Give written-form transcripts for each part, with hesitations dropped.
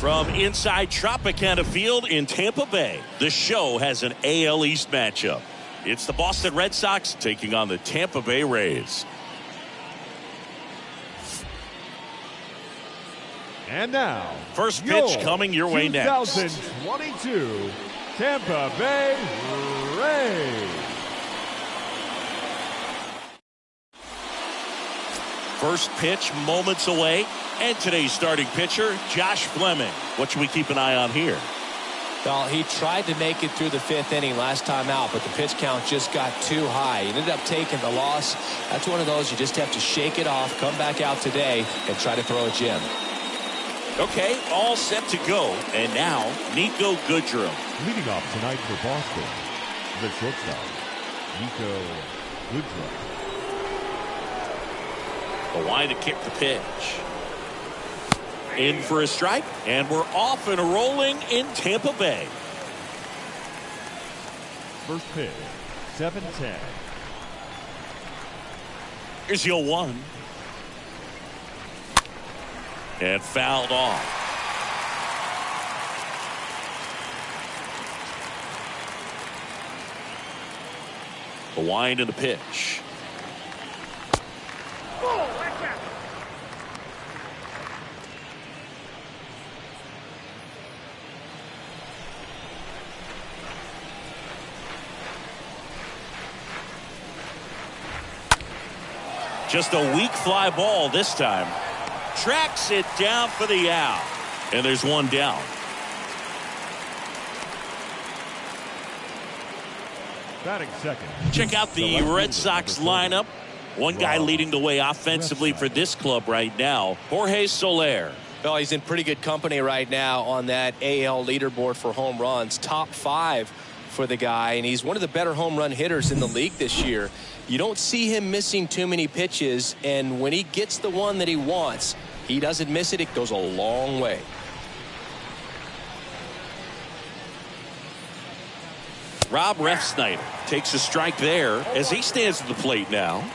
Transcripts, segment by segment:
From inside Tropicana Field in Tampa Bay, the show has an AL East matchup. It's the Boston Red Sox taking on the Tampa Bay Rays. And now, first pitch coming your way next. 2022 Tampa Bay Rays. First pitch moments away. And today's starting pitcher, Josh Fleming. What should we keep an eye on here? Well, he tried to make it through the 5th inning last time out, but the pitch count just got too high. He ended up taking the loss. That's one of those you just have to shake it off, come back out today, and try to throw a gem. Okay, all set to go. And now, Niko Goodrum. Leading off tonight for Boston, the shortstop, Niko Goodrum. The line to kick the pitch. In for a strike, and we're off and rolling in Tampa Bay. First pitch, 7-10. Here's your 1. And fouled off. The wind and the pitch. Just a weak fly ball this time. Tracks it down for the out. And there's one down. Batting second. Check out the Red Sox lineup. One guy leading the way offensively for this club right now, Jorge Soler. Well, he's in pretty good company right now on that AL leaderboard for home runs. Top 5 for the guy, and he's one of the better home run hitters in the league this year. You don't see him missing too many pitches, and when he gets the one that he wants, he doesn't miss it. It goes a long way. Rob Refsnyder takes a strike there as he stands at the plate now.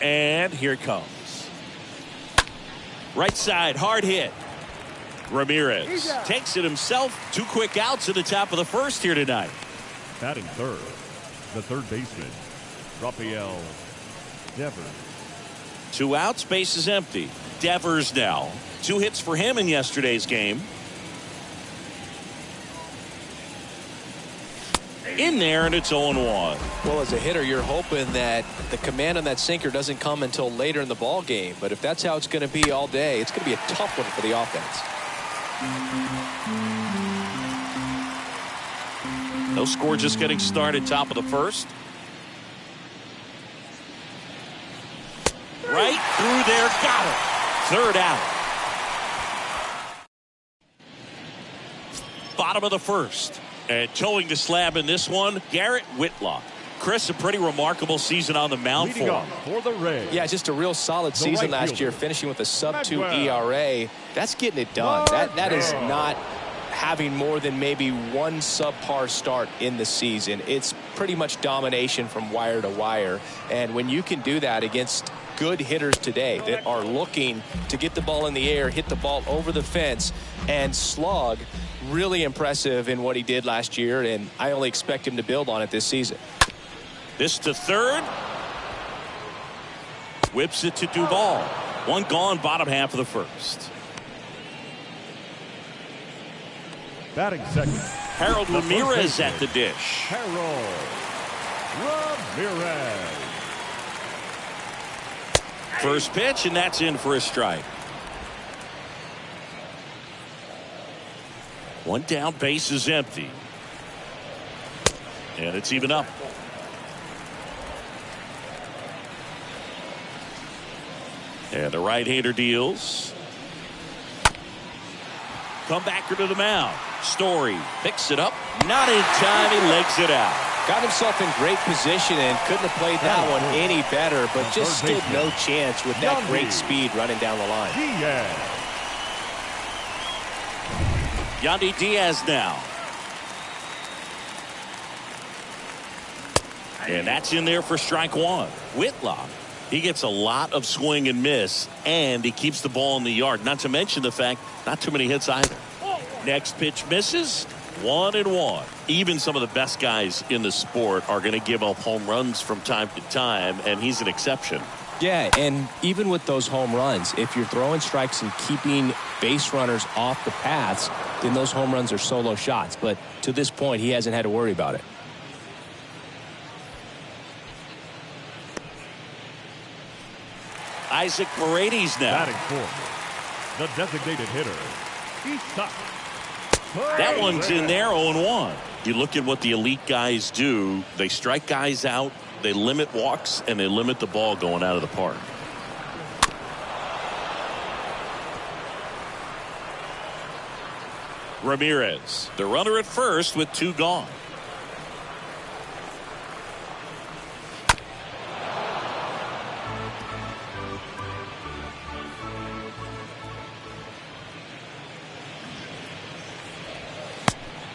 And here it comes. Right side, hard hit. Ramirez takes it himself. 2 quick outs at the top of the first here tonight. Batting third, the third baseman, Rafael Devers. 2 outs, base is empty. Devers now. 2 hits for him in yesterday's game. In there, and it's 0-1. Well, as a hitter, you're hoping that the command on that sinker doesn't come until later in the ball game. But if that's how it's going to be all day, it's going to be a tough one for the offense. No score, just getting started. Top of the first. Right through there, got it. 3rd out. Bottom of the first. And towing the slab in this one, Garrett Whitlock. Chris, a pretty remarkable season on the mound for him. For the Rays. Yeah, just a real solid season last year, finishing with a sub-2 ERA. That's getting it done. That is not having more than maybe one subpar start in the season. It's pretty much domination from wire to wire. And when you can do that against good hitters today that are looking to get the ball in the air, hit the ball over the fence, and slug, really impressive in what he did last year, and I only expect him to build on it this season. This to third. Whips it to Duvall. 1 gone, bottom half of the first. Batting second, Harold Ramirez at the dish. Harold Ramirez. First pitch, and that's in for a strike. 1 down, base is empty. And it's even up. And the right-hander deals. Comebacker to the mound. Story picks it up. Not in time. He legs it out. Got himself in great position and couldn't have played that one any better, but just stood no chance with that great speed running down the line. Yandy Diaz now. And that's in there for strike one. Whitlock, he gets a lot of swing and miss, and he keeps the ball in the yard. Not to mention the fact, not too many hits either. Next pitch misses. 1-1. Even some of the best guys in the sport are going to give up home runs from time to time, and he's an exception. Yeah, and even with those home runs, if you're throwing strikes and keeping base runners off the paths, then those home runs are solo shots. But to this point, he hasn't had to worry about it. Isaac Paredes now. Batting fourth, the designated hitter, Isaac. That one's in there, 0-1. You look at what the elite guys do. They strike guys out, they limit walks, and they limit the ball going out of the park. Ramirez, the runner at first with 2 gone.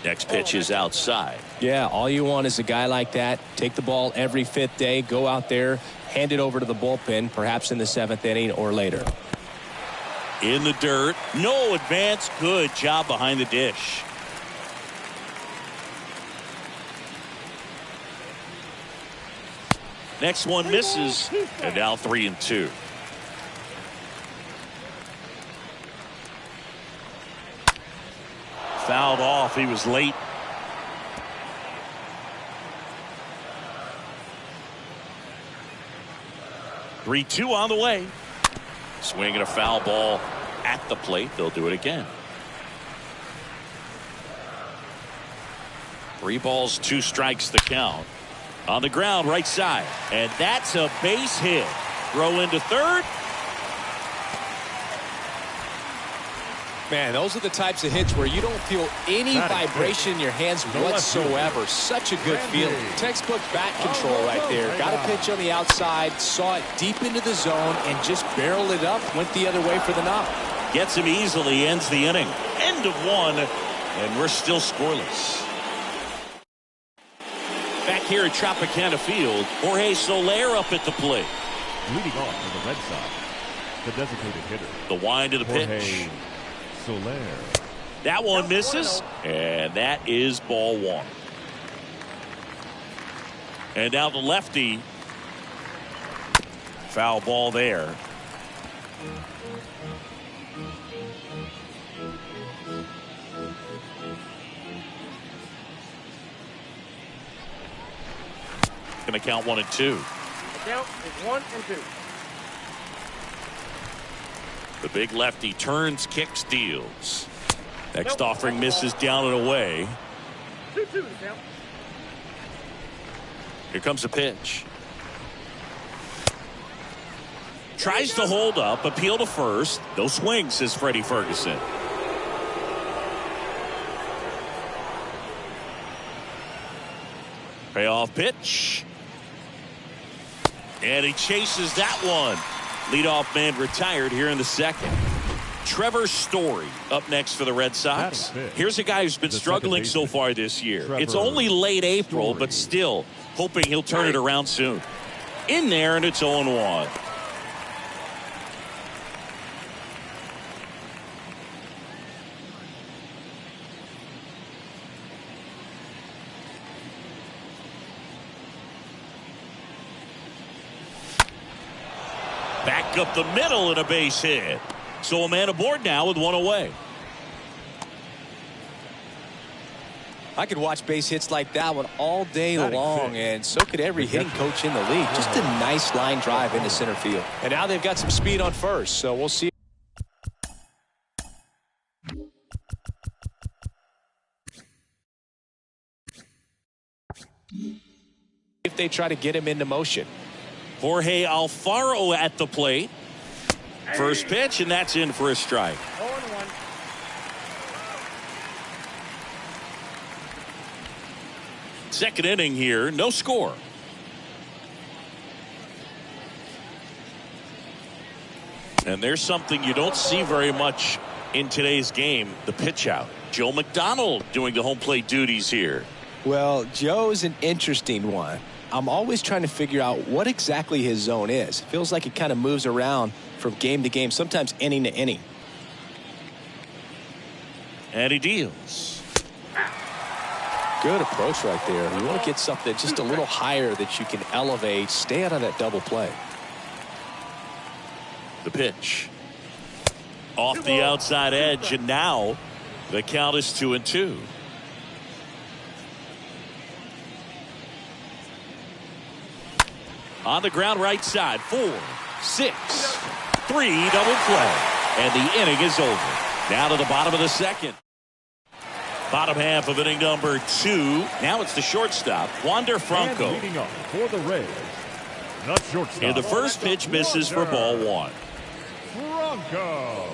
Next pitch is outside. Yeah, all you want is a guy like that. Take the ball every 5th day, go out there, hand it over to the bullpen, perhaps in the 7th inning or later. In the dirt, no advance. Good job behind the dish. Next one misses, and now 3-2. Fouled off. He was late. Three-2 on the way. Swinging a foul ball at the plate. They'll do it again. 3 balls, 2 strikes the count. On the ground, right side. And that's a base hit. Throw into third. Man, those are the types of hits where you don't feel any vibration in your hands whatsoever. Such a good feeling. Textbook bat control right there. Got a pitch on the outside, saw it deep into the zone, and just barreled it up, went the other way for the knock. Gets him easily, ends the inning. End of 1, and we're still scoreless. Back here at Tropicana Field, Jorge Soler up at the plate. Leading off for the Red Sox, the designated hitter. The wind of the pitch. Soler. That one misses, and that is ball 1. And now the lefty. Foul ball there. Going to count 1 and 2. The count is 1 and 2. The big lefty turns, kicks, deals. Next offering misses down and away. 2-2 the count. Here comes a pitch. Tries to hold up, appeal to first. No swing, says Freddie Ferguson. Payoff pitch. And he chases that one. Leadoff man retired here in the 2nd. Trevor Story up next for the Red Sox. Here's a guy who's been struggling so far this year. It's only late April, but still hoping he'll turn it around soon. In there, and it's 0-1. Back up the middle and a base hit. So a man aboard now with 1 away. I could watch base hits like that one all day long, and so could every hitting coach in the league. Just a nice line drive into center field. And now they've got some speed on first, so we'll see. If they try to get him into motion. Jorge Alfaro at the plate. First pitch, and that's in for a strike. 0-1. Second inning here, no score. And there's something you don't see very much in today's game, the pitch out. Joe McDonald doing the home plate duties here. Well, Joe's an interesting one. I'm always trying to figure out what exactly his zone is. It feels like it kind of moves around from game to game, sometimes inning to inning. And he deals. Good approach right there. You want to get something just a little higher that you can elevate. Stay out of that double play. The pitch. Off the outside edge, and now the count is 2-2. On the ground right side, 4, 6, 3, double play. And the inning is over. Now to the bottom of the second. Bottom half of inning number 2. Now it's the shortstop, Wander Franco. And leading up for the Rays, the shortstop. And the first pitch misses for ball 1. Franco.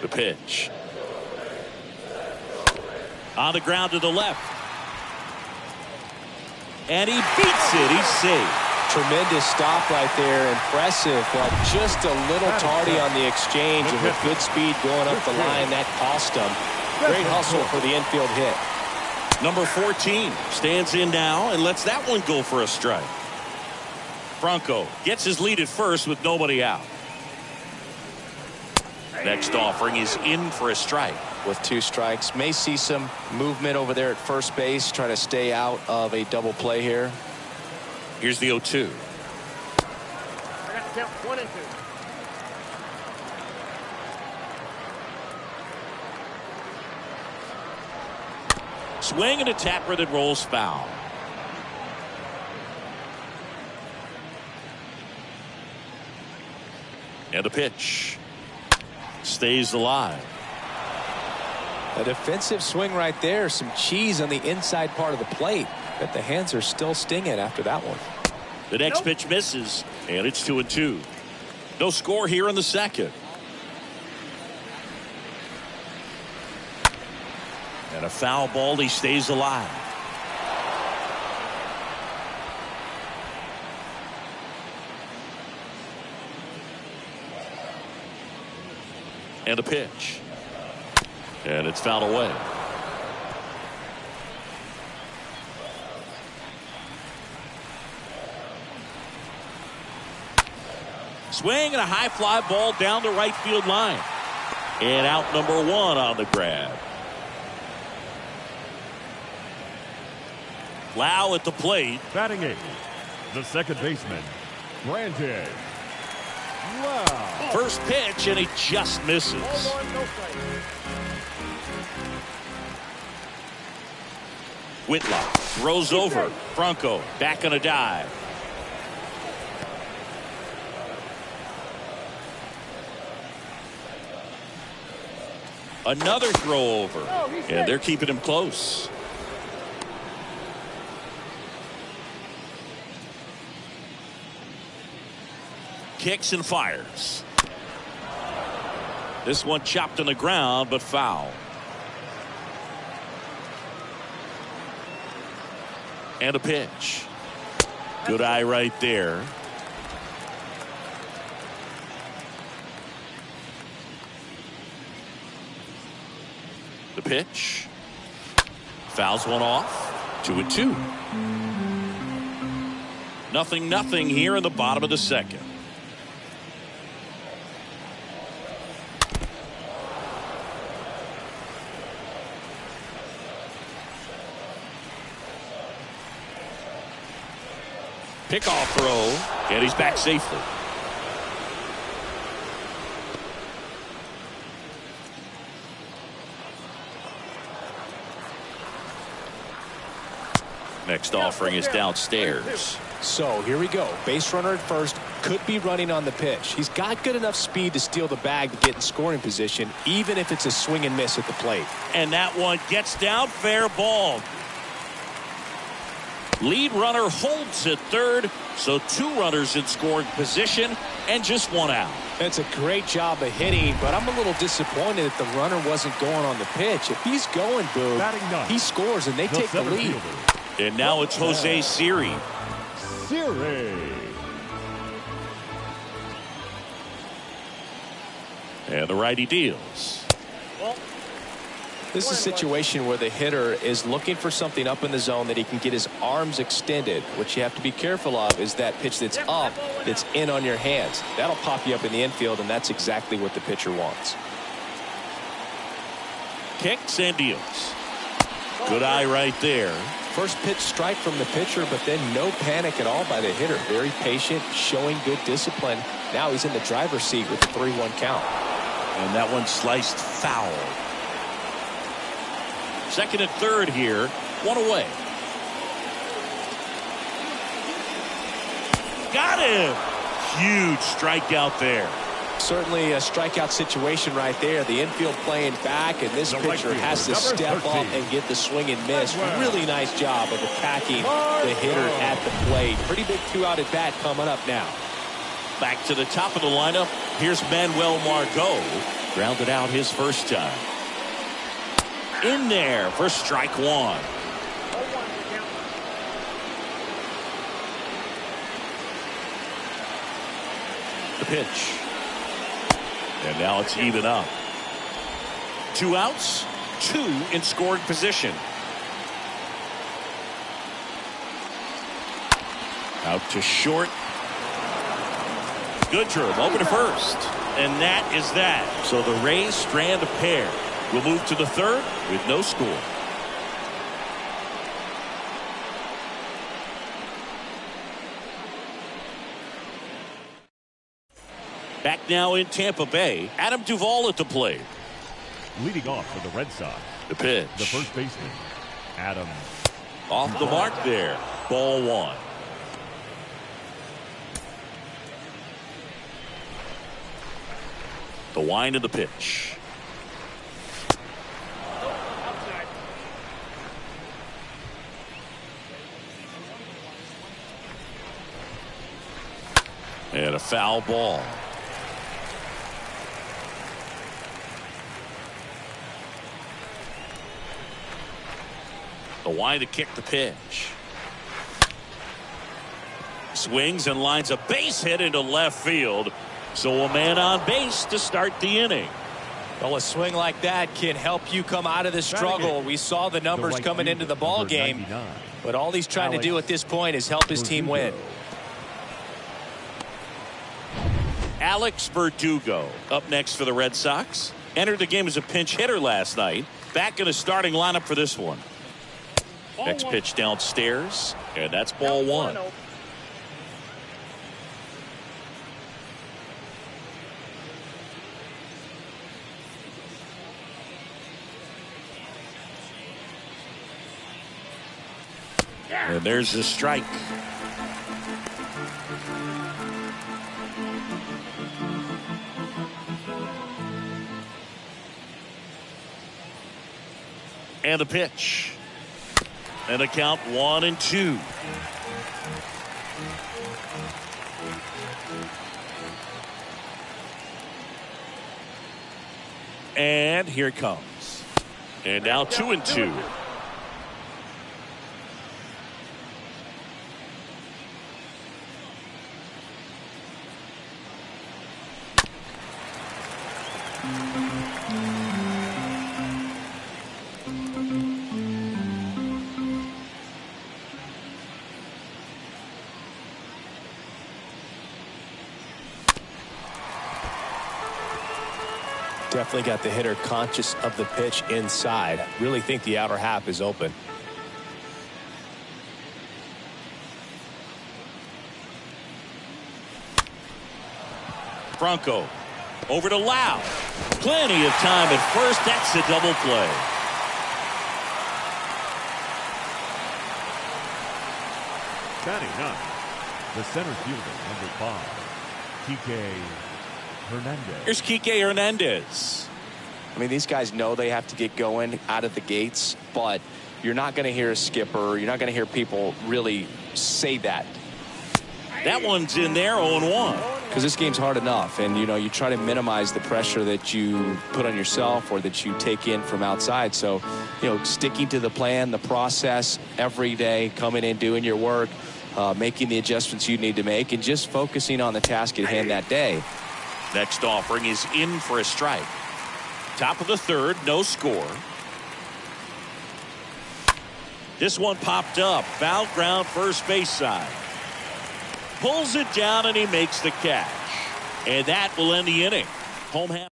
The pitch. On the ground to the left. And he beats it. He's safe. Tremendous stop right there. Impressive, but just a little tardy on the exchange. And with good speed going up the line, that cost him. Great hustle for the infield hit. Number 14 stands in now and lets that one go for a strike. Franco gets his lead at first with nobody out. Next offering is in for a strike. With 2 strikes, may see some movement over there at first base, trying to stay out of a double play here. Here's the 0-2. I got the count 1 and 2. Swing and a tapper that rolls foul. And the pitch stays alive. A defensive swing right there. Some cheese on the inside part of the plate. But the hands are still stinging after that one. The next pitch misses, and it's 2-2. No score here in the second. And a foul ball. He stays alive. And a pitch. And it's fouled away. Swing and a high fly ball down the right field line. And out number 1 on the grab. Lau at the plate. Batting 8, the second baseman, Brandon Lau. First pitch, and he just misses. Ball 1, no strike. Whitlock throws over. Franco back on a dive. Another throw over. And they're keeping him close. Kicks and fires. This one chopped on the ground, but foul. And a pitch. Good eye right there. The pitch. Fouls one off. 2-2. 0-0 here in the bottom of the second. Pickoff throw, and he's back safely. Next offering is downstairs. So here we go. Base runner at first, could be running on the pitch. He's got good enough speed to steal the bag to get in scoring position, even if it's a swing and miss at the plate. And that one gets down, fair ball. Lead runner holds at third, so 2 runners in scoring position and just 1 out. That's a great job of hitting, but I'm a little disappointed that the runner wasn't going on the pitch. If he's going, Boog, he scores and they take the lead. And now it's Jose Siri. And the righty deals. This is a situation where the hitter is looking for something up in the zone that he can get his arms extended. What you have to be careful of is that pitch that's up, that's in on your hands. That'll pop you up in the infield, and that's exactly what the pitcher wants. Kicks and deals. Good eye right there. First pitch strike from the pitcher, but then no panic at all by the hitter. Very patient, showing good discipline. Now he's in the driver's seat with the 3-1 count. And that one sliced foul. Second and third here. One away. Got him. Huge strikeout there. Certainly a strikeout situation right there. The infield playing back, and this pitcher has to step up and get the swing and miss. Really nice job of attacking the hitter at the plate. Pretty big 2-out at bat coming up now. Back to the top of the lineup. Here's Manuel Margot. Grounded out his first time. In there for strike one. The pitch. And now it's even up. 2 outs, 2 in scoring position. Out to short. Goodrum over to first. And that is that. So the Rays strand a pair. We'll move to the third with no score. Back now in Tampa Bay. Adam Duvall at the plate. Leading off for the Red Sox, The pitch. the first baseman, Adam. Off the mark there. Ball one. The wind of the pitch. And a foul ball. The wind to kick the pitch. Swings and lines a base hit into left field. So a man on base to start the inning. Well, a swing like that can help you come out of the struggle. We saw the numbers coming into the ball game, but all he's trying to do at this point is help his team win. Alex Verdugo up next for the Red Sox. Entered the game as a pinch hitter last night. Back in the starting lineup for this one. Next pitch downstairs, and that's ball one. And there's the strike. And the pitch. And the count 1-2. And here it comes. And now 2-2. Definitely got the hitter conscious of the pitch inside. Really think the outer half is open. Franco over to Lau. Plenty of time at first. That's a double play. Batting ninth, the center fielder, number 5, Kike Hernandez. Here's Kike Hernandez. I mean, these guys know they have to get going out of the gates, but you're not going to hear a skipper. You're not going to hear people really say that. That one's in there, 0-1. Because this game's hard enough, and you try to minimize the pressure that you put on yourself or that you take in from outside. So, sticking to the plan, the process every day, coming in, doing your work, making the adjustments you need to make, and just focusing on the task at hand that day. Next offering is in for a strike. Top of the third, no score. This one popped up. Foul ground, first base side. Pulls it down, and he makes the catch. And that will end the inning. Home half.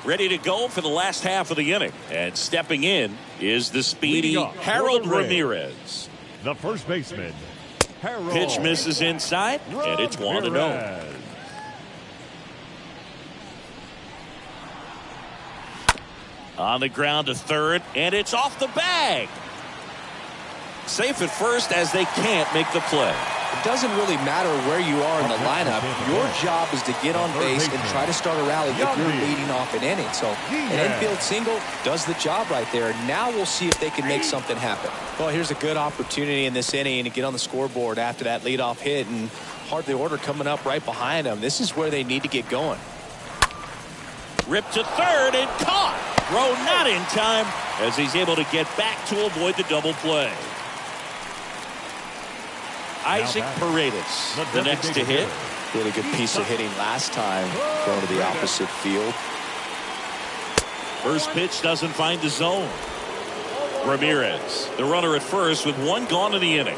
Ready to go for the last half of the inning. And stepping in is the speedy Harold Ramirez. The first baseman, Harold. Pitch misses inside, and it's 1-0. On the ground to third, and it's off the bag. Safe at first as they can't make the play. It doesn't really matter where you are in the lineup. Your job is to get on base and try to start a rally if you're leading off an inning. So an infield single does the job right there. Now we'll see if they can make something happen. Well, here's a good opportunity in this inning to get on the scoreboard after that leadoff hit, and hardly order coming up right behind them. This is where they need to get going. Ripped to third and caught. Throw not in time as he's able to get back to avoid the double play. Isaac Paredes, the next to hit. Really good piece of hitting last time, going to the opposite field. First pitch doesn't find the zone. Ramirez, the runner at first with one gone in the inning.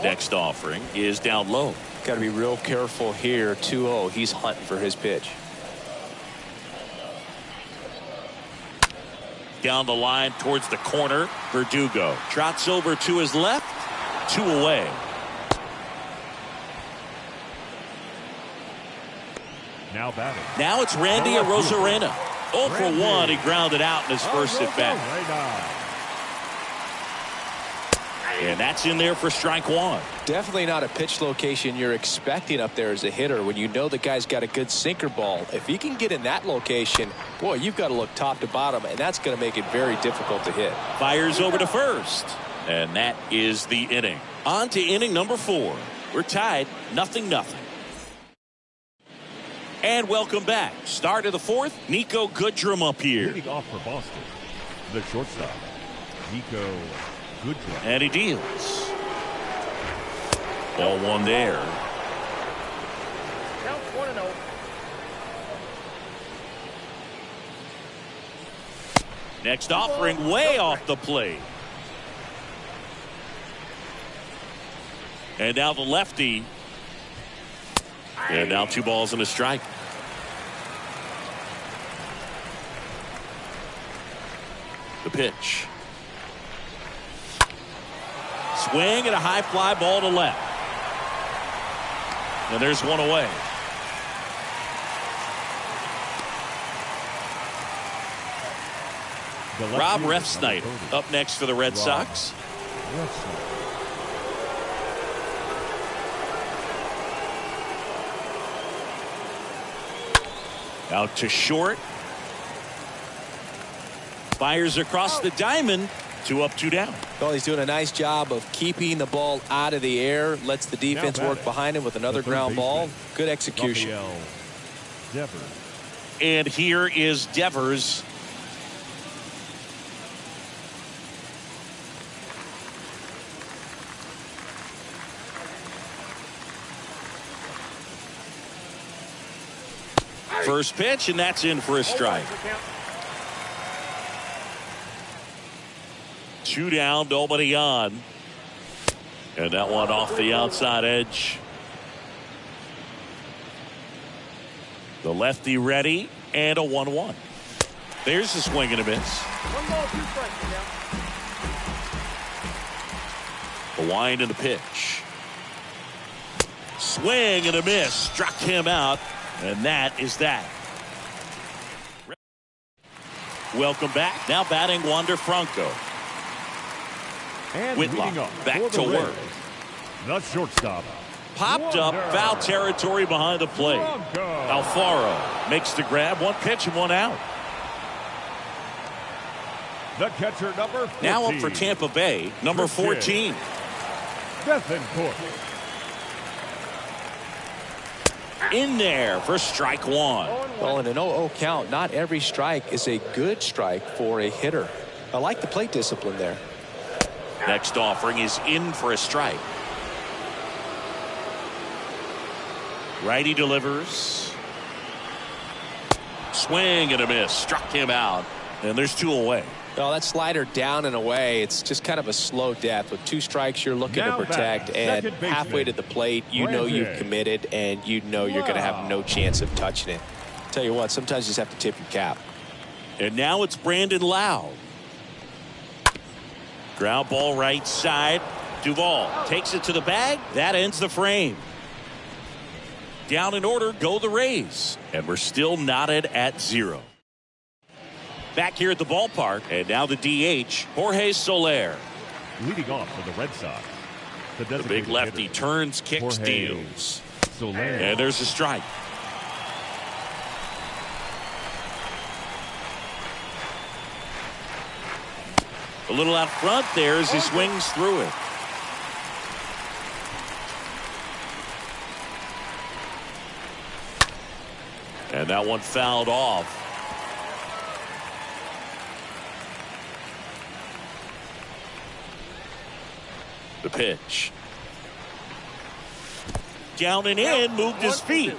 Next offering is down low. Got to be real careful here. 2-0. He's hunting for his pitch. Down the line towards the corner. Verdugo trots over to his left. 2 away. Now batting. Now it's Randy Arozarena. 0 for 1. He grounded out in his first at bat. And that's in there for strike one. Definitely not a pitch location you're expecting up there as a hitter when you know the guy's got a good sinker ball. If he can get in that location, boy, you've got to look top to bottom, and that's going to make it very difficult to hit. Fires over to first. And that is the inning. On to inning number 4. We're tied 0-0. And welcome back. Start of the 4th. Niko Goodrum up here. Leading off for Boston, the shortstop, Niko Goodrum. And he deals. Ball one there. Count 1-0. Next offering way off the plate. And now the lefty. And now 2 balls and a strike. The pitch. Swing and a high fly ball to left. And there's one away. Rob Refsnyder up next for the Red Sox. Out to short. Fires across the diamond. 2 up, 2 down. Well, he's doing a nice job of keeping the ball out of the air. Lets the defense work behind him with another ground ball. Good execution. And here is Devers. First pitch, and that's in for a strike. 2 down, nobody on. And that one off the outside edge. The lefty ready, and a 1-1. There's the swing and a miss. 1 ball, 2 strikes now. The wind and the pitch. Swing and a miss. Struck him out. And that is that. Welcome back. Now batting Wander Franco. And Whitlock back to work. The shortstop. Popped up, foul territory behind the plate. Alfaro makes the grab. 1 pitch and 1 out. The catcher, number 14. Now up for Tampa Bay, number 14. Bethancourt. In there for strike 1. Well, in an 0-0 count, not every strike is a good strike for a hitter. I like the plate discipline there. Next offering is in for a strike. Righty delivers. Swing and a miss. Struck him out. And there's 2 away. Well, that slider down and away, it's just kind of a slow death. With 2 strikes, you're looking Now to protect, back, and second baseman, halfway to the plate, you know Brandon. you've committed, and you know you're going to have no chance of touching it. Tell you what, sometimes you just have to tip your cap. And now it's Brandon Lowe. Ground ball right side. Duvall takes it to the bag. That ends the frame. Down in order go the Rays. And we're still knotted at 0. Back here at the ballpark, and now the DH, Jorge Soler. Leading off for the Red Sox, the The big designated lefty hitter, turns, kicks, Jorge deals. Soler. And there's a strike. A little out front there as he swings through it. And that one fouled off. The pitch. Down and in, moved his feet.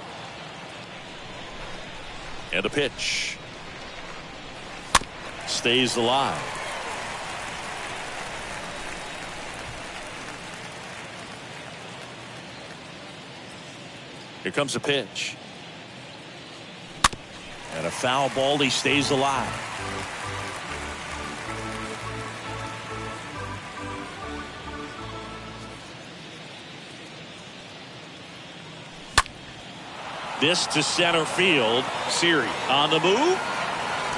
And the pitch. Stays alive. Here comes the pitch. And a foul ball, he stays alive. This to center field. Siri on the move.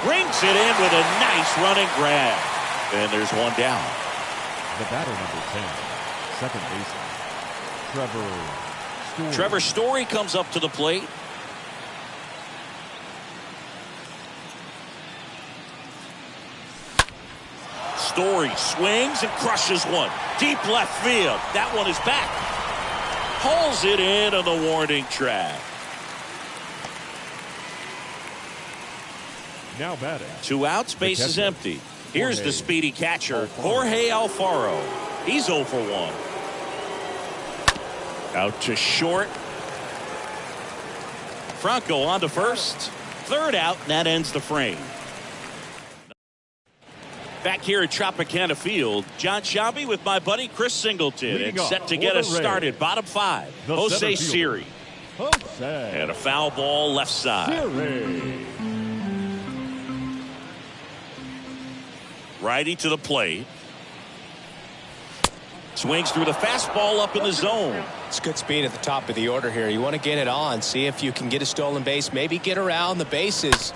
Brings it in with a nice running grab. And there's one down. The batter number 10, second baseman, Trevor Story. Trevor Story comes up to the plate. Story swings and crushes one. Deep left field. That one is back. Pulls it in on the warning track. Now batting. 2 outs, base is catcher, empty. Here's Jorge the speedy catcher, Alfaro. Jorge Alfaro. He's 0 for 1. Out to short. Franco on to first. 3rd out, and that ends the frame. Back here at Tropicana Field, John Shelby with my buddy Chris Singleton. Leading And off set to for get the us Rays, started. Bottom 5, the Jose center fielder, Siri. Jose And a foul ball left side. Siri. Righty to the plate. Swings through the fastball up in the zone. It's good speed at the top of the order here. You want to get it on, see if you can get a stolen base, maybe get around the bases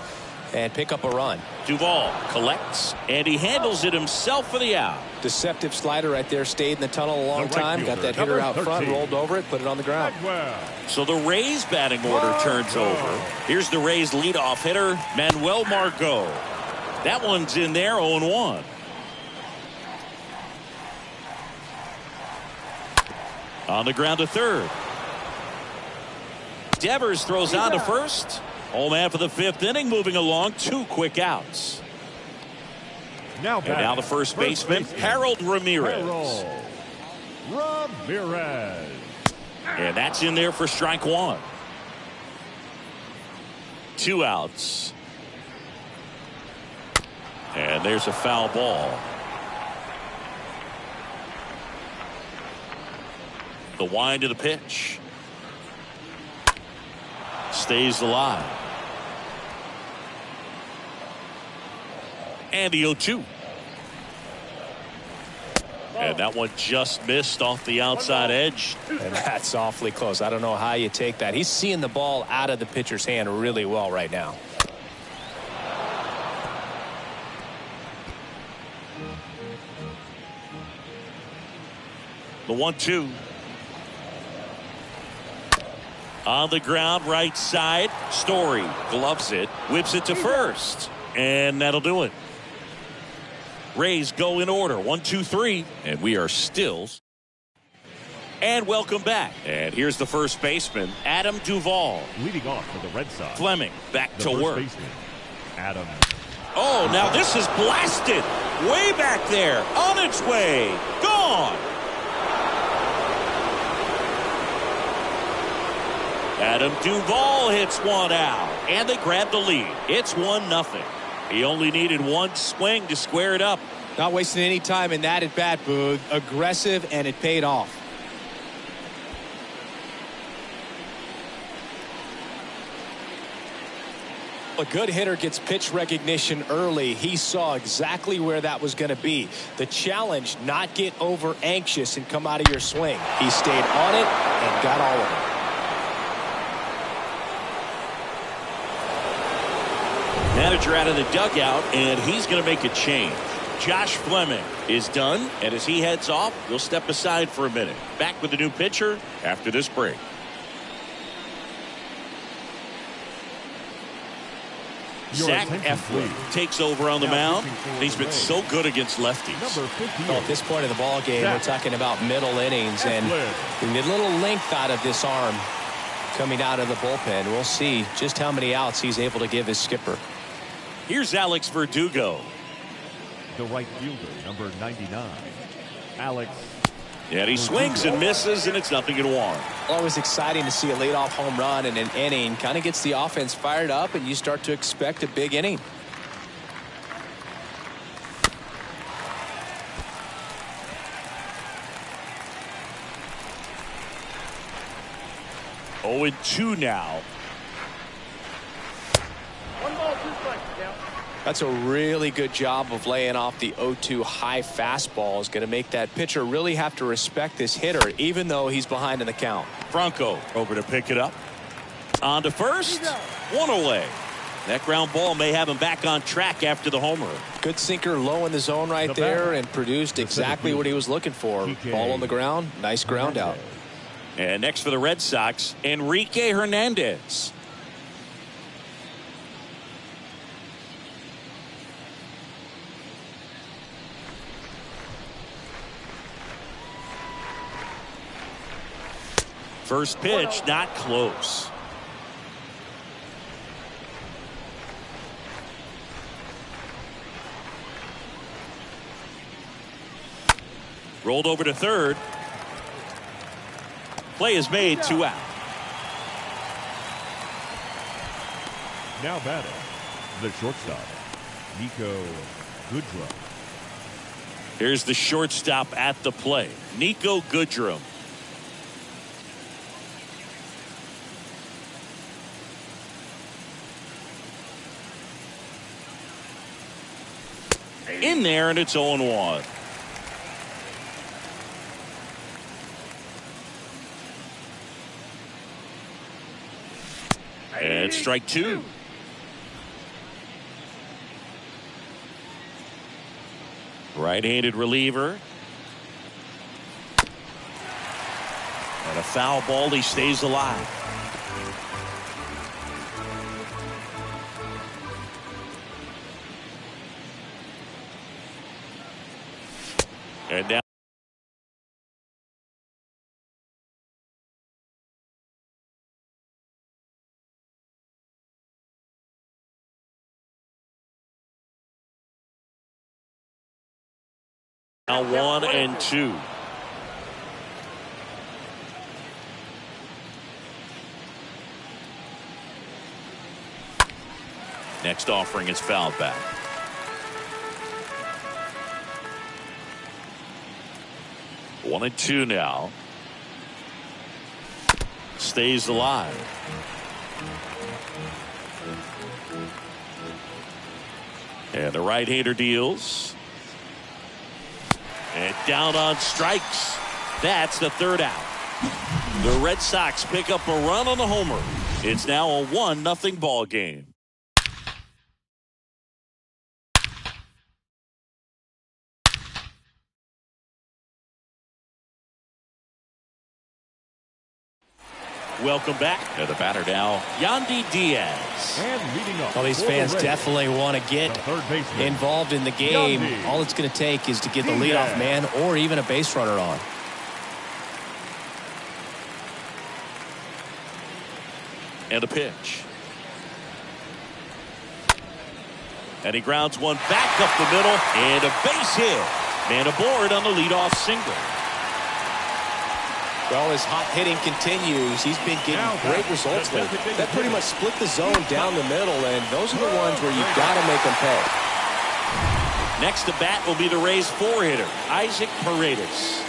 and pick up a run. Duvall collects, and he handles it himself for the out. Deceptive slider right there, stayed in the tunnel a long The right time, got fielder, that hitter number out front, 13. rolled over it, put it on the ground. Well, So the Rays batting order turns over. Here's the Rays leadoff hitter, Manuel Margot. That one's in there, 0-1. On the ground to third. Devers throws on to first. Home man for the 5th inning, moving along, 2 quick outs. now And batting. now the first baseman, Harold Ramirez. Harold Ramirez. And that's in there for strike 1. 2 outs. And there's a foul ball. The wind of the pitch. Stays alive. And the 0-2. And that one just missed off the outside edge. And that's awfully close. I don't know how you take that. He's seeing the ball out of the pitcher's hand really well right now. The 1-2. On the ground, right side. Story gloves it, whips it to first. And that'll do it. Rays go in order. 1, 2, 3. And we are still. And welcome back. And here's the first baseman, Adam Duvall. Leading off for the Red Sox, Fleming back the to first work. baseman, Adam. Oh, now this is blasted. Way back there. On its way. Gone. Adam Duvall hits one out. And they grab the lead. It's 1-0. He only needed one swing to square it up. Not wasting any time in that at bat, Boog. Aggressive, and it paid off. A good hitter gets pitch recognition early. He saw exactly where that was going to be. The challenge, not get over anxious and come out of your swing. He stayed on it and got all of it. Manager out of the dugout, and he's going to make a change. Josh Fleming is done, and as he heads off, we'll step aside for a minute. Back with the new pitcher after this break. Zach Eflin takes over on the mound. He's been so good against lefties. Well, at this point of the ball game, we're talking about middle innings, and a little length out of this arm coming out of the bullpen. We'll see just how many outs he's able to give his skipper. Here's Alex Verdugo. The right fielder, number 99, Alex. And he swings and misses, and it's 0-1. Always exciting to see a leadoff home run in an inning. Kind of gets the offense fired up, and you start to expect a big inning. Oh, 2 now. 1 ball, 2 strikes. Count. That's a really good job of laying off the 0-2 high fastball. Is going to make that pitcher really have to respect this hitter, even though he's behind in the count. Franco over to pick it up. On to first. 1 away. That ground ball may have him back on track after the homer. Good sinker low in the zone right there and produced exactly what he was looking for. Ball on the ground. Nice ground out. And next for the Red Sox, Enrique Hernandez. First pitch, not close. Rolled over to third. Play is made, 2 out. Now batting, the shortstop, Niko Goodrum. Here's the shortstop at the plate, Niko Goodrum. In there, and it's 0-1. And strike 2. Right-handed reliever. And a foul ball. He stays alive. And now now 1-2. Next offering is fouled back. One and two now. Stays alive. And the right-hander deals. And down on strikes. That's the third out. The Red Sox pick up a run on the homer. It's now a 1-0 ball game. Welcome back. The batter now, Yandy Diaz. And leading up. Well, these fans definitely want to get involved in the game. Yandy. All it's going to take is to get the leadoff man or even a base runner on. And a pitch. And he grounds one back up the middle. And a base hit. Man aboard on the leadoff single. Well, his hot hitting continues. He's been getting great results lately. That pretty much split the zone down the middle, and those are the ones where you've got to make them pay. Next to bat will be the Rays four-hitter, Isaac Paredes.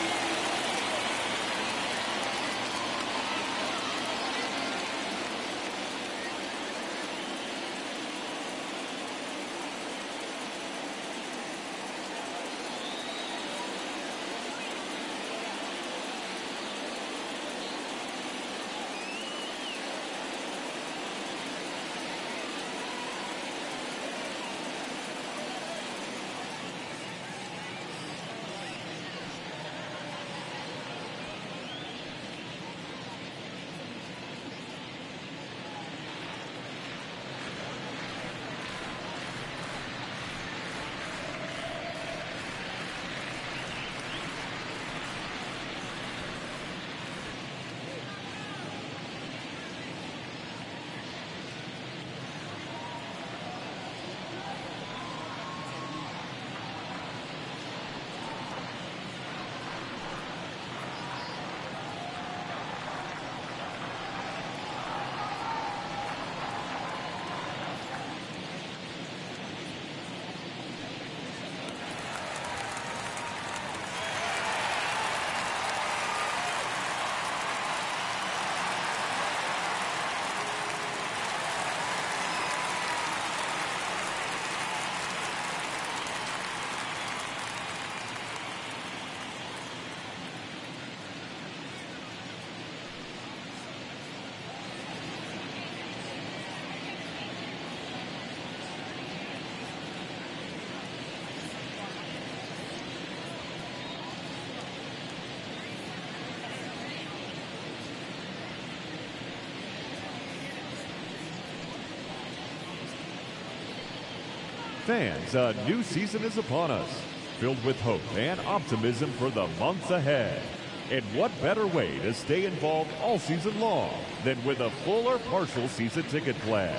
Fans, a new season is upon us, filled with hope and optimism for the months ahead. And what better way to stay involved all season long than with a full or partial season ticket plan?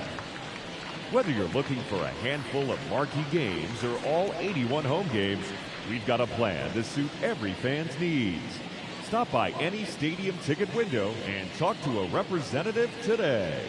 Whether you're looking for a handful of marquee games or all 81 home games, we've got a plan to suit every fan's needs. Stop by any stadium ticket window and talk to a representative today.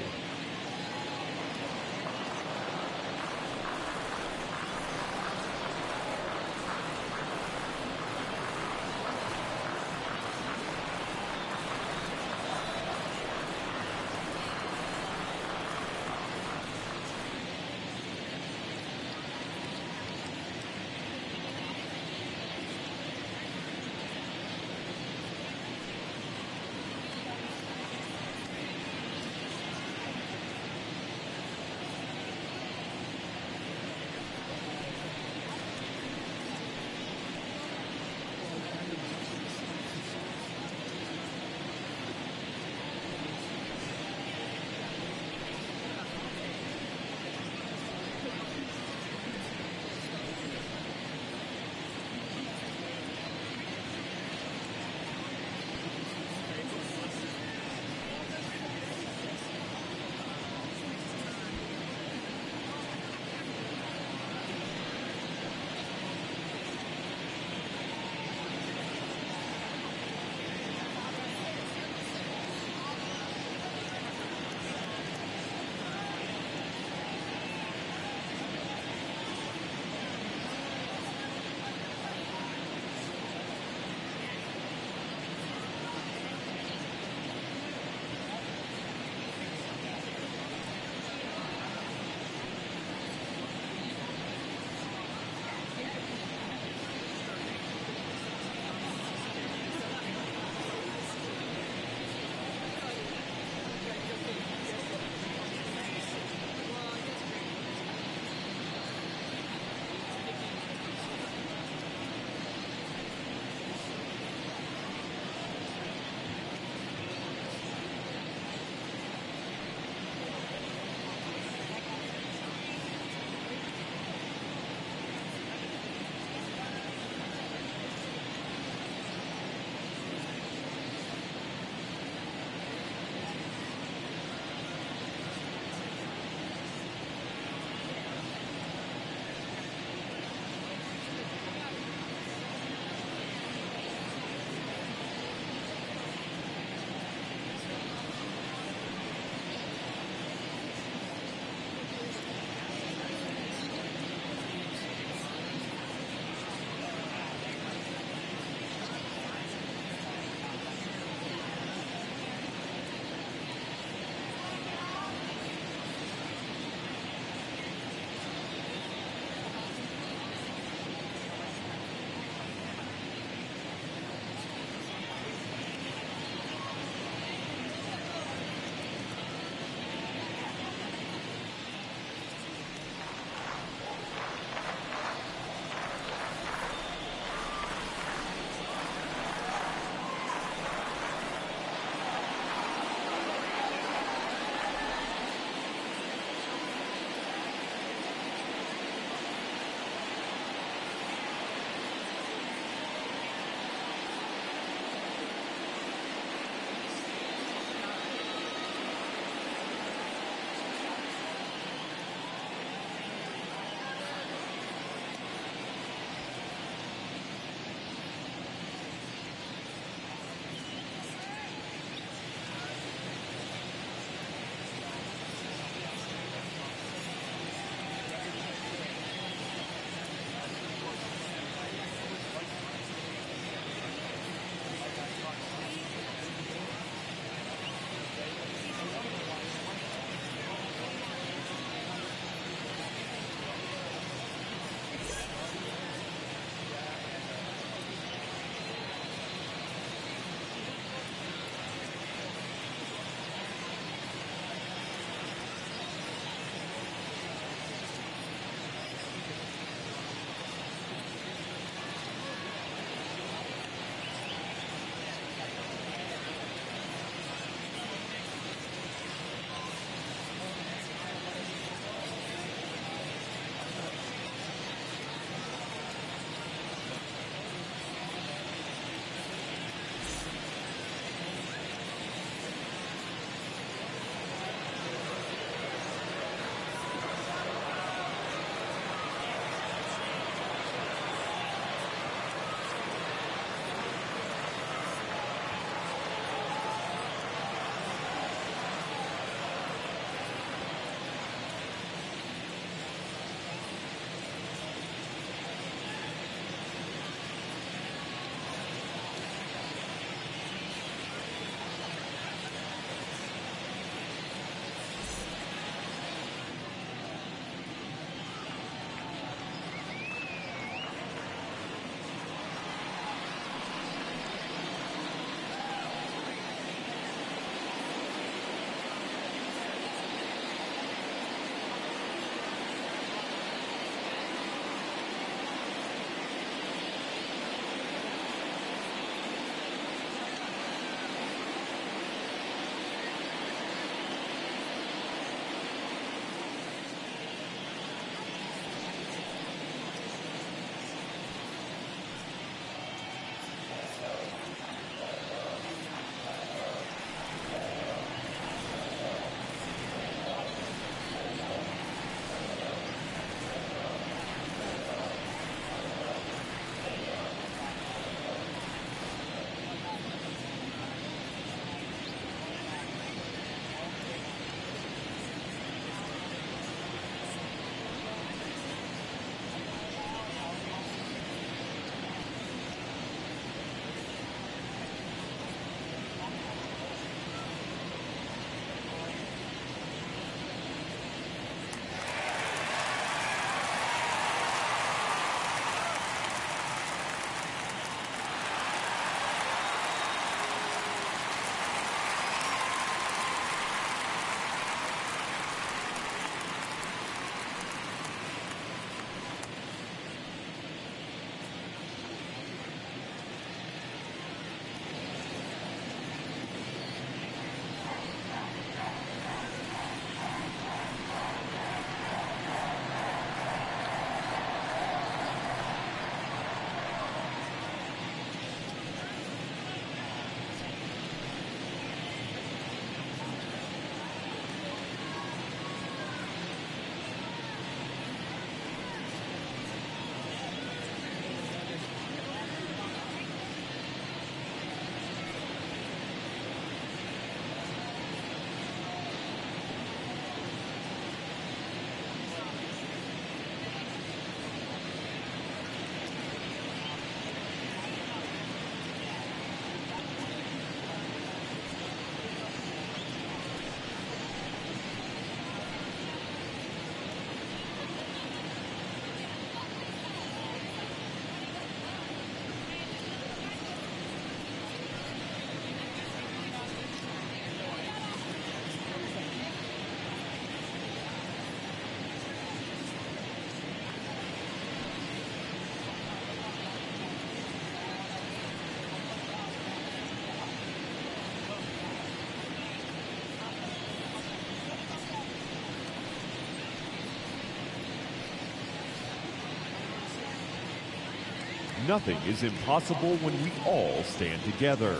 Nothing is impossible when we all stand together.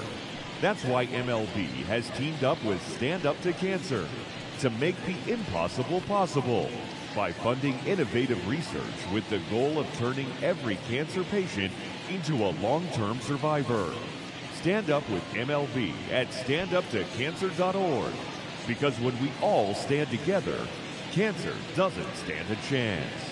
That's why MLB has teamed up with Stand Up to Cancer to make the impossible possible by funding innovative research with the goal of turning every cancer patient into a long-term survivor. Stand up with MLB at standuptocancer.org, because when we all stand together, cancer doesn't stand a chance.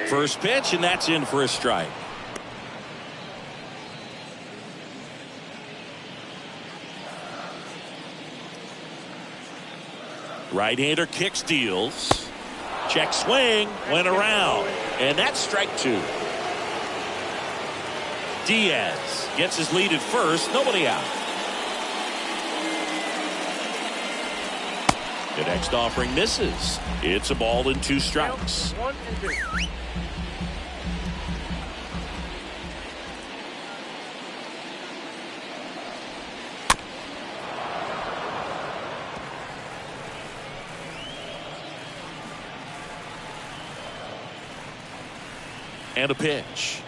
First pitch, and that's in for a strike. Right-hander kicks, deals. Check swing, went around, and that's strike two. Diaz gets his lead at first, nobody out. The next offering misses. It's a ball and two strikes. 1-2. And a pitch.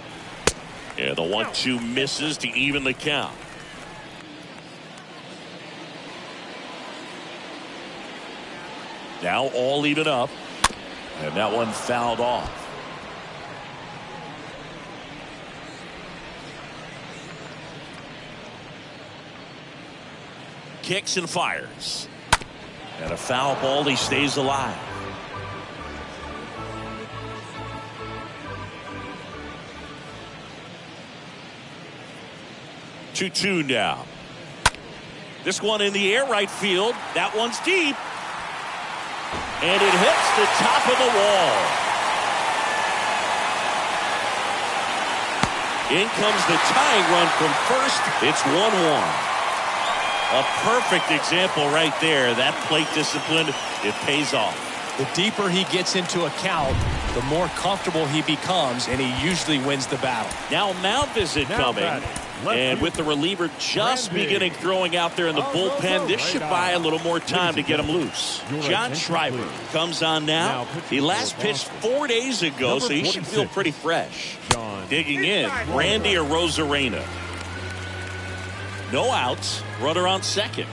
And the 1-2 misses to even the count. Now all even up. And that one fouled off. Kicks and fires. And a foul ball, he stays alive. 2-2 now. This one in the air, right field. That one's deep. And it hits the top of the wall. In comes the tying run from first. It's 1-1. A perfect example right there. That plate discipline, it pays off. The deeper he gets into a count, the more comfortable he becomes, and he usually wins the battle. Now Mount Visit coming. And with the reliever just beginning throwing out there in the bullpen, this should buy a little more time to get him loose. John Schreiber comes on now. He last pitched 4 days ago, so he should feel pretty fresh. Digging in, Randy Arozarena. No outs, runner on second.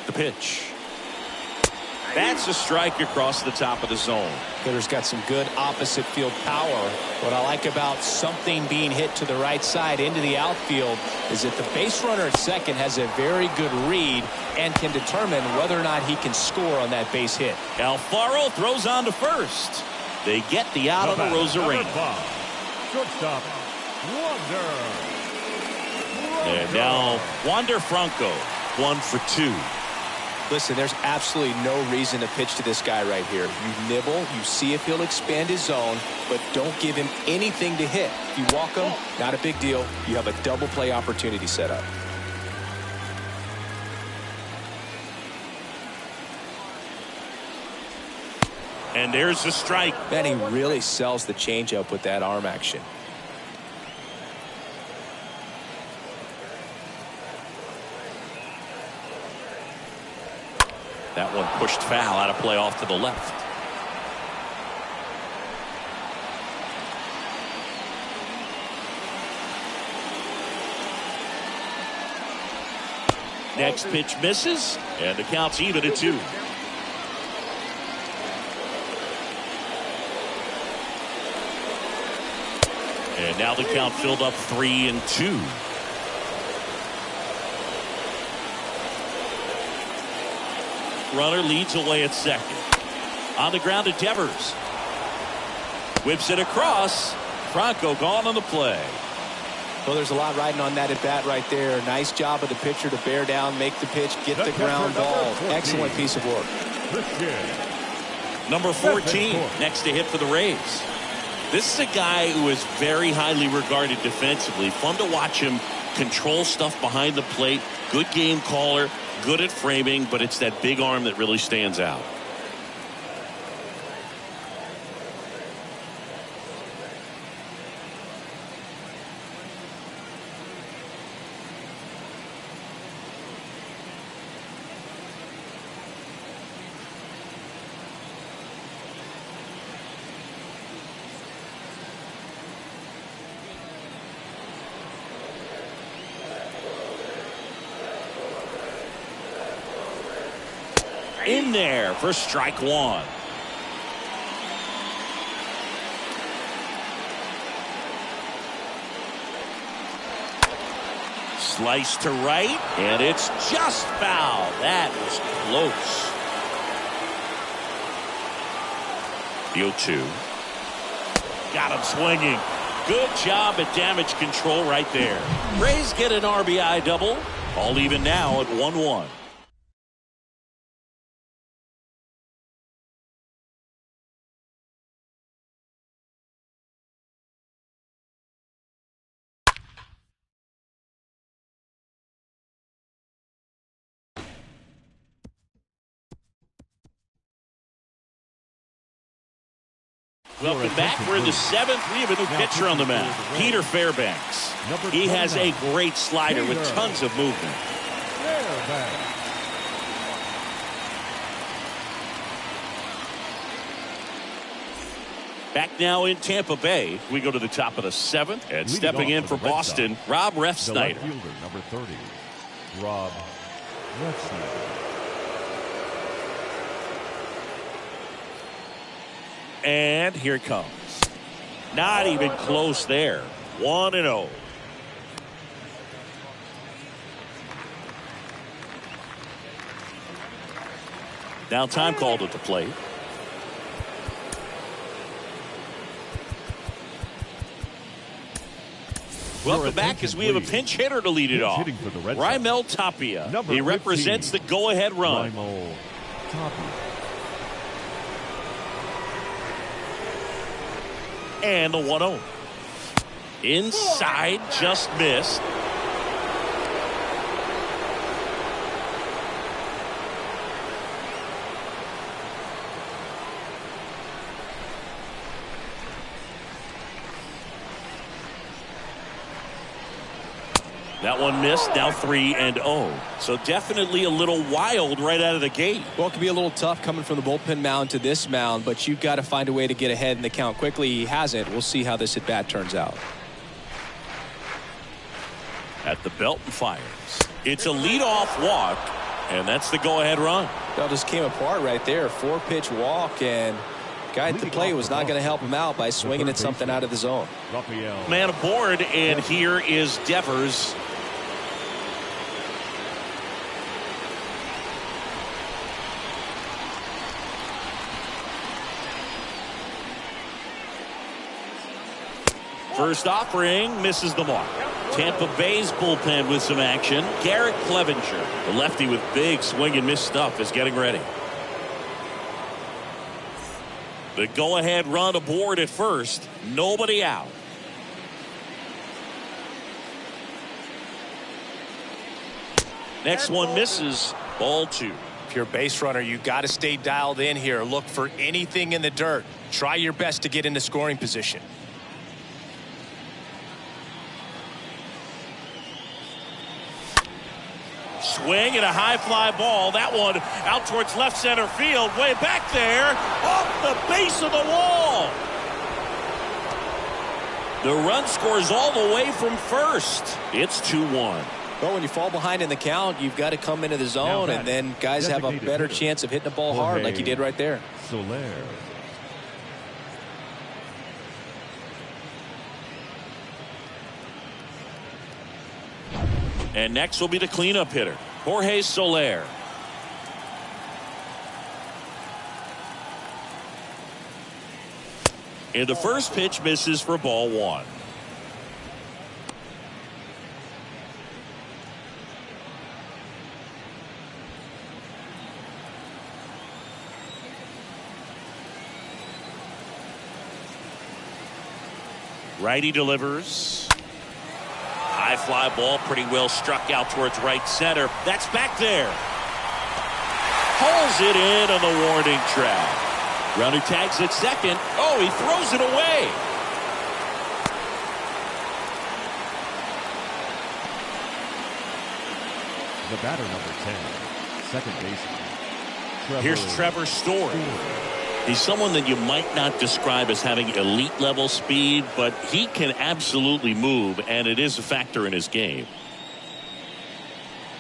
The pitch. That's a strike across the top of the zone. Hitter's got some good opposite field power. What I like about something being hit to the right side into the outfield is that the base runner at second has a very good read and can determine whether or not he can score on that base hit. Alfaro throws on to first. They get the out of the Arozarena. Shortstop, Wander. And now Wander Franco, 1 for 2. Listen, there's absolutely no reason to pitch to this guy right here. You nibble, you see if he'll expand his zone, but don't give him anything to hit. If you walk him, not a big deal. You have a double play opportunity set up. And there's the strike. Man, he really sells the changeup with that arm action. That one pushed foul, out of play off to the left. Next pitch misses, and the count's even at 2. And now the count filled up 3-2. Runner leads away at second. On the ground to Devers. Whips it across. Franco gone on the play. Well, there's a lot riding on that at bat right there. Nice job of the pitcher to bear down, make the pitch, get the ground ball. Excellent piece of work. Number 14 next to hit for the Rays. This is a guy who is very highly regarded defensively. Fun to watch him control stuff behind the plate. Good game caller, good at framing, but it's that big arm that really stands out. In there for strike 1. Slice to right, and it's just foul. That was close. The 0-2. Got him swinging. Good job at damage control right there. Rays get an RBI double. All even now at 1-1. Welcome back. We're in the 7th. We have a new pitcher on the mound, Peter Fairbanks. He has a great slider with tons of movement. Back now in Tampa Bay. We go to the top of the 7th. And stepping in for Boston, Rob Refsnyder. Number 30, Rob Refsnyder. And here it comes. Not even close there. 1-0. Now time called at the plate. Welcome back as we have a pinch hitter to lead it off. Raimel Tapia. He represents the go-ahead run. Raimel Tapia. And the 1-0. Inside, just missed. That one missed. Now 3-0. So definitely a little wild right out of the gate. Well, it can be a little tough coming from the bullpen mound to this mound, but you've got to find a way to get ahead in the count quickly. He hasn't. We'll see how this at bat turns out. At the belt and fires. It's a leadoff walk, and that's the go-ahead run. That just came apart right there. 4-pitch walk, and guy at the plate was not going to help him out by swinging at something out of the zone. Man aboard, and here is Devers. First offering misses the mark. Tampa Bay's bullpen with some action. Garrett Clevenger, the lefty with big swing and miss stuff, is getting ready. The go-ahead run aboard at first. Nobody out. Next one misses. Ball 2. If you're a base runner, you got to stay dialed in here. Look for anything in the dirt. Try your best to get into scoring position. Swing and a high fly ball. That one out towards left center field. Way back there. Off the base of the wall. The run scores all the way from first. It's 2-1. Well, when you fall behind in the count, you've got to come into the zone, and then guys have a better chance of hitting the ball hard like you did right there. Soler. And next will be the cleanup hitter, Jorge Soler. And the first pitch misses for ball one. Righty delivers. High fly ball, pretty well struck out towards right center. That's back there. Pulls it in on the warning track. Runner tags at second. Oh, he throws it away. The batter, number 10, second baseman. Here's Trevor Story. He's someone that you might not describe as having elite level speed, but he can absolutely move, and it is a factor in his game.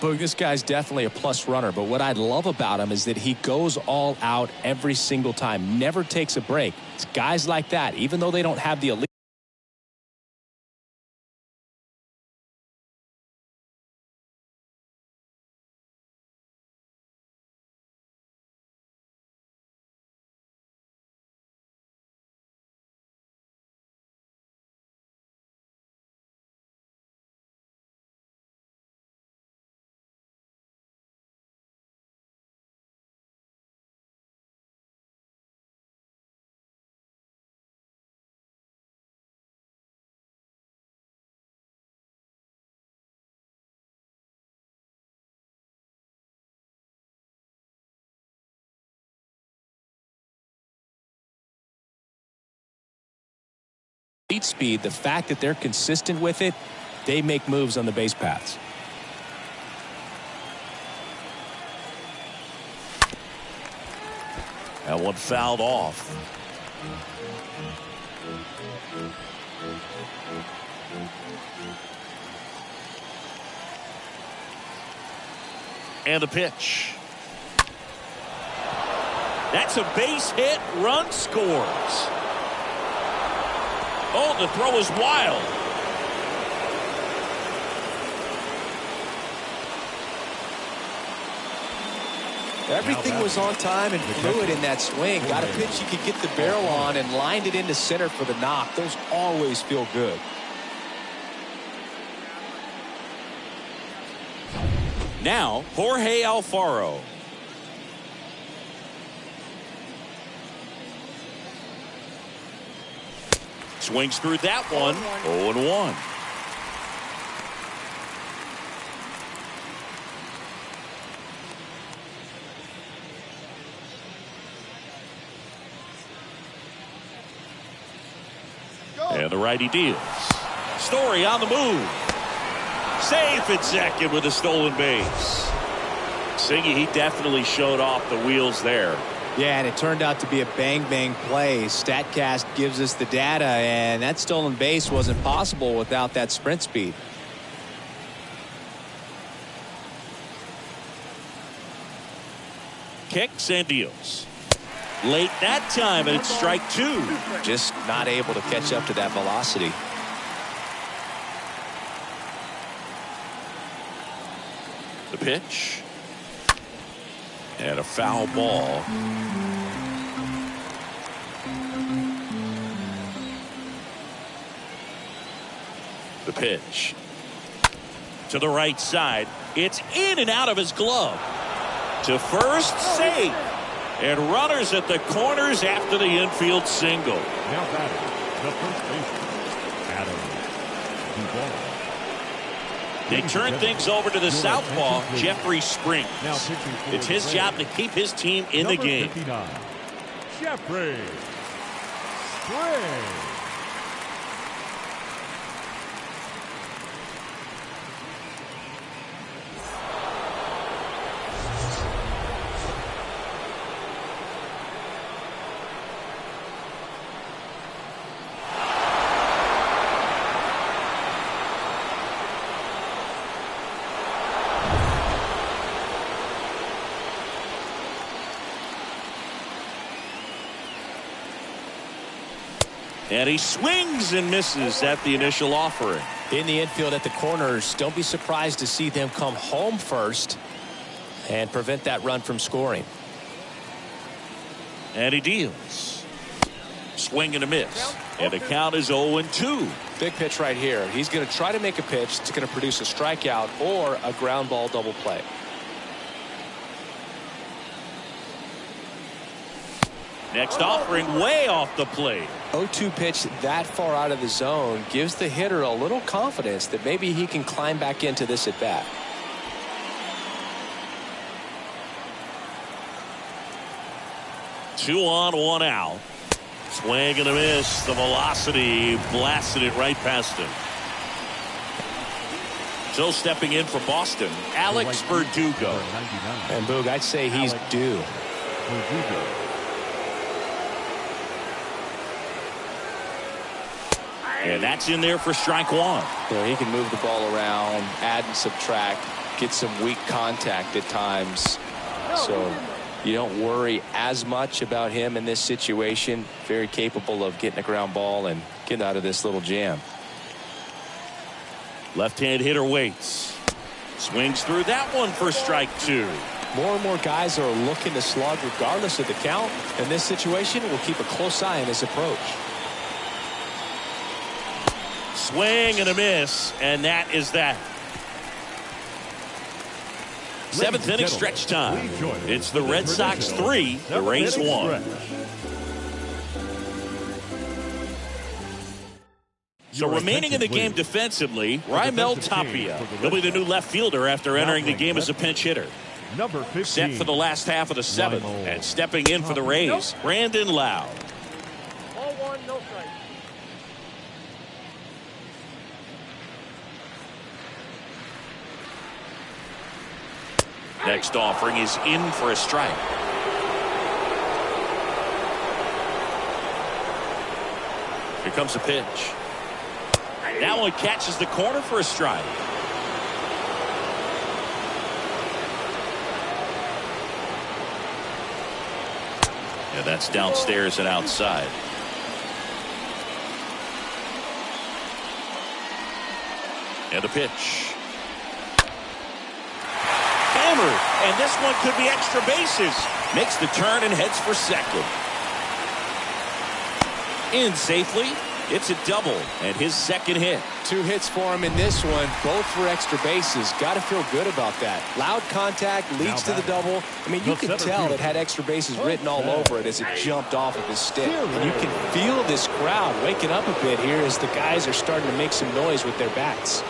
Boog, this guy's definitely a plus runner, but what I love about him is that he goes all out every single time, never takes a break. It's guys like that, even though they don't have the elite. Speed, the fact that they're consistent with it, they make moves on the base paths. That one fouled off. And the pitch. That's a base hit. Run scores. Oh, the throw is wild. Everything was on time and fluid in that swing. Got a pitch you could get the barrel on and lined it into center for the knock. Those always feel good. Now, Jorge Alfaro. Swings through that one. 0-1. And the righty deals. Story on the move. Safe at second with a stolen base. Singy, he definitely showed off the wheels there. Yeah, and it turned out to be a bang-bang play. StatCast gives us the data, and that stolen base wasn't possible without that sprint speed. Kicks and deals. Late that time, and it's strike two. Just not able to catch up to that velocity. The pitch. And a foul ball. The pitch. To the right side. It's in and out of his glove. To first, safe. And runners at the corners after the infield single. Now batting, the first baseman, Adam Duvall. They turn things over to the southpaw, Jeffrey Springs. It's his job to keep his team in the game. 59, Jeffrey Springs. And he swings and misses at the initial offering. In the infield at the corners, don't be surprised to see them come home first and prevent that run from scoring. And he deals. Swing and a miss. And the count is 0-2. Big pitch right here. He's going to try to make a pitch that's going to produce a strikeout or a ground ball double play. Next offering way off the plate. 0-2 pitch that far out of the zone gives the hitter a little confidence that maybe he can climb back into this at bat. Two on, one out. Swing and a miss. The velocity blasted it right past him. So stepping in for Boston, Alex Verdugo. And Boog, I'd say he's due. And that's in there for strike one. You know, he can move the ball around, add and subtract, get some weak contact at times. So you don't worry as much about him in this situation. Very capable of getting a ground ball and getting out of this little jam. Left-hand hitter waits. Swings through that one for strike two. More and more guys are looking to slug regardless of the count. In this situation, we'll keep a close eye on his approach. Swing and a miss, and that is that. Seventh inning stretch time. It's the Red Sox 3, the Rays 1. So remaining in the game defensively, Raimel Tapia. He'll be the new left fielder after entering the game as a pinch hitter. Number 15. Set for the last half of the seventh, and stepping in for the Rays, Brandon Lowe. Ball one, no strike. Next offering is in for a strike. Here comes a pitch. That one catches the corner for a strike. Yeah, that's downstairs and outside. And a pitch. Hammered, and this one could be extra bases. Makes the turn and heads for second. In safely. It's a double and his second hit. 2 hits for him in this one, both for extra bases. Got to feel good about that. Loud contact leads to the double. I mean, you can tell it had extra bases written all over it as it jumped off of his stick. And you can feel this crowd waking up a bit here as the guys are starting to make some noise with their bats.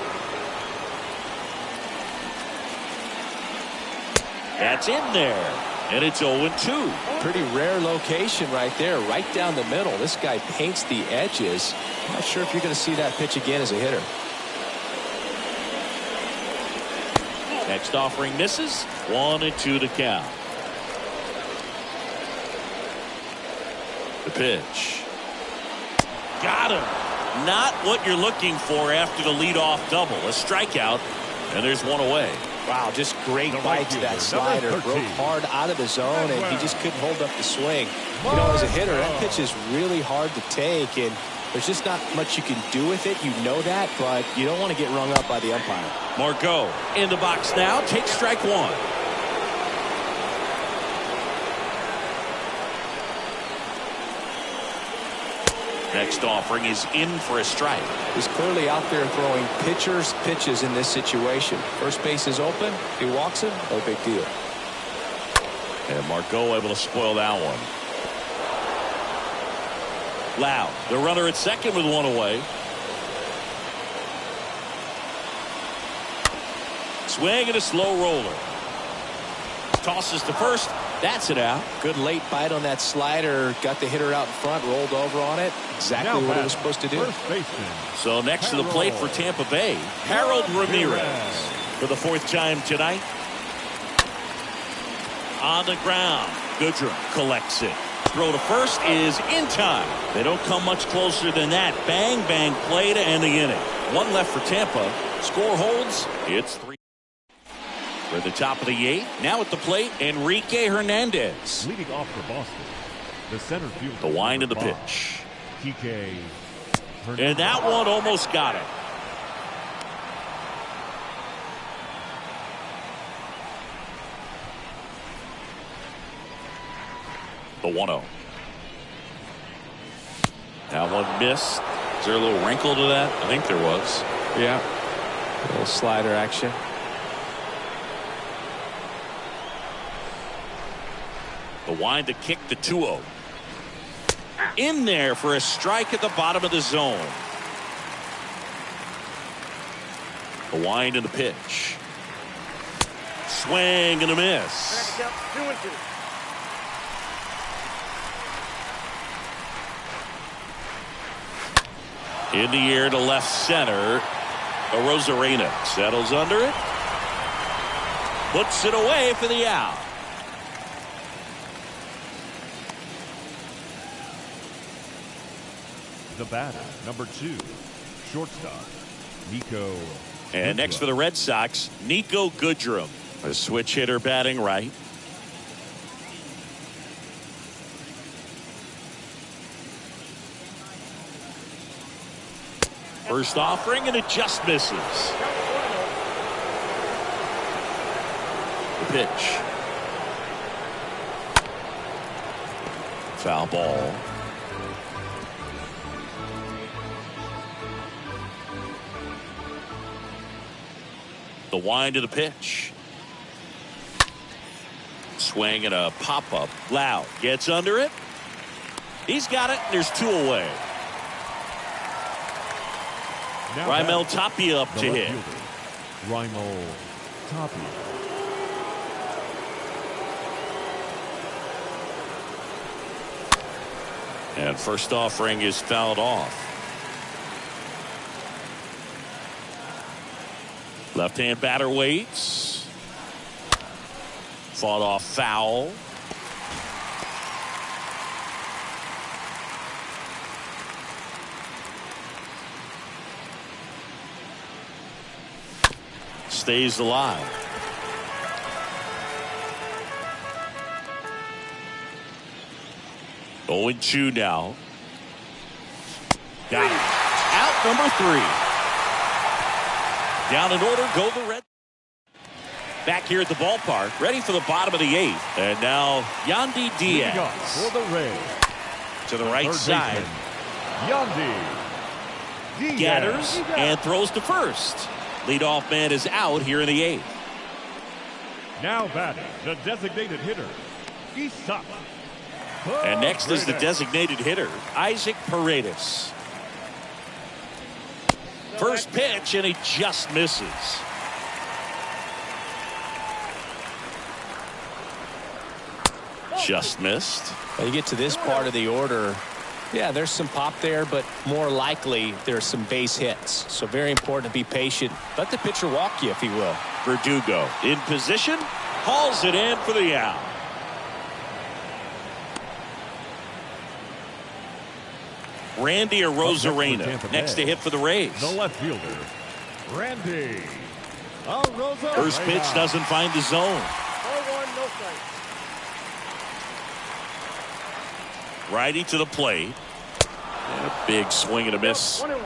That's in there. And it's 0-2. Pretty rare location right there, right down the middle. This guy paints the edges. I'm not sure if you're going to see that pitch again as a hitter. Next offering misses. 1-2 to count. The pitch. Got him. Not what you're looking for after the leadoff double. A strikeout, and there's one away. Wow, just great bite to that slider. Broke hard out of the zone, and he just couldn't hold up the swing. You know, as a hitter, that pitch is really hard to take, and there's just not much you can do with it. You know that, but you don't want to get rung up by the umpire. Margot in the box now. Takes strike one. Next offering is in for a strike. He's clearly out there throwing pitches in this situation. First base is open. He walks him. No big deal. And Margot able to spoil that one. Loud, the runner at second with one away. Swing and a slow roller. Tosses to first. That's it out. Good late bite on that slider. Got the hitter out in front, rolled over on it. Exactly what it was supposed to do. So next to the plate for Tampa Bay, Harold Ramirez for the 4th time tonight. On the ground, Goodrum collects it. Throw to first is in time. They don't come much closer than that. Bang, bang play to end the inning. One left for Tampa. Score holds. It's 3. For the top of the 8th. Now at the plate, Enrique Hernandez. Leading off for Boston, the center fielder. The wind of the pitch. Kike Hernandez. And that one almost got it. The 1-0. That one missed. Is there a little wrinkle to that? I think there was. Yeah. A little slider action. The wind to kick the 2-0. In there for a strike at the bottom of the zone. The wind and the pitch. Swing and a miss. 2-2. In the air to left center. Arozarena settles under it. Puts it away for the out. The batter, number 2, shortstop, Niko. And next for the Red Sox, Niko Goodrum, a switch hitter batting right. First offering, and it just misses. The pitch. Foul ball. The wind of the pitch. Swing and a pop-up. Loud gets under it. He's got it. There's 2 away. Now Raimel Tapia up to hit. Raimel Tapia. And first offering is fouled off. Left-hand batter waits. Fought off foul. Stays alive. Going 2 now. Got it. Out number 3. Down in order, go the Red. Back here at the ballpark, ready for the bottom of the 8th. And now Yandy Diaz For the Rays. to the right side. Yandy Diaz. Gathers and throws to first. Leadoff man is out here in the 8th. Now batting, the designated hitter, Isaac. And next is the designated hitter, Isaac Paredes. First pitch, and he just misses. Just missed. Well, you get to this part of the order. Yeah, there's some pop there, but more likely there's some base hits. So very important to be patient. Let the pitcher walk you, if he will. Verdugo in position, hauls it in for the out. Randy Arozarena next to hit for the Rays. The left fielder, Randy Arozarena. First pitch doesn't find the zone. 4-1, no strike. Righty to the plate. And a big swing and a miss. 1-1.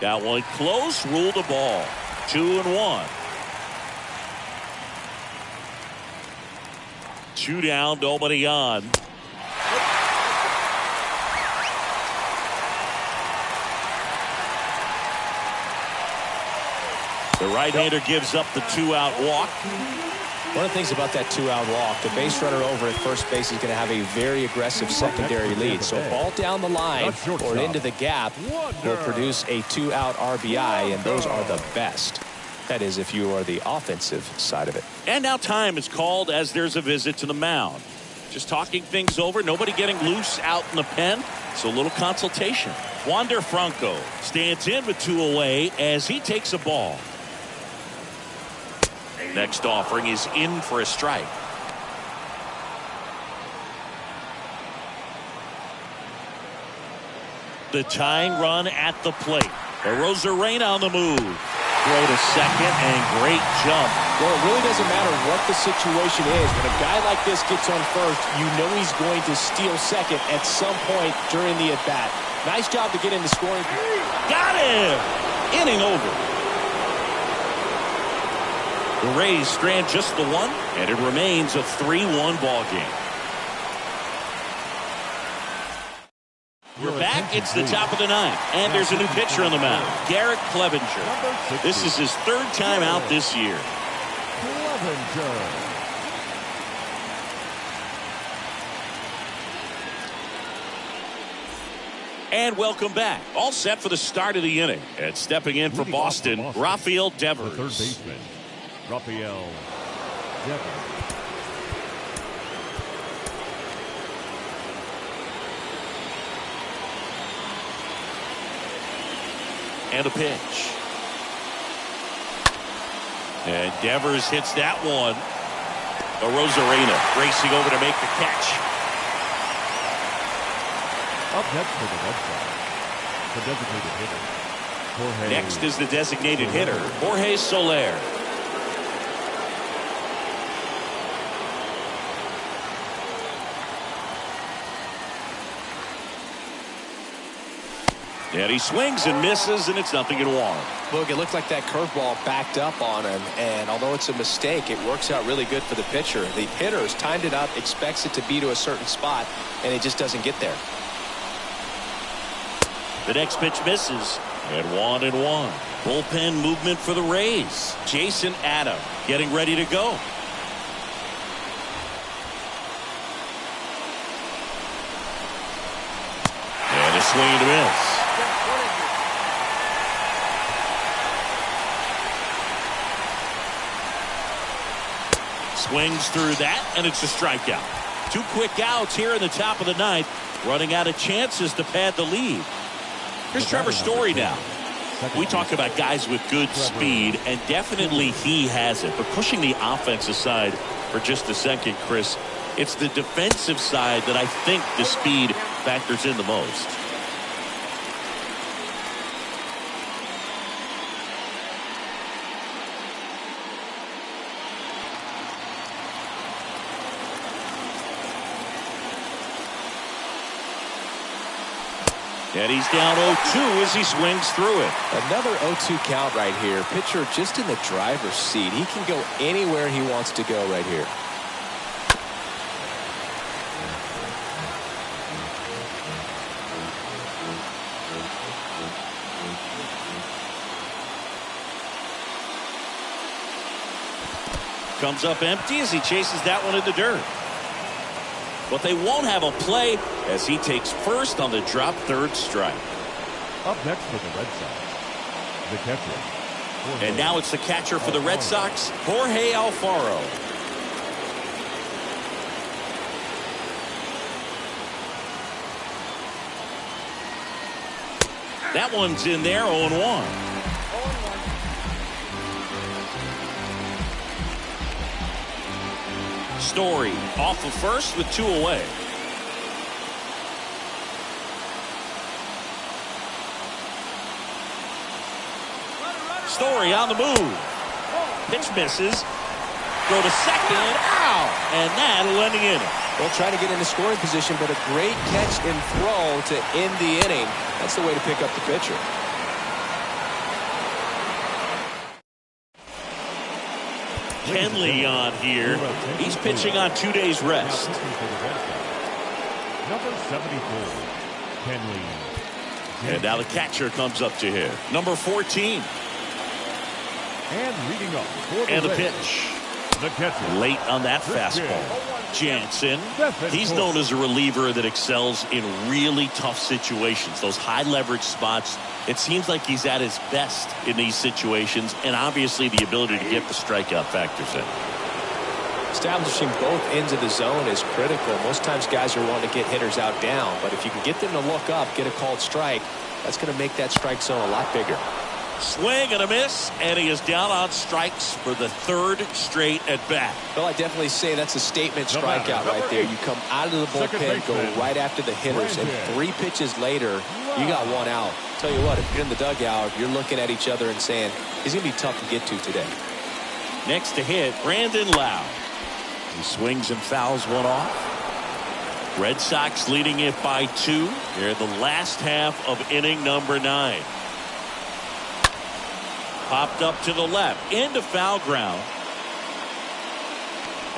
Got one close, ruled the ball. 2-1. 2 down, nobody on. The right-hander gives up the 2-out walk. One of the things about that 2-out walk, the base runner over at first base is going to have a very aggressive secondary lead. So a ball down the line or into the gap will produce a 2-out RBI, and those are the best. That is, if you are the offensive side of it. And now time is called as there's a visit to the mound. Just talking things over, nobody getting loose out in the pen. So a little consultation. Wander Franco stands in with 2 away as he takes a ball. Next offering is in for a strike. The tying run at the plate. Arozarena on the move. Throw to second and great jump. Well, it really doesn't matter what the situation is. When a guy like this gets on first, you know he's going to steal second at some point during the at-bat. Nice job to get in the scoring. Got him! Inning over. The Rays strand just the 1, and it remains a 3-1 ball game. We're back. It's the top of the 9th, and there's a new pitcher on the mound, Garrett Clevenger. This is his 3rd time out this year. And welcome back. All set for the start of the inning. And stepping in for Boston, Rafael Devers. The third baseman, Rafael Devers. And a pitch. And Devers hits that one. Arozarena racing over to make the catch. Up next for the Red Sox, the designated hitter, Jorge. Next is the designated hitter, Jorge Soler. And he swings and misses, and it's 0-1. Look, it looked like that curveball backed up on him, and although it's a mistake, it works out really good for the pitcher. The hitter's timed it up, expects it to be to a certain spot, and it just doesn't get there. The next pitch misses, and 1-1. Bullpen movement for the Rays. Jason Adam getting ready to go. And a swing and a miss. Swings through that, and it's a strikeout. 2 quick outs here in the top of the 9th, running out of chances to pad the lead. Here's Trevor Story now. We talk about guys with good speed, and definitely he has it. But pushing the offense aside for just a second, Chris, it's the defensive side that I think the speed factors in the most. And he's down 0-2 as he swings through it. Another 0-2 count right here. Pitcher just in the driver's seat. He can go anywhere he wants to go right here. Comes up empty as he chases that one in the dirt. But they won't have a play as he takes first on the drop 3rd strike. Up next for the Red Sox, the catcher. Jorge. And now it's the catcher for the Red Sox, Jorge Alfaro. That one's in there, 0-1. Story off of first with 2 away. Story on the move. Pitch misses. Go to second. Ow! And that'll end the inning. Well, trying to get into scoring position, but a great catch and throw to end the inning. That's the way to pick up the pitcher. Kenley on here. He's pitching on 2 days rest. Number 74, Kenley. And now the catcher comes up to him. Number 14. And leading up for And the Rays, pitch. the catcher. Late on that Christian fastball. Jansen, he's Betancourt. known as a reliever that excels in really tough situations. Those high leverage spots, it seems like he's at his best in these situations, and obviously the ability to get the strikeout factors in. Establishing both ends of the zone is critical. Most times guys are wanting to get hitters out down, but if you can get them to look up, get a called strike, that's going to make that strike zone a lot bigger. Swing and a miss, and he is down on strikes for the third straight at bat. Well, I definitely say that's a statement The batter, strikeout right number there. 8. You come out of the Second bullpen, go baseman, right after the hitters, and Brandon. 3 pitches later, you got one out. Tell you what, if you're in the dugout, you're looking at each other and saying, he's going to be tough to get to today. Next to hit, Brandon Lowe. He swings and fouls one off. Red Sox leading it by 2. They're in the last half of inning number 9. Popped up to the left, into foul ground.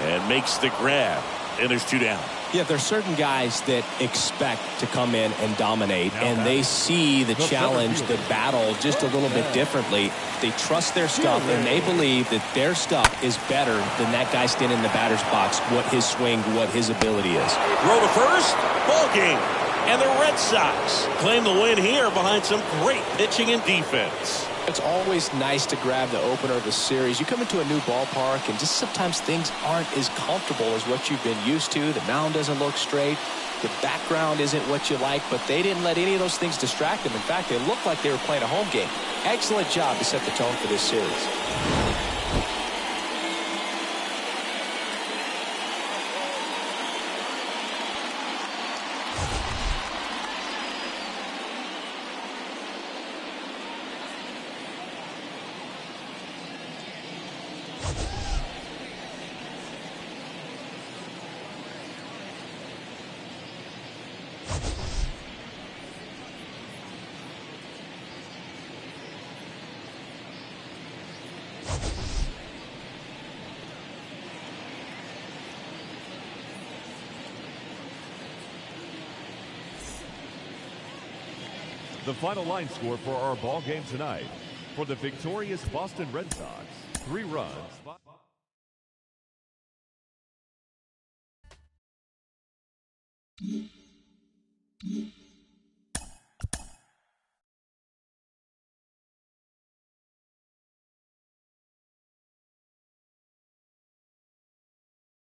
And makes the grab. And there's 2 down. Yeah, there's certain guys that expect to come in and dominate, and they see the challenge, the battle just a little bit differently. They trust their stuff, and they believe that their stuff is better than that guy standing in the batter's box, what his swing, what his ability is. Throw to first, ball game. And the Red Sox claim the win here behind some great pitching and defense. It's always nice to grab the opener of a series. You come into a new ballpark, and just sometimes things aren't as comfortable as what you've been used to. The mound doesn't look straight. The background isn't what you like, but they didn't let any of those things distract them. In fact, they looked like they were playing a home game. Excellent job to set the tone for this series. The final line score for our ball game tonight. For the victorious Boston Red Sox, 3 runs.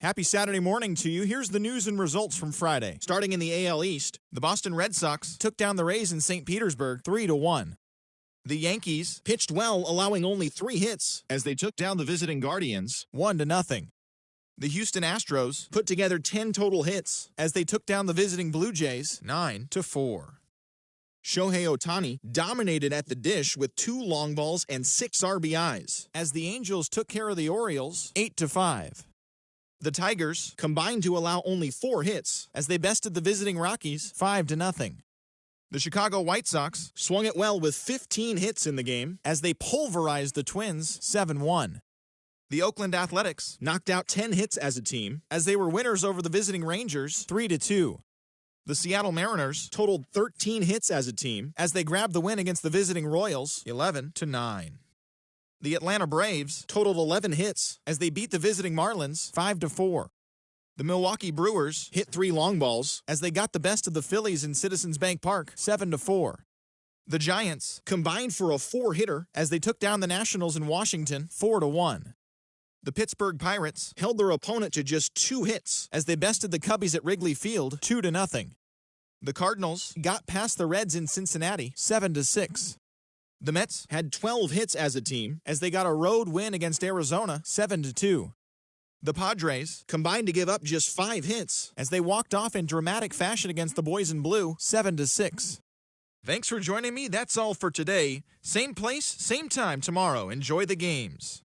Happy Saturday morning to you. Here's the news and results from Friday. Starting in the AL East, the Boston Red Sox took down the Rays in St. Petersburg 3-1. The Yankees pitched well, allowing only 3 hits as they took down the visiting Guardians 1-0. The Houston Astros put together 10 total hits as they took down the visiting Blue Jays 9-4. Shohei Ohtani dominated at the dish with 2 long balls and 6 RBIs as the Angels took care of the Orioles 8-5. The Tigers combined to allow only 4 hits as they bested the visiting Rockies 5-0. The Chicago White Sox swung it well with 15 hits in the game as they pulverized the Twins 7-1. The Oakland Athletics knocked out 10 hits as a team as they were winners over the visiting Rangers 3-2. The Seattle Mariners totaled 13 hits as a team as they grabbed the win against the visiting Royals 11-9. The Atlanta Braves totaled 11 hits as they beat the visiting Marlins 5-4. The Milwaukee Brewers hit 3 long balls as they got the best of the Phillies in Citizens Bank Park 7-4. The Giants combined for a 4-hitter as they took down the Nationals in Washington 4-1. The Pittsburgh Pirates held their opponent to just 2 hits as they bested the Cubbies at Wrigley Field 2-0. The Cardinals got past the Reds in Cincinnati 7-6. The Mets had 12 hits as a team as they got a road win against Arizona 7-2. The Padres combined to give up just 5 hits as they walked off in dramatic fashion against the Boys in Blue 7-6. Thanks for joining me. That's all for today. Same place, same time tomorrow. Enjoy the games.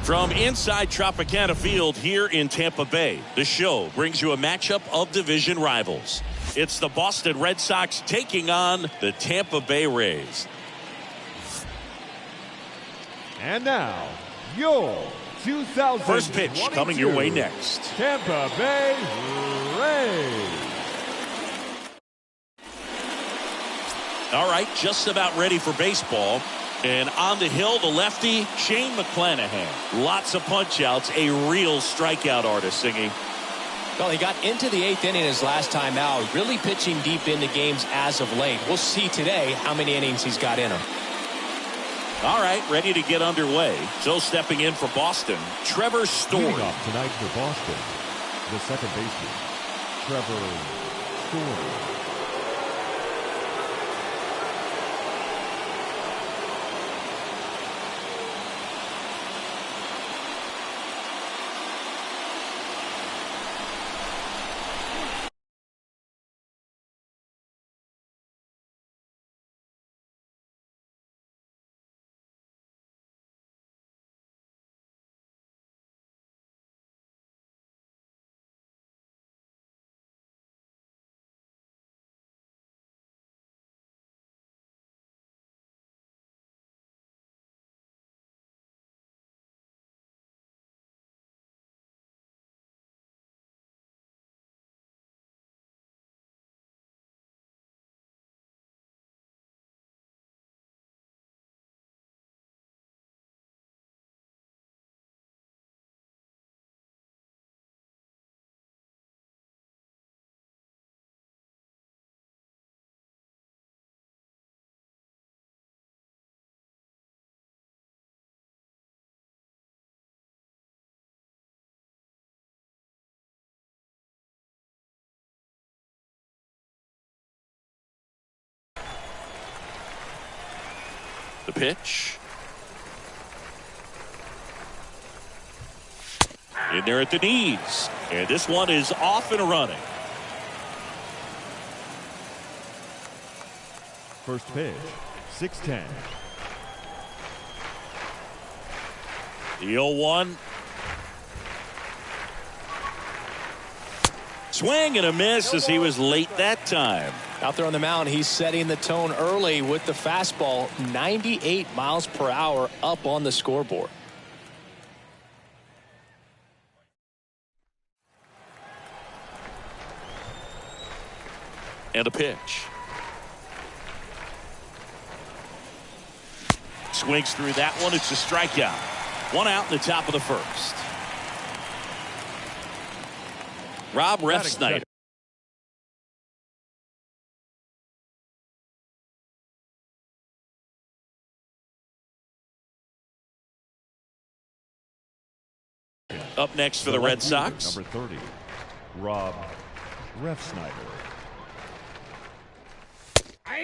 From inside Tropicana Field here in Tampa Bay, the show brings you a matchup of division rivals. It's the Boston Red Sox taking on the Tampa Bay Rays. And now, your 2022 first pitch coming your way next. Tampa Bay Rays. All right, just about ready for baseball. And on the hill, the lefty, Shane McClanahan. Lots of punch-outs, a real strikeout artist, Singy. Well, he got into the 8th inning his last time out, really pitching deep into games as of late. We'll see today how many innings he's got in him. All right, ready to get underway. So stepping in for Boston, Trevor Story. Leading off tonight for Boston, the second baseman, Trevor Story. The pitch. In there at the knees. And this one is off and running. First pitch, 6-10. The 0-1. Swing and a miss as he was late that time. Out there on the mound, he's setting the tone early with the fastball, 98 miles per hour up on the scoreboard. And a pitch. Swings through that one. It's a strikeout. One out in the top of the first. Rob Refsnyder. Up next for the Red Sox, number 30, Rob Refsnyder.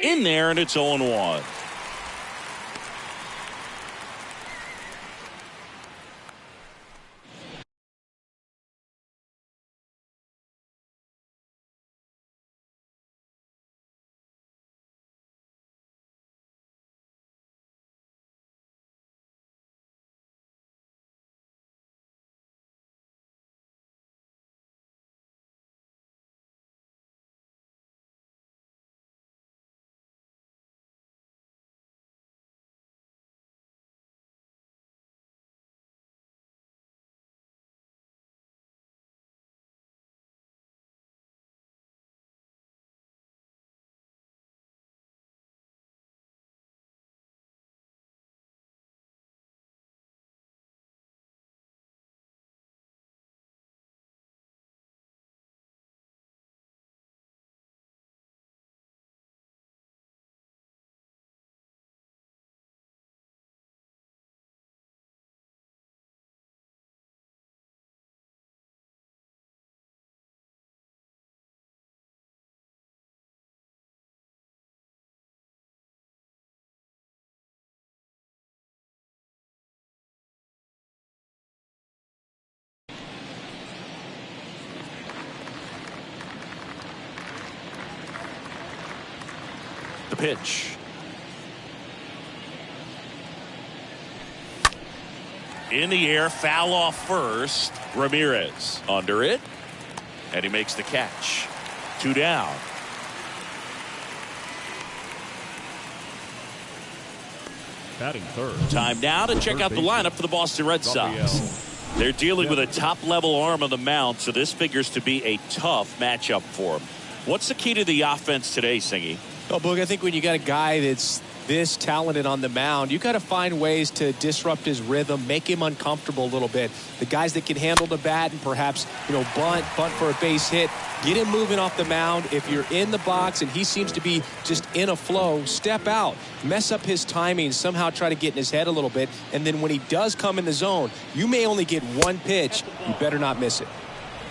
in there, and it's 0-1. The pitch. In the air, foul off first. Ramirez under it, and he makes the catch. 2 down. Batting third. Time now to check out the lineup for the Boston Red Sox. They're dealing with a top-level arm on the mound, so this figures to be a tough matchup for them. What's the key to the offense today, Singy? Well, Boog, I think when you got a guy that's this talented on the mound, you got to find ways to disrupt his rhythm, make him uncomfortable a little bit. The guys that can handle the bat and perhaps, bunt for a base hit, get him moving off the mound. If you're in the box and he seems to be just in a flow, step out, mess up his timing, somehow try to get in his head a little bit. And then when he does come in the zone, you may only get one pitch. You better not miss it.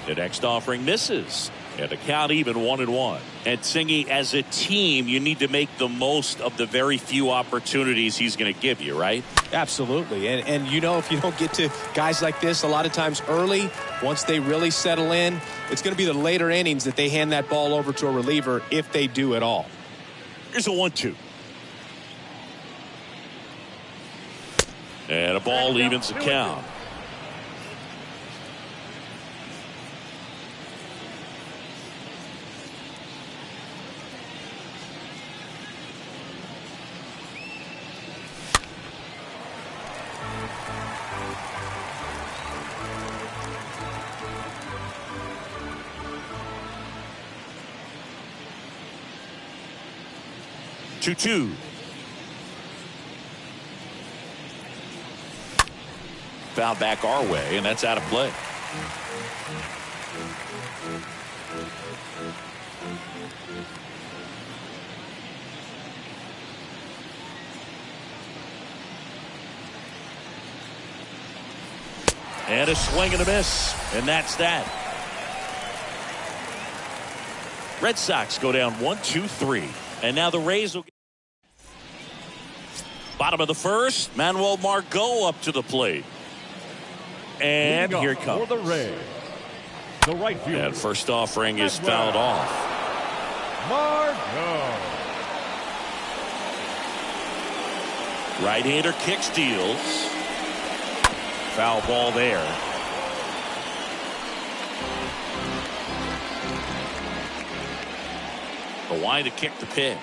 The next offering misses. And the count even 1-1. And Singy, as a team, you need to make the most of the very few opportunities he's going to give you, right? Absolutely. And if you don't get to guys like this a lot of times early, once they really settle in, it's going to be the later innings that they hand that ball over to a reliever if they do at all. Here's a 1-2. And a ball evens the count. Two. Foul back our way, and that's out of play. And a swing and a miss, and that's that. Red Sox go down 1-2-3, and now the Rays will. Bottom of the first, Manuel Margot up to the plate. And here it comes. For the Rays, the right fielder. And first offering is fouled off. Margot. Right-hander kick steals. Foul ball there. Kawhi to kick the pitch.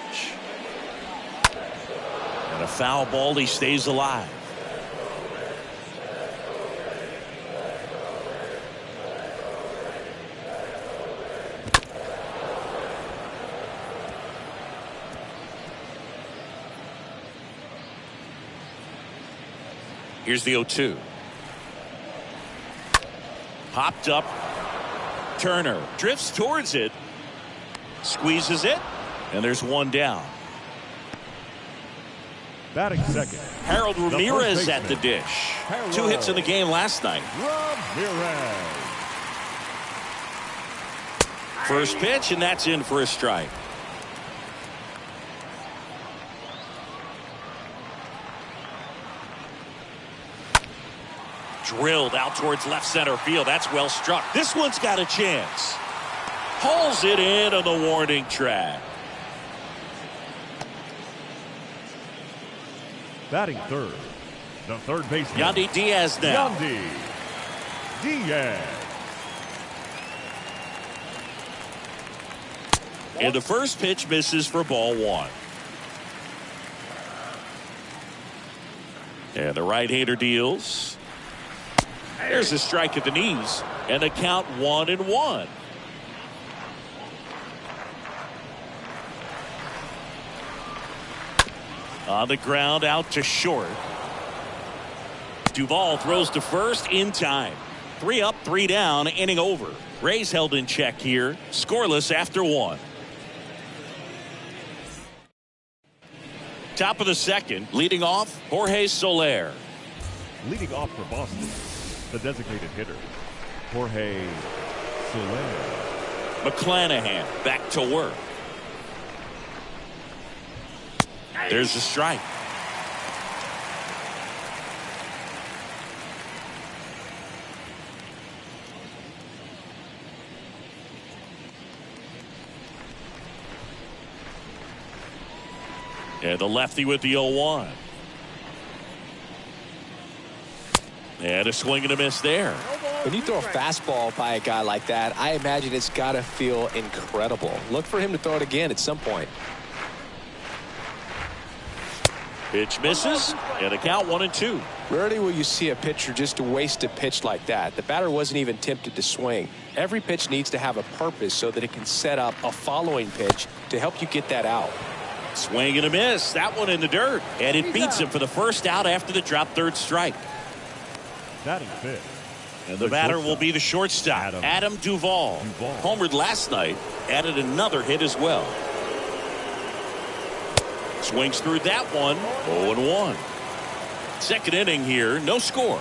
And a foul ball, he stays alive. Here's the 0-2. Popped up. Turner drifts towards it. Squeezes it. And there's one down. Batting second, Harold Ramirez the at the dish. Harold 2 hits in the game last night. Ramirez. First pitch, and that's in for a strike. Drilled out towards left center field. That's well struck. This one's got a chance. Hauls it in on the warning track. Batting third, the third baseman, Yandy Diaz now. Yandy Diaz. And the first pitch misses for ball 1. And the right-hander deals. There's a strike at the knees, and the count 1-1. On the ground, out to short. Duvall throws to first in time. 3 up, 3 down, inning over. Rays held in check here, scoreless after 1. Top of the second, leading off, Jorge Soler. Leading off for Boston, the designated hitter, Jorge Soler. McClanahan back to work. There's a strike. And the lefty with the 0-1. And a swing and a miss there. When you throw a fastball by a guy like that, I imagine it's got to feel incredible. Look for him to throw it again at some point. Pitch misses, and a count 1-2. Rarely will you see a pitcher just waste a pitch like that. The batter wasn't even tempted to swing. Every pitch needs to have a purpose so that it can set up a following pitch to help you get that out. Swing and a miss. That one in the dirt. And it beats him for the first out after the drop third strike. Batting fifth. And the batter will be the shortstop, Adam Duvall. Homered last night, added another hit as well. Swings through that one, 0-1. Second inning here, no score.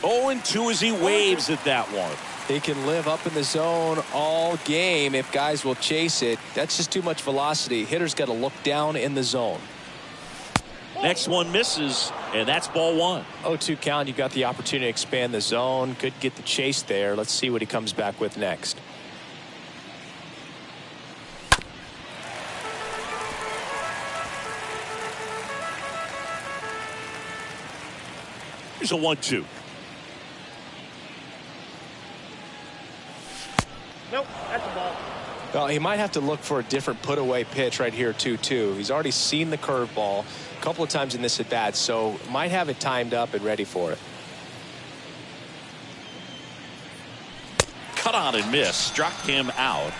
Oh, and 2 as he waves at that one. He can live up in the zone all game if guys will chase it. That's just too much velocity. Hitter's got to look down in the zone. Next one misses, and that's ball 1. 0-2 count. You got the opportunity to expand the zone. Could get the chase there. Let's see what he comes back with next. Here's a 1-2. Nope, that's a ball. Well, he might have to look for a different put-away pitch right here, 2-2. He's already seen the curveball a couple of times in this at-bat, so might have it timed up and ready for it. Cut on and miss. Struck him out.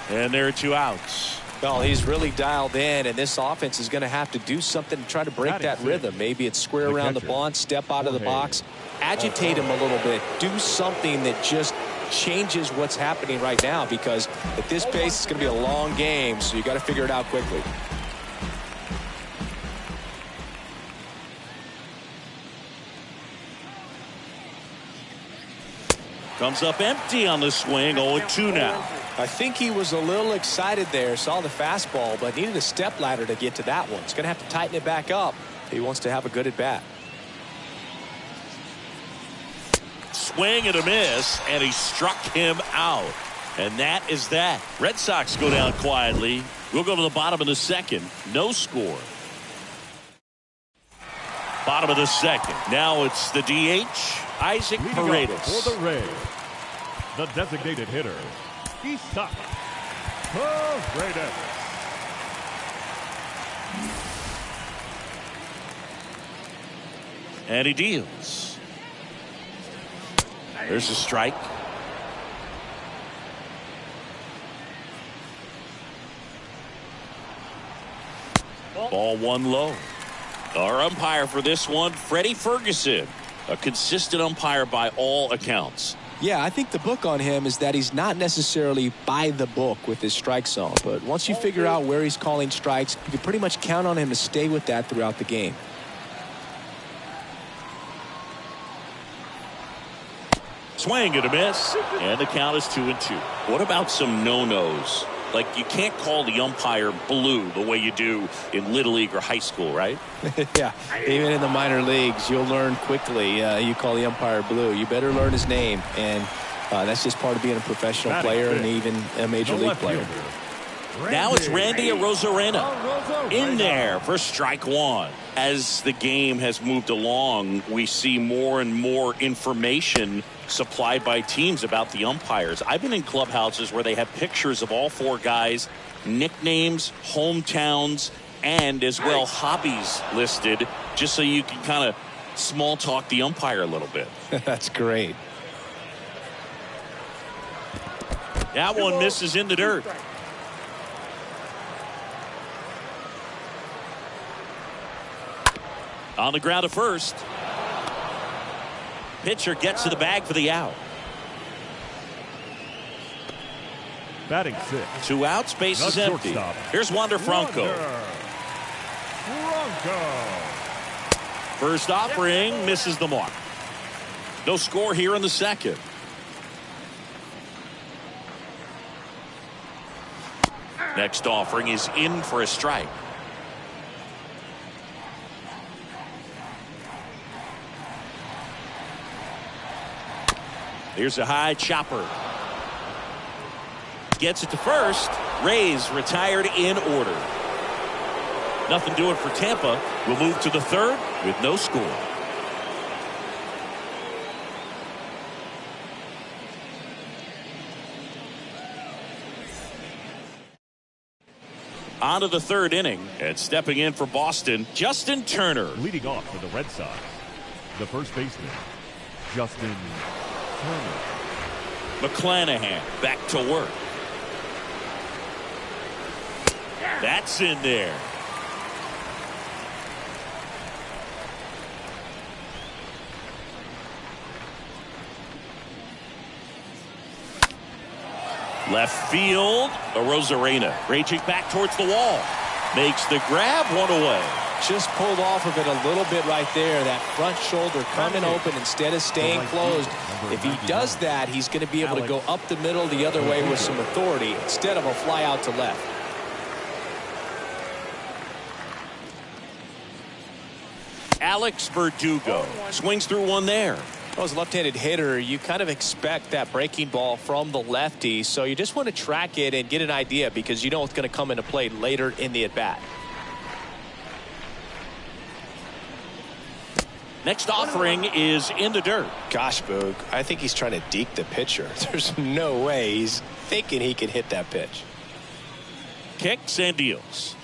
And there are 2 outs. Well, he's really dialed in, and this offense is going to have to do something to try to break that rhythm. Maybe it's square around the bunt, step out of the box, agitate him a little bit, do something that just changes what's happening right now, because at this pace it's going to be a long game, so you got to figure it out quickly. Comes up empty on the swing. 0-2 now. I think he was a little excited there, saw the fastball, but needed a step ladder to get to that one. He's going to have to tighten it back up if he wants to have a good at bat. Swing and a miss, and he struck him out. And that is that. Red Sox go down quietly. We'll go to the bottom of the second. No score. Bottom of the second. Now it's the DH, Isaac Paredes. For the Rays, the designated hitter, Isaac Paredes. And he deals. There's a strike. Ball 1 low. Our umpire for this one, Freddie Ferguson, a consistent umpire by all accounts. Yeah, I think the book on him is that he's not necessarily by the book with his strike zone. But once you figure out where he's calling strikes, you can pretty much count on him to stay with that throughout the game. Swing and a miss, and the count is 2-2. What about some no-nos? Like, you can't call the umpire blue the way you do in Little League or high school, right? Yeah, even in the minor leagues, you'll learn quickly. You call the umpire blue. You better learn his name, and that's just part of being a professional player and even a major league player. Now it's Randy Arozarena in there for strike one. As the game has moved along, we see more and more information supplied by teams about the umpires. I've been in clubhouses where they have pictures of all four guys, nicknames, hometowns, and as well hobbies listed, just so you can kind of small talk the umpire a little bit. That's great. That one misses in the dirt. On the ground at first. Pitcher gets to the bag for the out. Batting 6. 2 outs, base is empty. Here's Wander Franco. First offering misses the mark. No score here in the second. Next offering is in for a strike. Here's a high chopper. Gets it to first. Rays retired in order. Nothing doing for Tampa. We'll move to the third with no score. On to the third inning, and stepping in for Boston, Justin Turner. Leading off for the Red Sox, the first baseman, Justin Turner. McClanahan back to work. That's in there. Left field, Arozarena raging back towards the wall. Makes the grab, one away. Just pulled off of it a little bit right there. That front shoulder coming open instead of staying closed. If he does that, he's going to be able to go up the middle the other way with some authority instead of a fly out to left. Alex Verdugo swings through one there. Well, as a left-handed hitter, you kind of expect that breaking ball from the lefty, so you just want to track it and get an idea because you know it's going to come into play later in the at-bat. Next offering is in the dirt. Gosh, Boog, I think he's trying to deke the pitcher. There's no way he's thinking he can hit that pitch. Kicks and deals.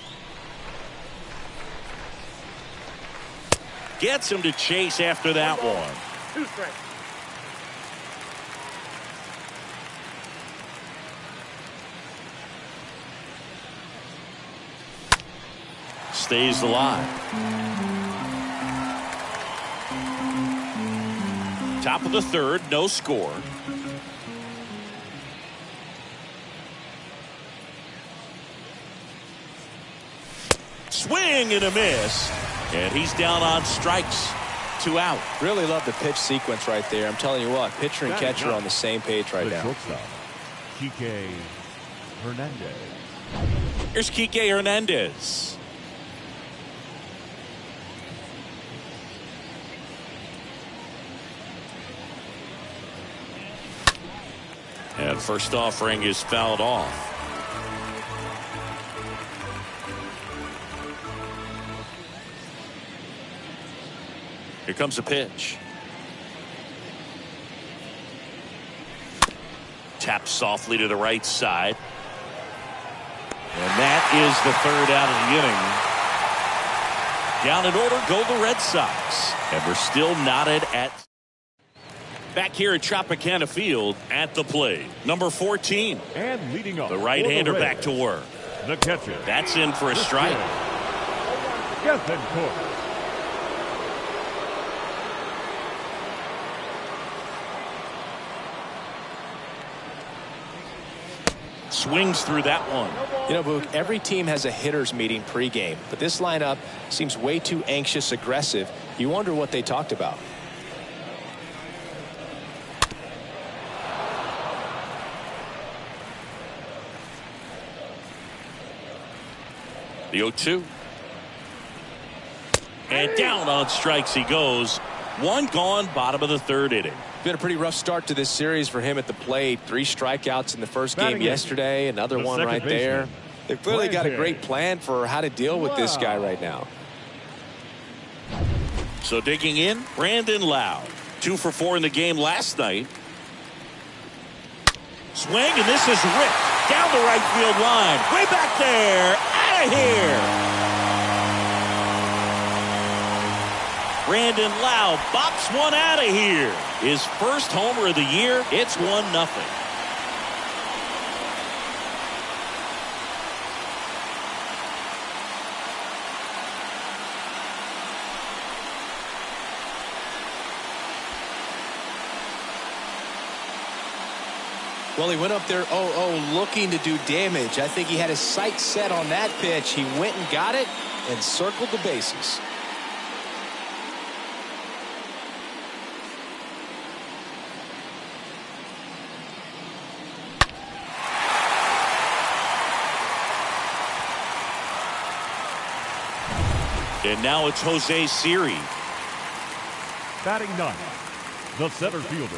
Gets him to chase after that one. 2 strikes. Stays alive. Top of the third, no score. Swing and a miss. And he's down on strikes. 2 out. Really love the pitch sequence right there. I'm telling you what, pitcher and catcher are on the same page right now. Shortstop, Kike Hernandez. Here's Kike Hernandez. And first offering is fouled off. Here comes a pitch. Tapped softly to the right side. And that is the third out of the inning. Down in order go the Red Sox. And we're still knotted at... Back here at Tropicana Field at the plate. Number 14. And leading up, the right-hander back to work. The catcher. That's in for a strike. Gethencourt. Swings through that one. You know, Boog, every team has a hitters meeting pregame, but this lineup seems way too anxious, aggressive. You wonder what they talked about. The 0-2. And down on strikes he goes. One gone, bottom of the third inning. Been a pretty rough start to this series for him at the plate. 3 strikeouts in the first game yesterday. Another one right there. They've clearly got a great plan for how to deal with this guy right now. So digging in, Brandon Lowe. 2 for 4 in the game last night. Swing, and this is ripped down the right field line. Way back there. Out of here. Brandon Lowe bops one out of here. His first homer of the year. It's 1-0. Well, he went up there 0-0 looking to do damage. I think he had his sights set on that pitch. He went and got it and circled the bases. And now it's Jose Siri. Batting ninth, the center fielder,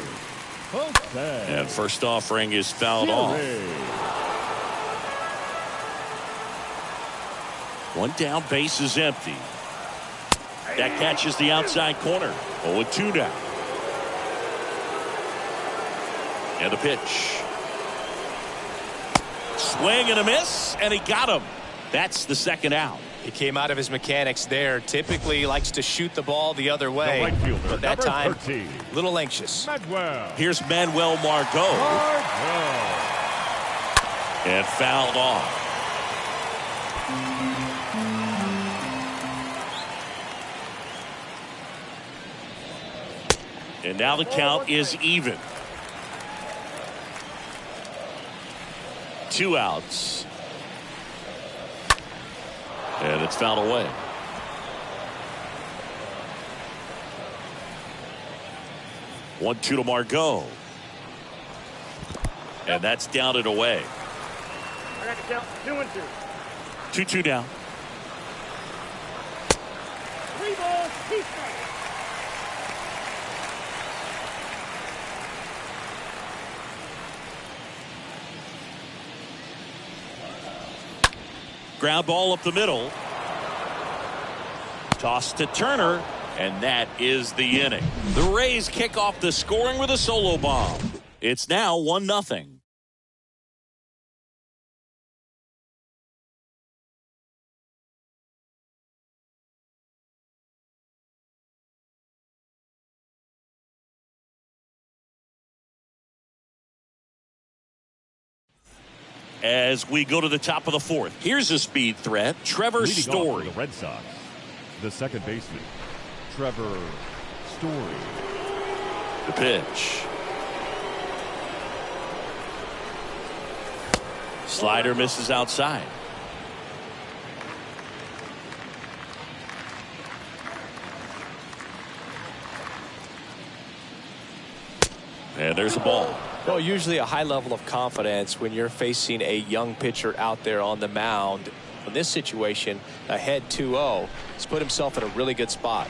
Jose. And first offering is fouled off. One down, base is empty. That catches the outside corner. 0-2 now. And the pitch. Swing and a miss, and he got him. That's the second out. He came out of his mechanics there. Typically likes to shoot the ball the other way. The right fielder, but that time, 13. a little anxious. Manuel. Here's Manuel Margot. And fouled off. And now the count is even. 2 outs. And it's fouled away. One, 2 to Margot. And that's down and away. I got to count 2-2. 2-2 down. 3 balls, 2 strikes. Ground ball up the middle. Toss to Turner. And that is the inning. The Rays kick off the scoring with a solo bomb. It's now 1-0. As we go to the top of the fourth, here's a speed threat, Trevor Leading Story. off for the Red Sox, the second baseman, Trevor Story. The pitch. Slider misses outside. And there's a ball. Well, usually a high level of confidence when you're facing a young pitcher out there on the mound. In this situation, ahead 2-0, he's put himself in a really good spot.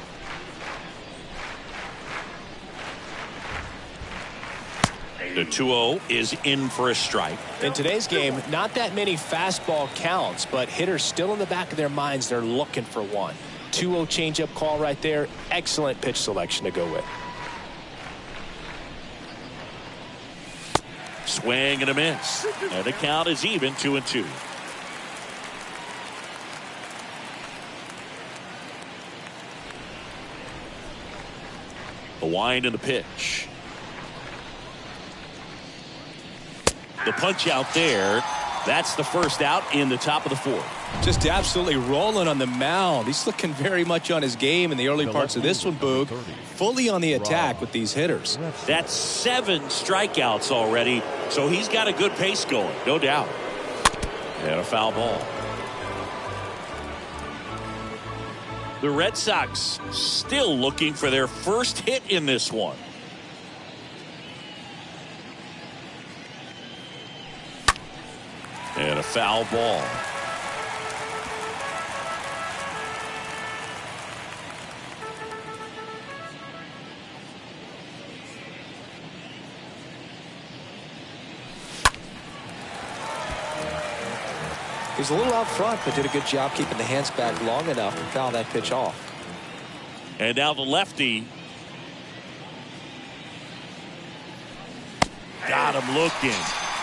The 2-0 is in for a strike. In today's game, not that many fastball counts, but hitters still in the back of their minds, they're looking for one. 2-0 changeup call right there. Excellent pitch selection to go with. Swing and a miss. And the count is even, 2-2. The wind and the pitch. The punch out there. That's the first out in the top of the fourth. Just absolutely rolling on the mound. He's looking very much on his game in the early parts of this one, Boog. Fully on the attack with these hitters. That's 7 strikeouts already, so he's got a good pace going, no doubt. And a foul ball. The Red Sox still looking for their first hit in this one. And a foul ball. He's a little out front, but did a good job keeping the hands back long enough to foul that pitch off. And now the lefty. Got him looking.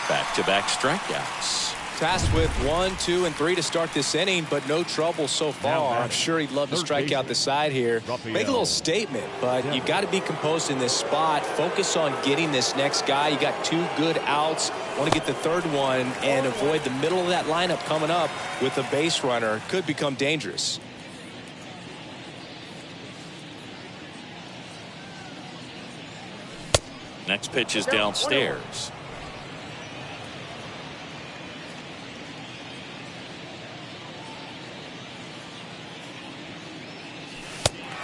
Back-to-back strikeouts. Tasked with 1, 2, and 3 to start this inning, but no trouble so far. I'm sure he'd love to strike out the side here. Make a little statement, but you've got to be composed in this spot. Focus on getting this next guy. You got 2 good outs. Want to get the third one and avoid the middle of that lineup coming up with a base runner. Could become dangerous. Next pitch is downstairs.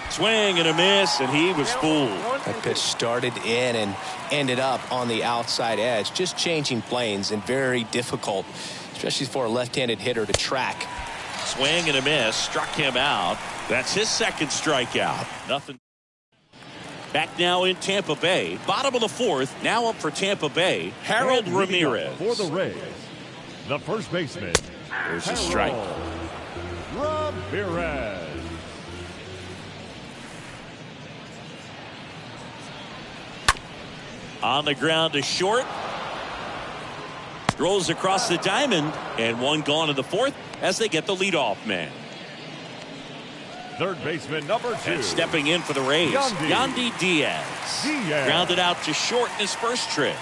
Swing and a miss, and he was fooled. That pitch started in and ended up on the outside edge. Just changing planes and very difficult, especially for a left-handed hitter to track. Swing and a miss, struck him out. That's his second strikeout. Nothing. Back now in Tampa Bay. Bottom of the fourth. Now up for Tampa Bay. Harold Ramirez. For the Rays, the first baseman. There's a strike. Ramirez. On the ground to short. Rolls across the diamond. And one gone in the fourth as they get the leadoff man. Third baseman number 2. And stepping in for the Rays, Yandy Diaz. Grounded out to short in his first trip.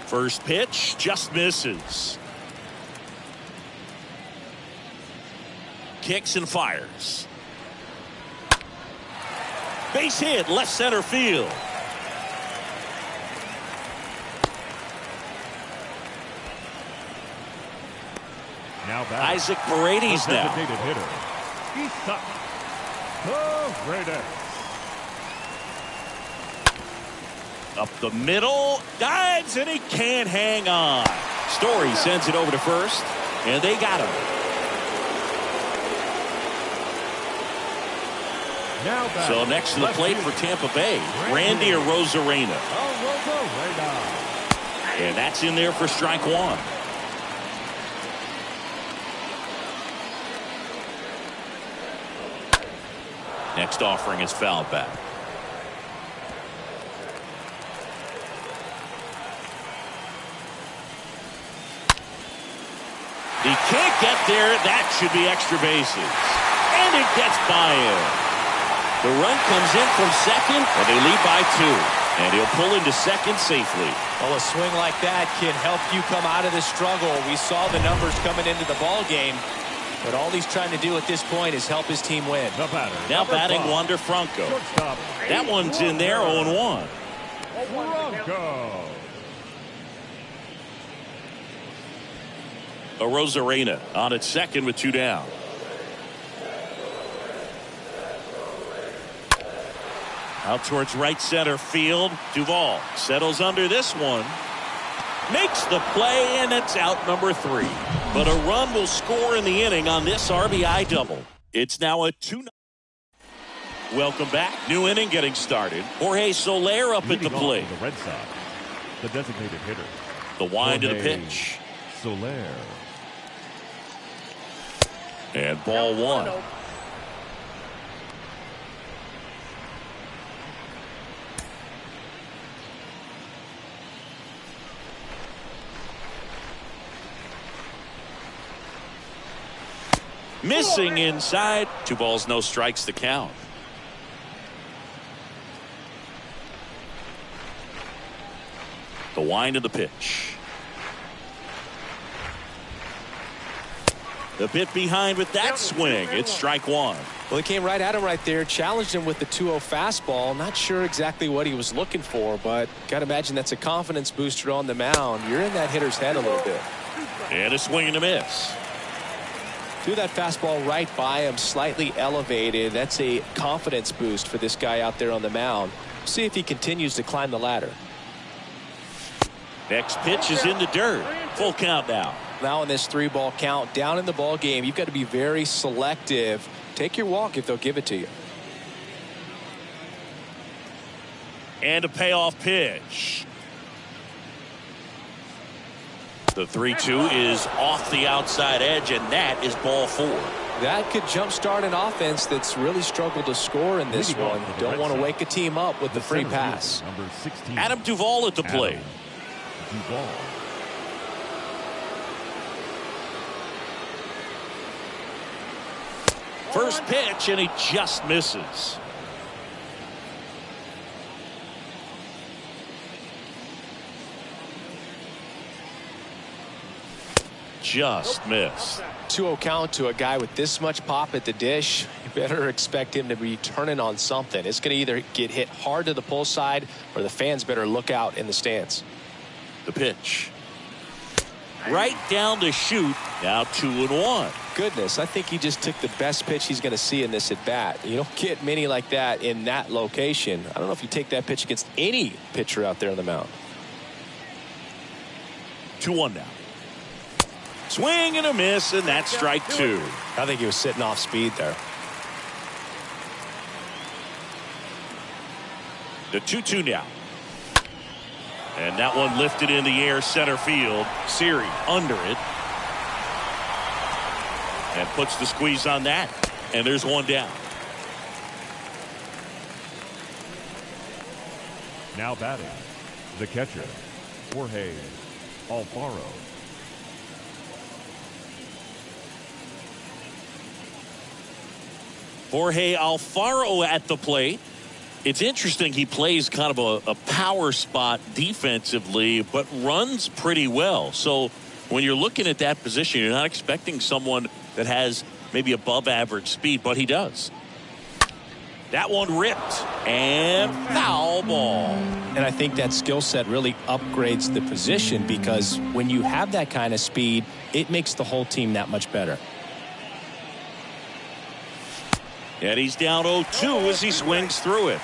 First pitch just misses. Kicks and fires. Base hit, left center field. Now Isaac Paredes now. Hitter. Isaac Paredes. Up the middle, dives, and he can't hang on. Story sends it over to first, and they got him. So next to the plate for Tampa Bay, Randy Arozarena. And that's in there for strike one. Next offering is fouled back. He can't get there. That should be extra bases. And it gets by him. The run comes in from second, and they lead by 2. And he'll pull into second safely. Well, a swing like that can help you come out of the struggle. We saw the numbers coming into the ball game, but all he's trying to do at this point is help his team win. Now batting Wander Franco. That one's in there, 0-1. Franco. Arozarena on at second with 2 down. Out towards right center field. Duvall settles under this one. Makes the play, and it's out number 3. But a run will score in the inning on this RBI double. It's now a 2-0. Welcome back. New inning getting started. Jorge Soler up at the plate. The Red Sox, the designated hitter. The wind of the pitch. Soler. And ball 1. Missing inside. 2 balls, no strikes to count. The wind of the pitch. The bit behind with that swing. It's strike one. Well, he came right at him right there, challenged him with the 2-0 fastball. Not sure exactly what he was looking for, but got to imagine that's a confidence booster on the mound. You're in that hitter's head a little bit. And a swing and a miss. Threw that fastball right by him, slightly elevated. That's a confidence boost for this guy out there on the mound. See if he continues to climb the ladder. Next pitch is in the dirt. Full count now. Now in this 3-ball count, down in the ball game, you've got to be very selective. Take your walk if they'll give it to you. And a payoff pitch. The 3-2 is off the outside edge, and that is ball 4. That could jumpstart an offense that's really struggled to score in this one. Don't want to wake a team up with the free pass. Number 16. Adam Duvall at the plate. Duvall. First pitch, and he just misses. Just missed. 2-0 count to a guy with this much pop at the dish. You better expect him to be turning on something. It's going to either get hit hard to the pull side, or the fans better look out in the stands. The pitch. Right down to shoot. Now 2-1. Goodness, I think he just took the best pitch he's going to see in this at bat. You don't get many like that in that location. I don't know if you take that pitch against any pitcher out there on the mound. 2-1 now. Swing and a miss, and that's strike 2. I think he was sitting off speed there. The 2-2 now. And that one lifted in the air center field. Siri under it. And puts the squeeze on that. And there's one down. Now batting, the catcher, Jorge Alfaro. Jorge Alfaro at the plate. It's interesting, he plays kind of a power spot defensively, but runs pretty well. So when you're looking at that position, you're not expecting someone that has maybe above average speed, but he does. That one ripped, and foul ball. And I think that skill set really upgrades the position, because when you have that kind of speed, it makes the whole team that much better. And he's down 0-2 as he swings through it.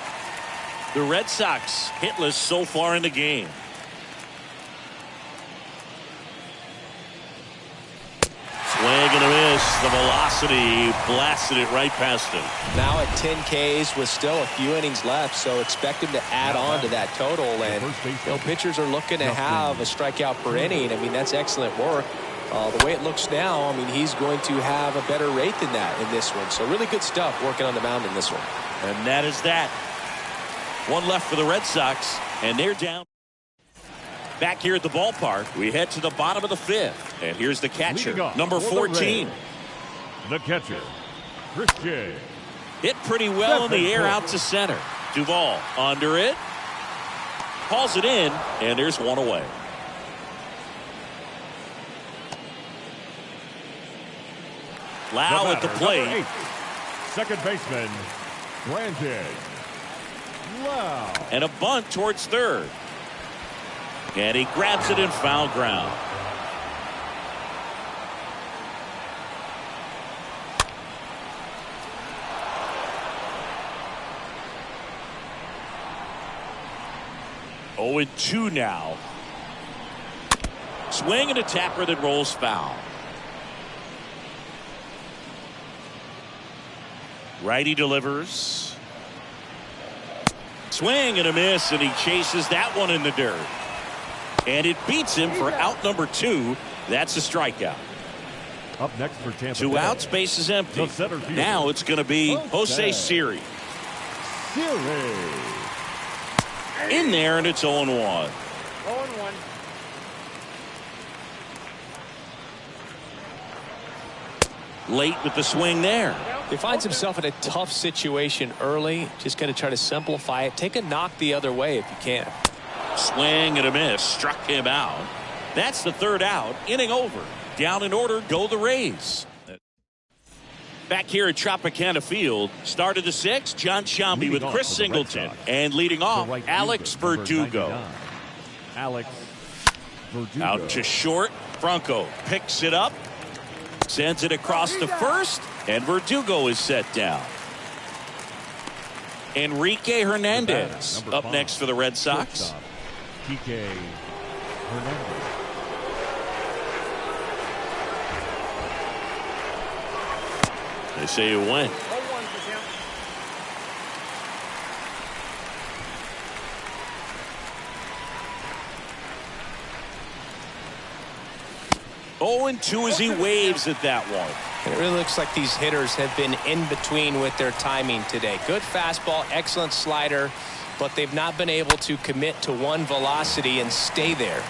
The Red Sox hitless so far in the game. Swing and a miss. The velocity blasted it right past him. Now at 10 Ks with still a few innings left, so expect him to add on to that total. And pitchers are looking to have a strikeout per inning. I mean, that's excellent work. The way it looks now, I mean, he's going to have a better rate than that in this one. So really good stuff working on the mound in this one. And that is that. One left for the Red Sox, and they're down. Back here at the ballpark, we head to the bottom of the 5th. And here's the catcher, number 14. The catcher, Christian. Hit pretty well in the air out to center. Duvall under it. Calls it in, and there's one away. Lau at the plate. Second baseman, Brandon Lau. And a bunt towards third. And he grabs it in foul ground. Oh, 0-2 now. Swing and a tapper that rolls foul. Righty delivers. Swing and a miss, and he chases that one in the dirt. And it beats him for out number 2. That's a strikeout. Up next for Tampa 2 Bay. outs, base is empty. The center fielder. Now it's going to be Jose Siri. In there, and it's 0-1. 0-1. Late with the swing there. He finds himself in a tough situation early. Just got to try to simplify it. Take a knock the other way if you can. Swing and a miss. Struck him out. That's the third out. Inning over. Down in order. Go the Rays. Back here at Tropicana Field. Start of the sixth. John Sciambi with Chris Singleton. And leading off, Alex Verdugo. Alex Verdugo. Out to short. Franco picks it up. Sends it across the first. And Verdugo is set down. Enrique Hernandez up next for the Red Sox. Enrique Hernandez. They say you win. 0-1 for count. Oh, and 2 as he waves at that one. It really looks like these hitters have been in between with their timing today. Good fastball, excellent slider, but they've not been able to commit to one velocity and stay there.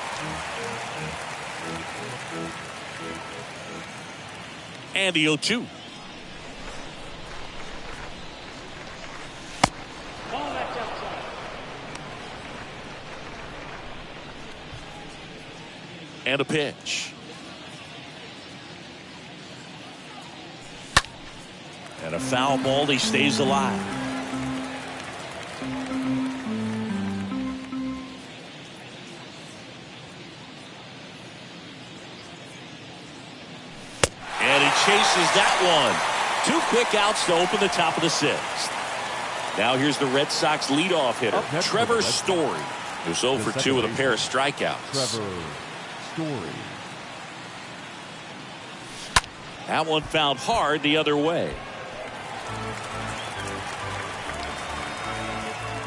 And the 0-2. Ball that's outside. And a pitch. And a foul ball. He stays alive. And he chases that one. 2 quick outs to open the top of the sixth. Now here's the Red Sox leadoff hitter, Trevor Story, who's 0 for 2 with a pair of strikeouts. Trevor Story. That one fouled hard the other way.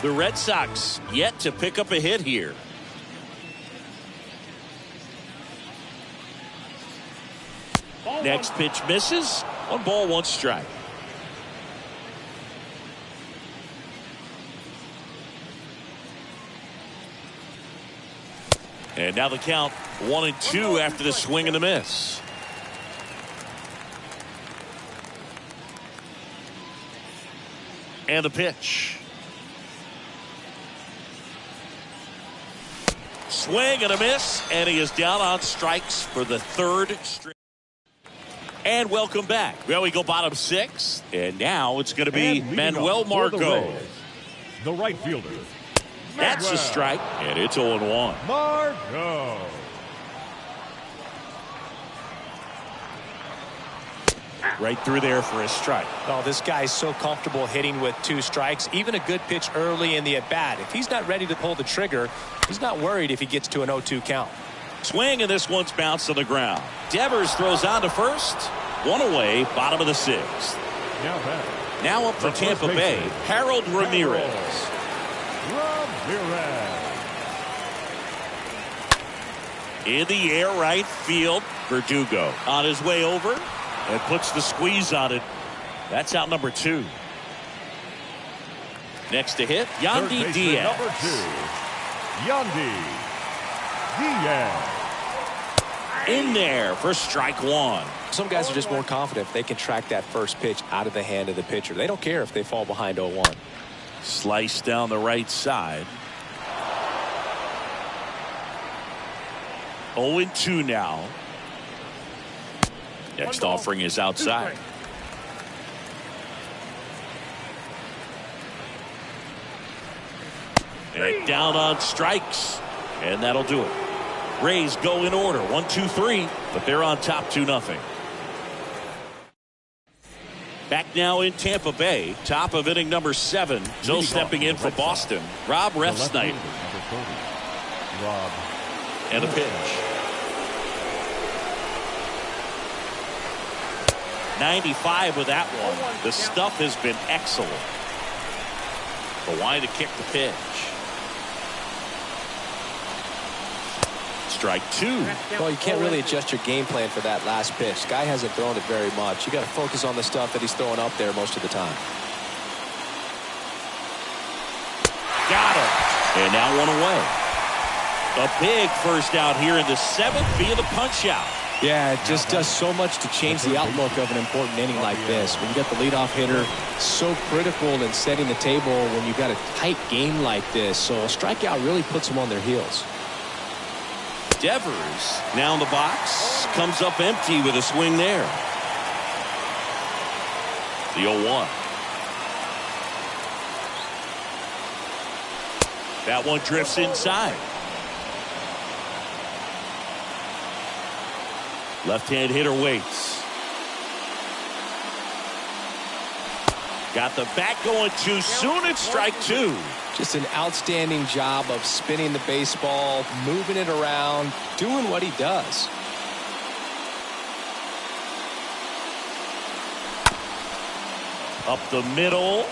The Red Sox yet to pick up a hit here. Next pitch misses. 1 ball, 1 strike. And now the count 1-2 after the swing and the miss. And the pitch. Swing and a miss, and he is down on strikes for the 3rd straight. And welcome back. Well, we go bottom 6, and now it's going to be Manuel Margot. The right fielder. That's a strike, and it's 0-1. Margot. Right through there for a strike. Oh, this guy's so comfortable hitting with 2 strikes. Even a good pitch early in the at-bat. If he's not ready to pull the trigger, he's not worried if he gets to an 0-2 count. Swing, and this one's bounced on the ground. Devers throws on to first. 1 away, bottom of the 6th. Now up for Tampa Bay, Harold Ramirez. In the air, right field. Verdugo on his way over and puts the squeeze on it. That's out number 2. Next to hit, Yandy Diaz. Number 2, Yandy Diaz. In there for strike 1. Some guys are just more confident if they can track that first pitch out of the hand of the pitcher. They don't care if they fall behind 0-1. Slice down the right side. 0-2 now. Next offering is outside. And down on strikes. And that'll do it. Rays go in order. 1, 2, 3. But they're on top 2-0. Back now in Tampa Bay. Top of inning number 7. Still stepping in for Boston. Rob Refsnyder. Rob. And a pitch. 95 with that one. The stuff has been excellent. But why to kick the pitch? Strike 2. Well, you can't really adjust your game plan for that last pitch. Guy hasn't thrown it very much. You got to focus on the stuff that he's throwing up there most of the time. Got him. And now 1 away. A big first out here in the 7th via the punch out. Yeah, it just does so much to change the outlook of an important inning like this. When you got the leadoff hitter, so critical in setting the table when you've got a tight game like this. So a strikeout really puts them on their heels. Devers now in the box, comes up empty with a swing there. The 0-1. That one drifts inside. Left-hand hitter waits. Got the bat going too soon. It's strike two. Just an outstanding job of spinning the baseball, moving it around, doing what he does. Up the middle.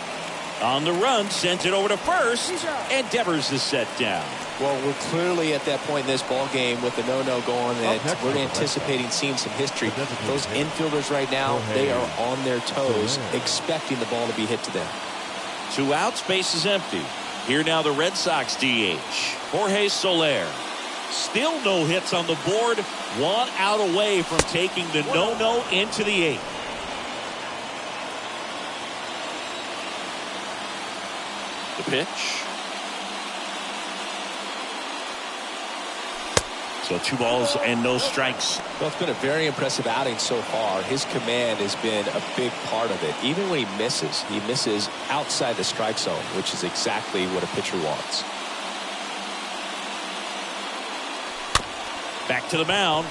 On the run, sends it over to first, and Devers is set down. Well, we're clearly at that point in this ball game with the no-no going that we're anticipating seeing some history. Those infielders right now, they are on their toes, expecting the ball to be hit to them. 2 outs, base is empty. Here now the Red Sox DH, Jorge Soler. Still no hits on the board. 1 out away from taking the no-no into the 8th. The pitch. So 2 balls and no strikes. Well, it's been a very impressive outing so far. His command has been a big part of it. Even when he misses outside the strike zone, which is exactly what a pitcher wants. Back to the mound.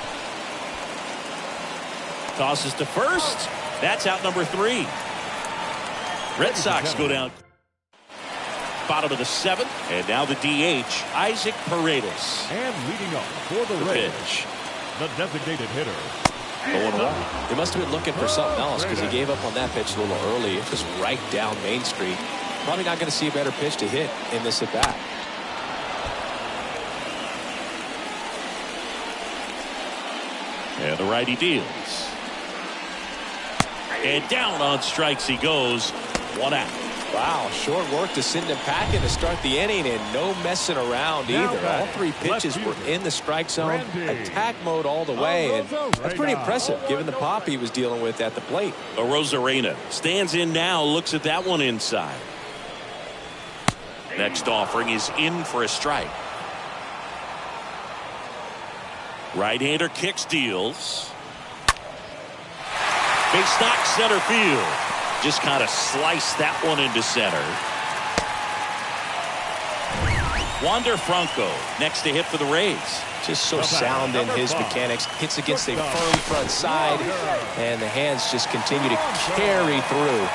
Tosses to first. That's out number 3. Red Sox go down. Bottom of the 7th, and now the DH, Isaac Paredes. And leading up for the Rays, pitch. the designated hitter. 0-1. He must have been looking for something else because he gave up on that pitch a little early. It was right down Main Street. Probably not going to see a better pitch to hit in this at bat. And the righty deals. And down on strikes he goes. 1 out. Wow, short work to send him packing to start the inning, and no messing around either. All 3 pitches were in the strike zone, attack mode all the way, and that's pretty impressive given the pop he was dealing with at the plate. Arozarena stands in now, looks at that one inside. Next offering is in for a strike. Right-hander kicks, deals. Base knock, center field. Just kind of sliced that one into center. Wander Franco next to hit for the Rays. Just so sound in his mechanics. Hits against a firm front side, and the hands just continue to carry through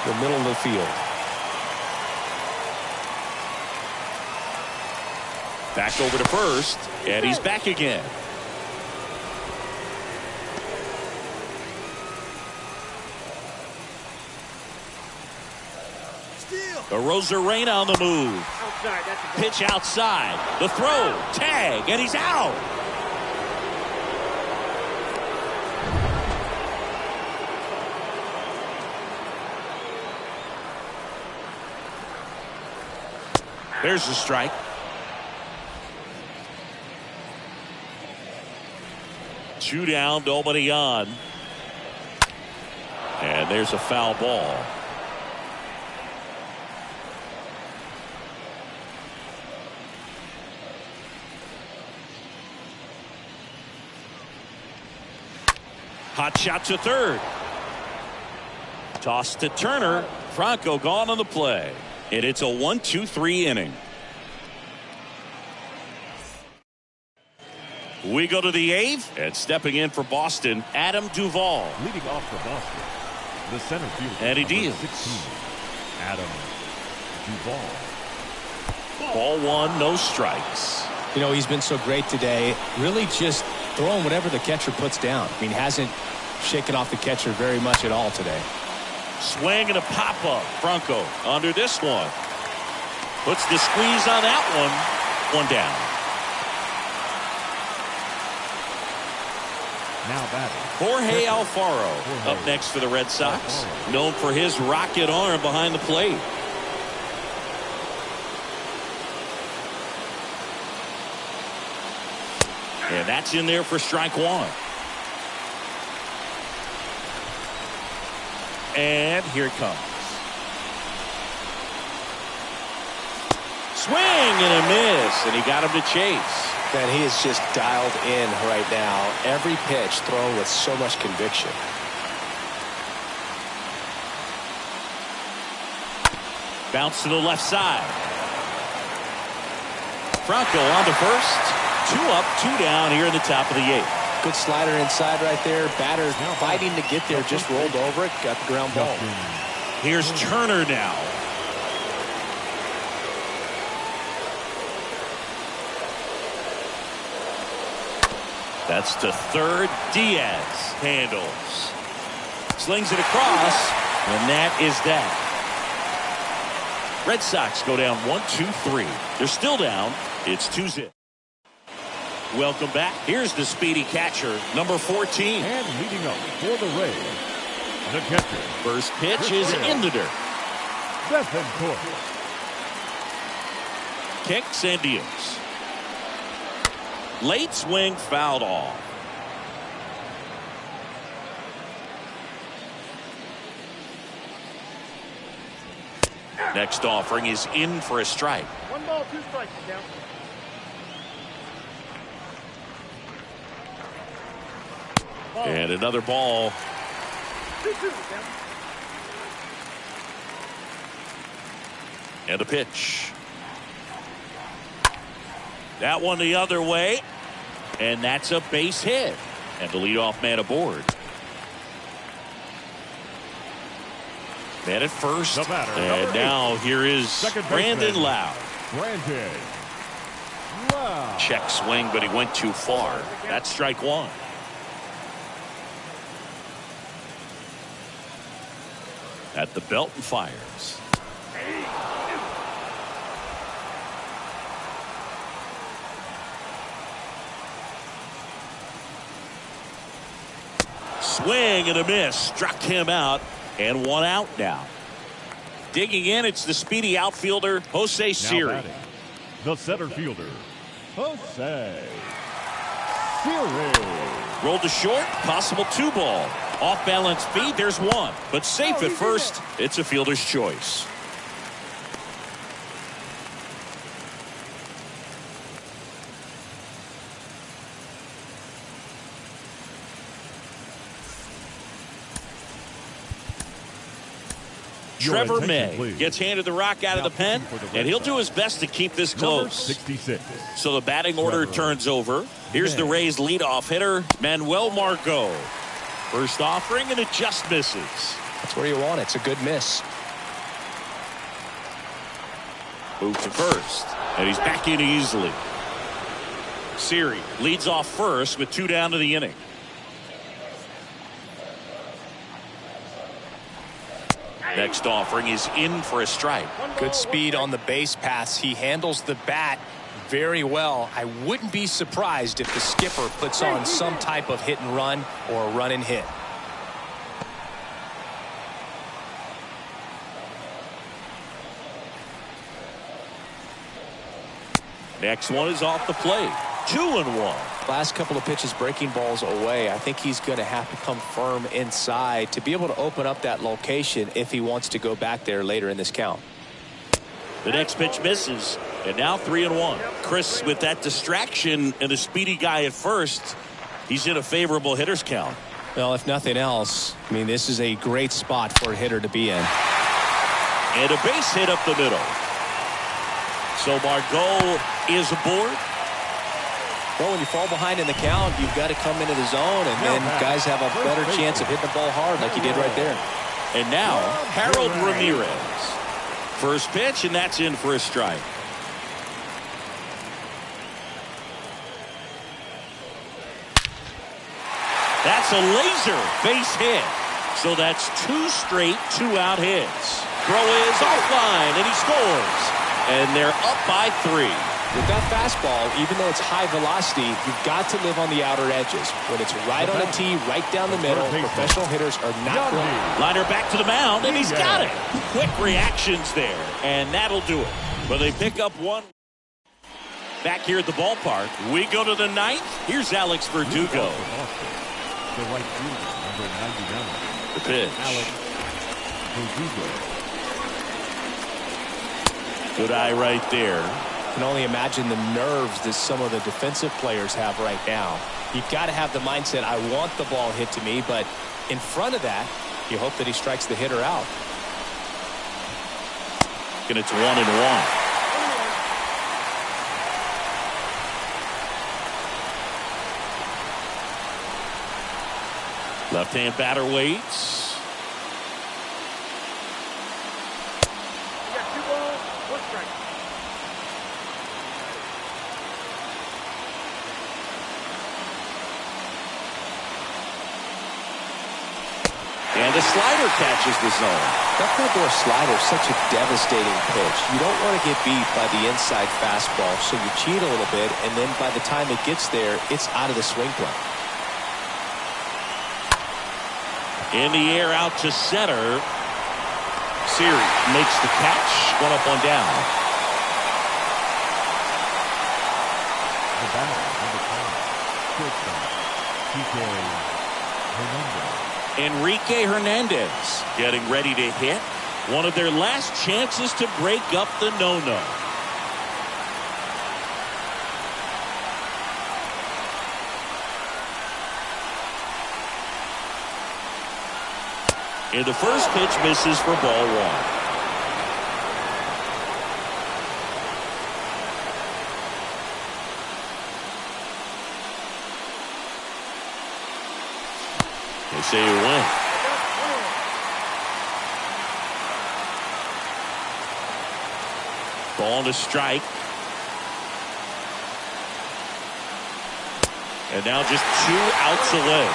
the middle of the field. Back over to first, and he's back again. Arozarena on the move. Outside, that's a Pitch outside. The throw. Tag. And he's out. There's the strike. Two down, nobody on. And there's a foul ball. Hot shot to third. Toss to Turner. Franco gone on the play. And it's a 1-2-3 inning. We go to the 8th, and stepping in for Boston, Adam Duvall. Leading off for Boston, the center fielder. And he deals. 16, Adam Duvall. Ball 1, no strikes. You know, he's been so great today. Really just throwing whatever the catcher puts down. I mean, hasn't shaken off the catcher very much at all today. Swing and a pop-up. Franco under this one. Puts the squeeze on that one. 1 down. Now batting, Jorge Alfaro up next for the Red Sox. Known for his rocket arm behind the plate. And that's in there for strike 1. And here it comes. Swing and a miss, and he got him to chase. Man, he is just dialed in right now. Every pitch thrown with so much conviction. Bounce to the left side. Franco on to first. 2 up, 2 down here in the top of the 8th. Good slider inside right there. Batter fighting to get there. Just rolled over it. Got the ground ball. Here's Turner now. That's to third. Diaz handles. Slings it across. And that is that. Red Sox go down 1-2-3. They're still down. It's 2-0. Welcome back. Here's the speedy catcher, number 14. And leading up for the Rays, the catcher. First pitch is in the dirt. Bethancourt. Kicks and deals. Late swing fouled off. Next offering is in for a strike. 1 ball, 2 strikes, down. And another ball. 2-2, down. And a pitch. That one the other way. And that's a base hit. And the leadoff man aboard. Man at first. The batter, And now here is Brandon Lowe. Brandon Lowe. Check swing, but he went too far. That's strike 1. At the belt and fires. Swing and a miss. Struck him out. And 1 out now. Digging in, it's the speedy outfielder, Jose Siri. Batting, the center fielder, Jose Siri. Rolled to short, possible 2 ball. Off balance feed, there's 1. But safe at first, it's a fielder's choice. Trevor May gets handed the rock out of the pen, and he'll do his best to keep this close. 66. So the batting order turns over. Here's the Rays leadoff hitter, Manuel Margot. First offering, and it just misses. That's where you want it. It's a good miss. Move to first, and he's back in easily. Siri leads off first with 2 down to the inning. Next offering is in for a strike. Good speed on the base pass. He handles the bat very well. I wouldn't be surprised if the skipper puts on some type of hit and run or a run and hit. Next one is off the plate. 2-1. Last couple of pitches breaking balls away. I think he's going to have to come firm inside to be able to open up that location if he wants to go back there later in this count. The next pitch misses, and now 3-1. Chris, with that distraction and a speedy guy at first, he's in a favorable hitter's count. Well, if nothing else, I mean, this is a great spot for a hitter to be in. And a base hit up the middle. So Margot is aboard. Well, when you fall behind in the count, you've got to come into the zone, and then guys have a better chance of hitting the ball hard like you did right there. And now, Harold Ramirez. First pitch, and that's in for a strike. That's a laser base hit. So that's 2 straight 2-out hits. Throw is offline, and he scores. And they're up by 3. With that fastball, even though it's high velocity, you've got to live on the outer edges. When it's right on a tee, right down the middle, professional hitters are not going. Liner back to the mound, and he's got it. Quick reactions there, and that'll do it. But they pick up 1. Back here at the ballpark, we go to the 9th. Here's Alex Verdugo. The right fielder, number 99. The pitch. Verdugo. Good eye right there. Can only imagine the nerves that some of the defensive players have right now. You've got to have the mindset, I want the ball hit to me, but in front of that, you hope that he strikes the hitter out. And it's 1-1. Left-hand batter waits. You got 2 balls, 1 strike. And the slider catches the zone. That four-door slider is such a devastating pitch. You don't want to get beat by the inside fastball, so you cheat a little bit, and then by the time it gets there, it's out of the swing plane. In the air out to center. Siri makes the catch. 1 up, 1 down. The batter on the corner. Shortstop, Enrique Hernandez. Enrique Hernandez getting ready to hit. One of their last chances to break up the no-no. And the first pitch misses for ball 1. They say you win. Ball to strike. And now just 2 outs away.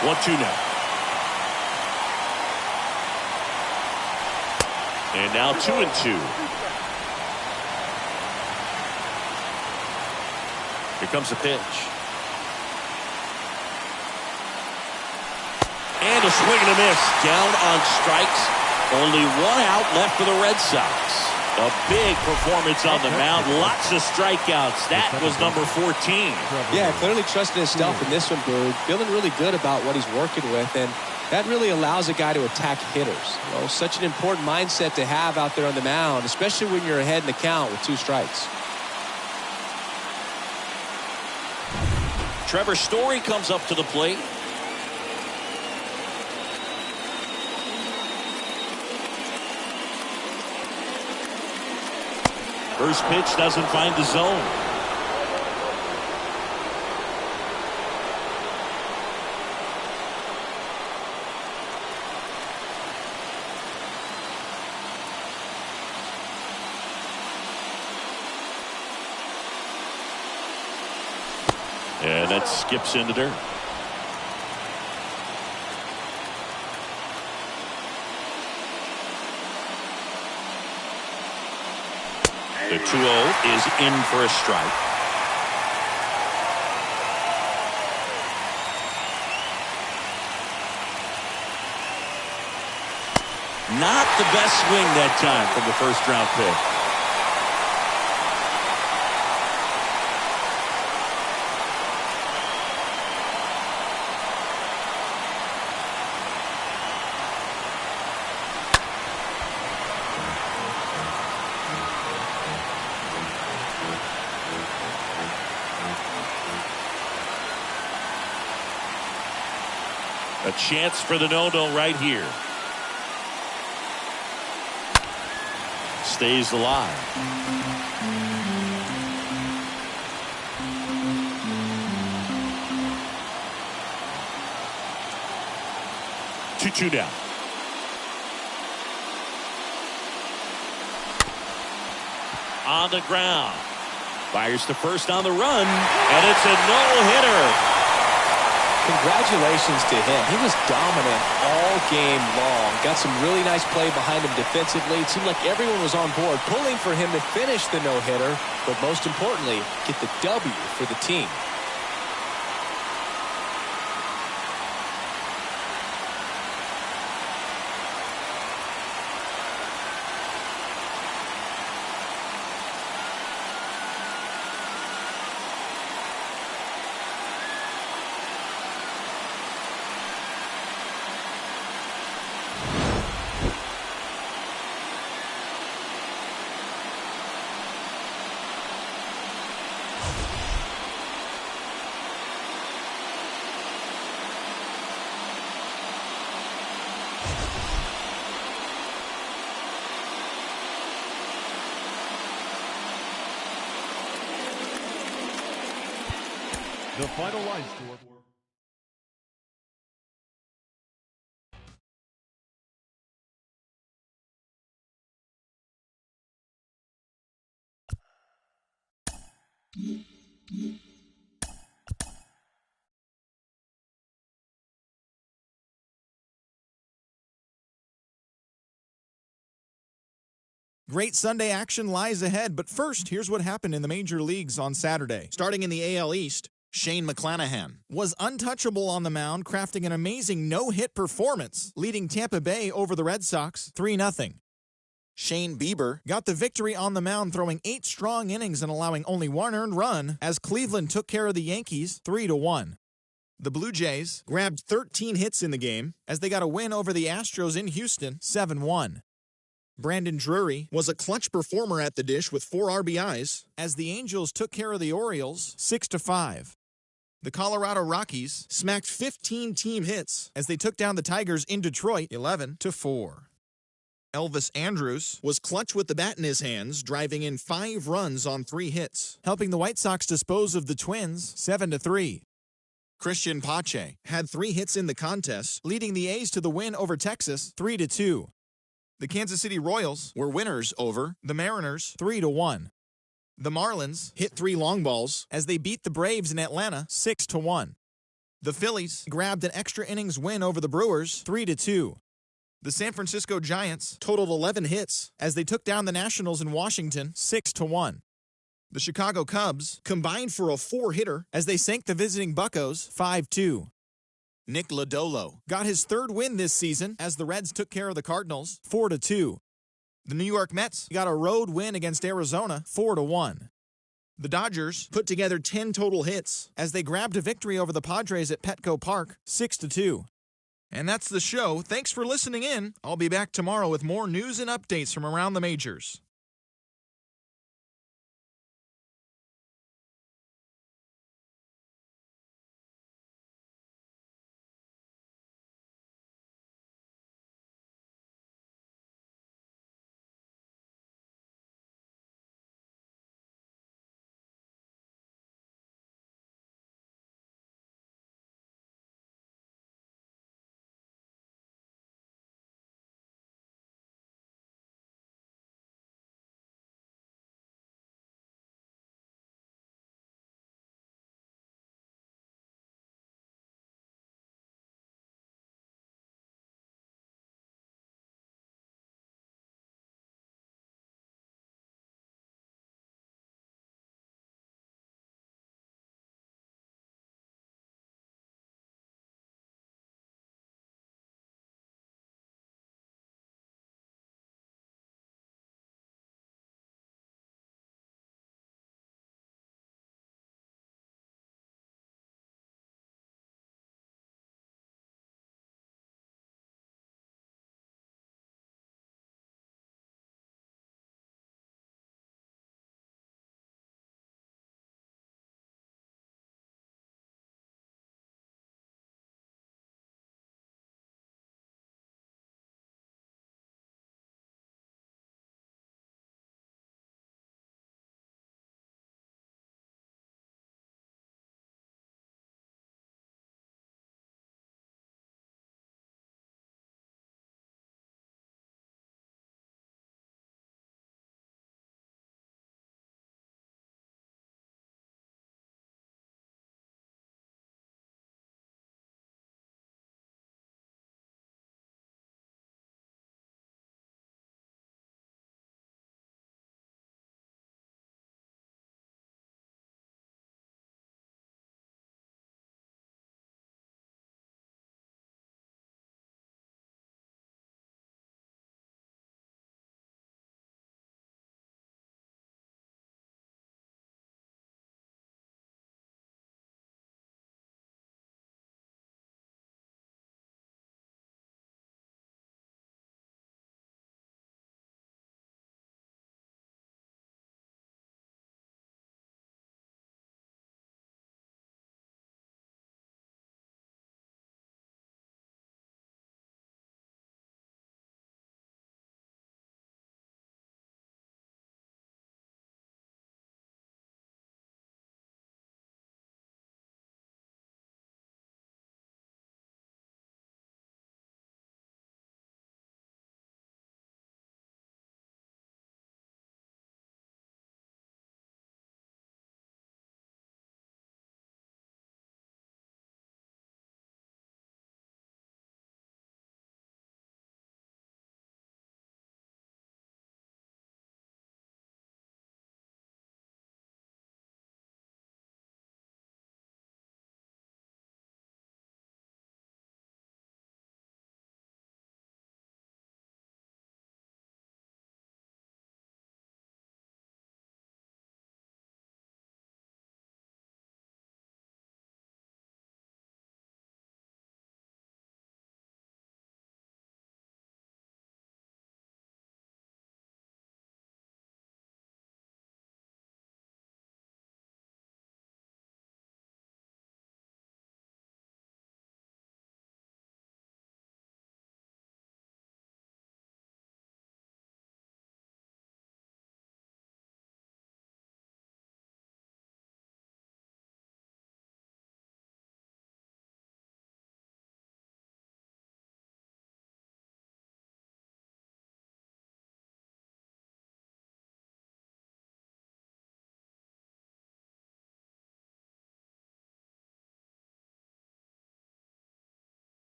1-2 now. And now 2-2. Here comes the pitch. And a swing and a miss. Down on strikes. Only 1 out left for the Red Sox. A big performance on the mound. Lots of strikeouts. That was number 14. Yeah, clearly trusting himself in this one, Bird. Feeling really good about what he's working with, and that really allows a guy to attack hitters. You know, such an important mindset to have out there on the mound, especially when you're ahead in the count with 2 strikes. Trevor Story comes up to the plate. First pitch doesn't find the zone. And that skips in the dirt. The 2-0 is in for a strike. Not the best swing that time from the first round pick. A chance for the no-no right here. Stays alive. Two down. On the ground. Fires to first on the run, and it's a no-hitter. Congratulations to him. He was dominant all game long. Got some really nice play behind him defensively. It seemed like everyone was on board, pulling for him to finish the no-hitter, but most importantly, get the W for the team. The final line score. Great Sunday action lies ahead, but first, here's what happened in the major leagues on Saturday. Starting in the AL East, Shane McClanahan was untouchable on the mound, crafting an amazing no-hit performance, leading Tampa Bay over the Red Sox 3-0. Shane Bieber got the victory on the mound, throwing 8 strong innings and allowing only 1 earned run as Cleveland took care of the Yankees 3-1. The Blue Jays grabbed 13 hits in the game as they got a win over the Astros in Houston 7-1. Brandon Drury was a clutch performer at the dish with 4 RBIs as the Angels took care of the Orioles 6-5. The Colorado Rockies smacked 15 team hits as they took down the Tigers in Detroit 11-4. Elvis Andrus was clutch with the bat in his hands, driving in 5 runs on 3 hits, helping the White Sox dispose of the Twins 7-3. Christian Pache had 3 hits in the contest, leading the A's to the win over Texas 3-2. The Kansas City Royals were winners over the Mariners 3-1. The Marlins hit 3 long balls as they beat the Braves in Atlanta 6-1. The Phillies grabbed an extra innings win over the Brewers 3-2. The San Francisco Giants totaled 11 hits as they took down the Nationals in Washington 6-1. The Chicago Cubs combined for a 4-hitter as they sank the visiting Buccos 5-2. Nick Lodolo got his 3rd win this season as the Reds took care of the Cardinals 4-2. The New York Mets got a road win against Arizona 4-1. The Dodgers put together 10 total hits as they grabbed a victory over the Padres at Petco Park 6-2. And that's the show. Thanks for listening in. I'll be back tomorrow with more news and updates from around the majors.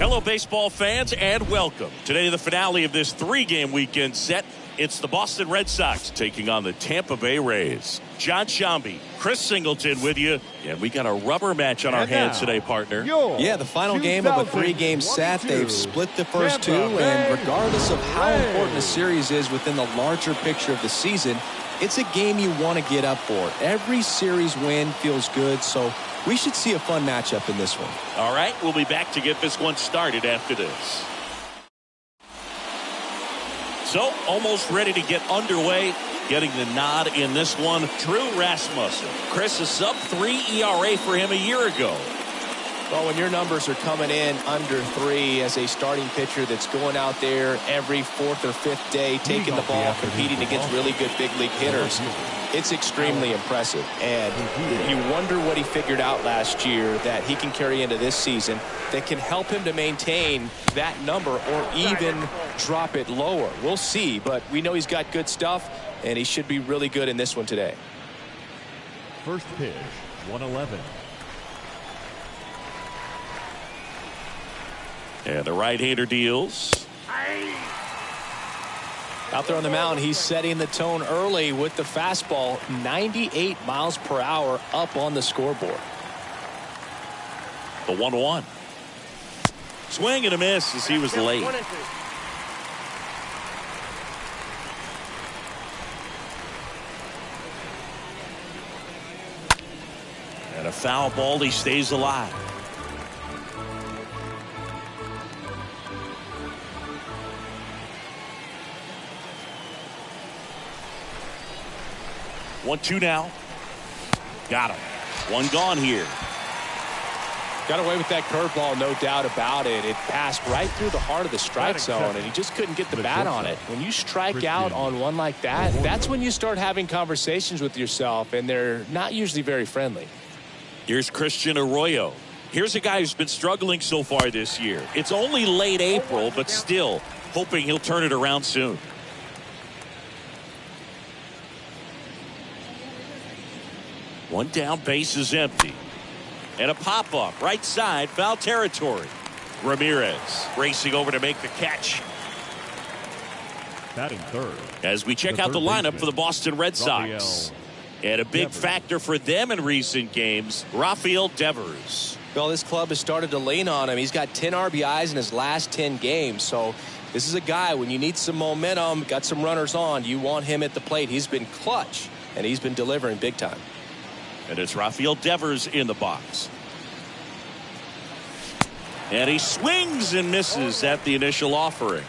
Hello, baseball fans, and welcome. Today, the finale of this 3-game weekend set. It's the Boston Red Sox taking on the Tampa Bay Rays. John Sciambi, Chris Singleton with you. And we got a rubber match on our hands today, partner. Yeah, the final game of a 3-game set. They've split the first two, and regardless of how important a series is within the larger picture of the season, it's a game you want to get up for. Every series win feels good, so we should see a fun matchup in this one. All right, we'll be back to get this one started after this. So, almost ready to get underway. Getting the nod in this one, Drew Rasmussen. Chris, a sub-3 ERA for him a year ago. Well, when your numbers are coming in under 3 as a starting pitcher that's going out there every 4th or 5th day, taking the ball, competing against really good big league hitters, it's extremely impressive. And you wonder what he figured out last year that he can carry into this season that can help him to maintain that number or even drop it lower. We'll see, but we know he's got good stuff, and he should be really good in this one today. First pitch, 111. And the right-hander deals. Out there on the mound, he's setting the tone early with the fastball, 98 miles per hour up on the scoreboard. The 1-1. Swing and a miss as he was late. And a foul ball, he stays alive. One, two now. Got him. One gone here. Got away with that curveball, no doubt about it. It passed right through the heart of the strike zone, and he just couldn't get the bat on it. When you strike out on one like that, that's when you start having conversations with yourself, and they're not usually very friendly. Here's Christian Arroyo. Here's a guy who's been struggling so far this year. It's only late April, but still hoping he'll turn it around soon. One down, base is empty. And a pop-up, right side, foul territory. Ramirez racing over to make the catch. Batting third. As we check out the lineup for the Boston Red Sox. And a big factor for them in recent games, Rafael Devers. Well, this club has started to lean on him. He's got 10 RBIs in his last 10 games. So this is a guy, when you need some momentum, got some runners on, you want him at the plate. He's been clutch, and he's been delivering big time. And it's Rafael Devers in the box. And he swings and misses at the initial offering.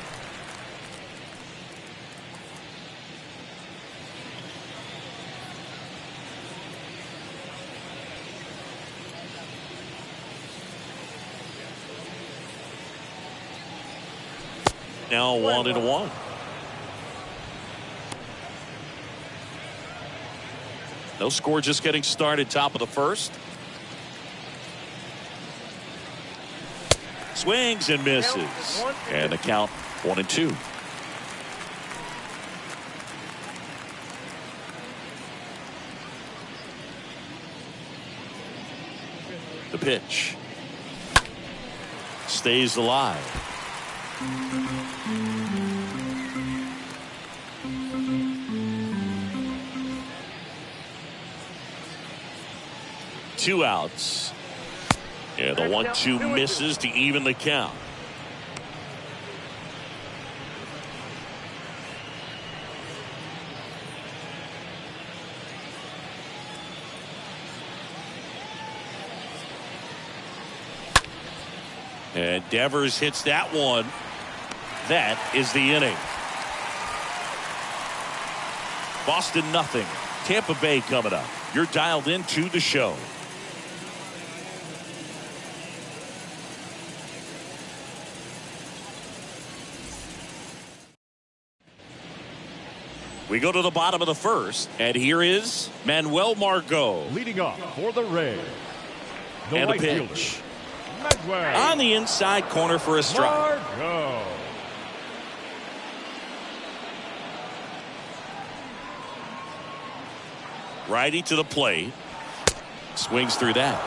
Now 1-1. No score, just getting started, top of the first. Swings and misses. And the count 1-2. The pitch. Stays alive. Two outs. Yeah, the 1-2 misses to even the count. And Devers hits that one. That is the inning. Boston nothing. Tampa Bay coming up. You're dialed into the show. We go to the bottom of the first, and here is Manuel Margot. Leading off for the Rays. And a pitch. On the inside corner for a strike. Margot. Righty to the plate. Swings through that.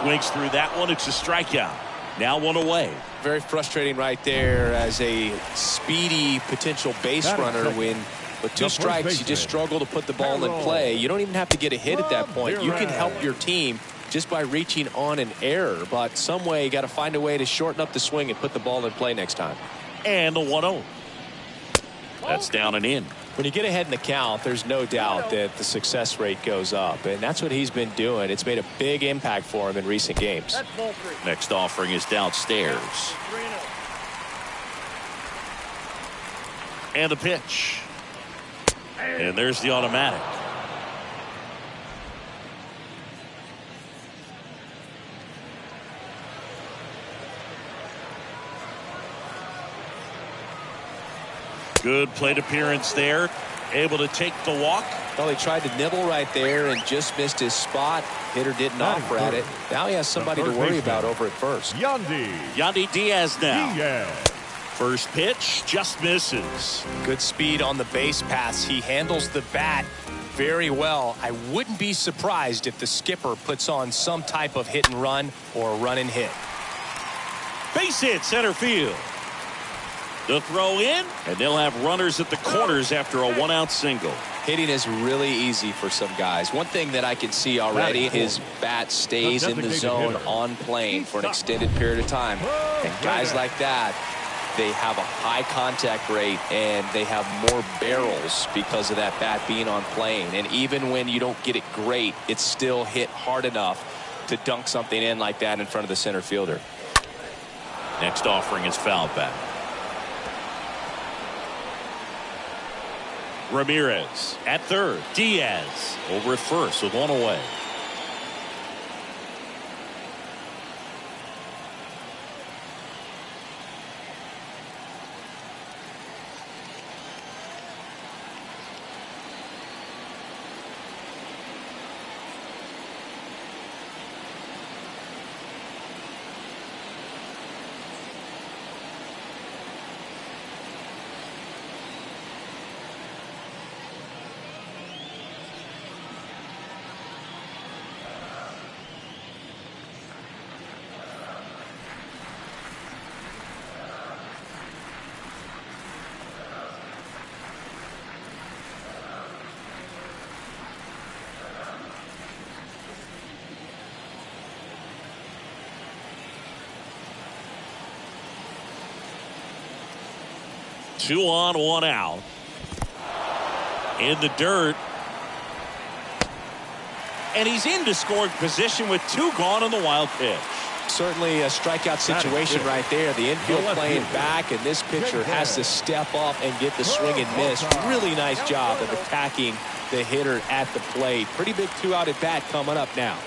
Swings through that one. It's a strikeout. Now 1 away. Very frustrating right there as a speedy potential base runner when with 2 strikes you just struggle to put the ball in play. You don't even have to get a hit at that point. You can help your team just by reaching on an error, but some way you got to find a way to shorten up the swing and put the ball in play next time. And the 1-0. That's down and in. When you get ahead in the count, there's no doubt that the success rate goes up, and that's what he's been doing. It's made a big impact for him in recent games. Next offering is downstairs. And the pitch. And there's the automatic. Good plate appearance there. Able to take the walk. Well, he tried to nibble right there and just missed his spot. Hitter didn't offer at it. Now he has somebody to worry about over at first. Yandy Diaz now. First pitch just misses. Good speed on the base pass. He handles the bat very well. I wouldn't be surprised if the skipper puts on some type of hit and run or a run and hit. Base hit center field. The throw in, and they'll have runners at the corners after a 1-out single. Hitting is really easy for some guys. One thing that I can see already, his bat stays in the zone on plane for an extended period of time. And guys like that, they have a high contact rate and they have more barrels because of that bat being on plane. And even when you don't get it great, it's still hit hard enough to dunk something in like that in front of the center fielder. Next offering is fouled back. Ramirez at third. Diaz over at first with 1 away. Two on, 1 out. In the dirt. And he's into scoring position with 2 gone on the wild pitch. Certainly a strikeout situation right there. The infield playing back, and this pitcher has to step up and get the swing and miss. Really nice job of attacking the hitter at the plate. Pretty big 2-out at bat coming up now.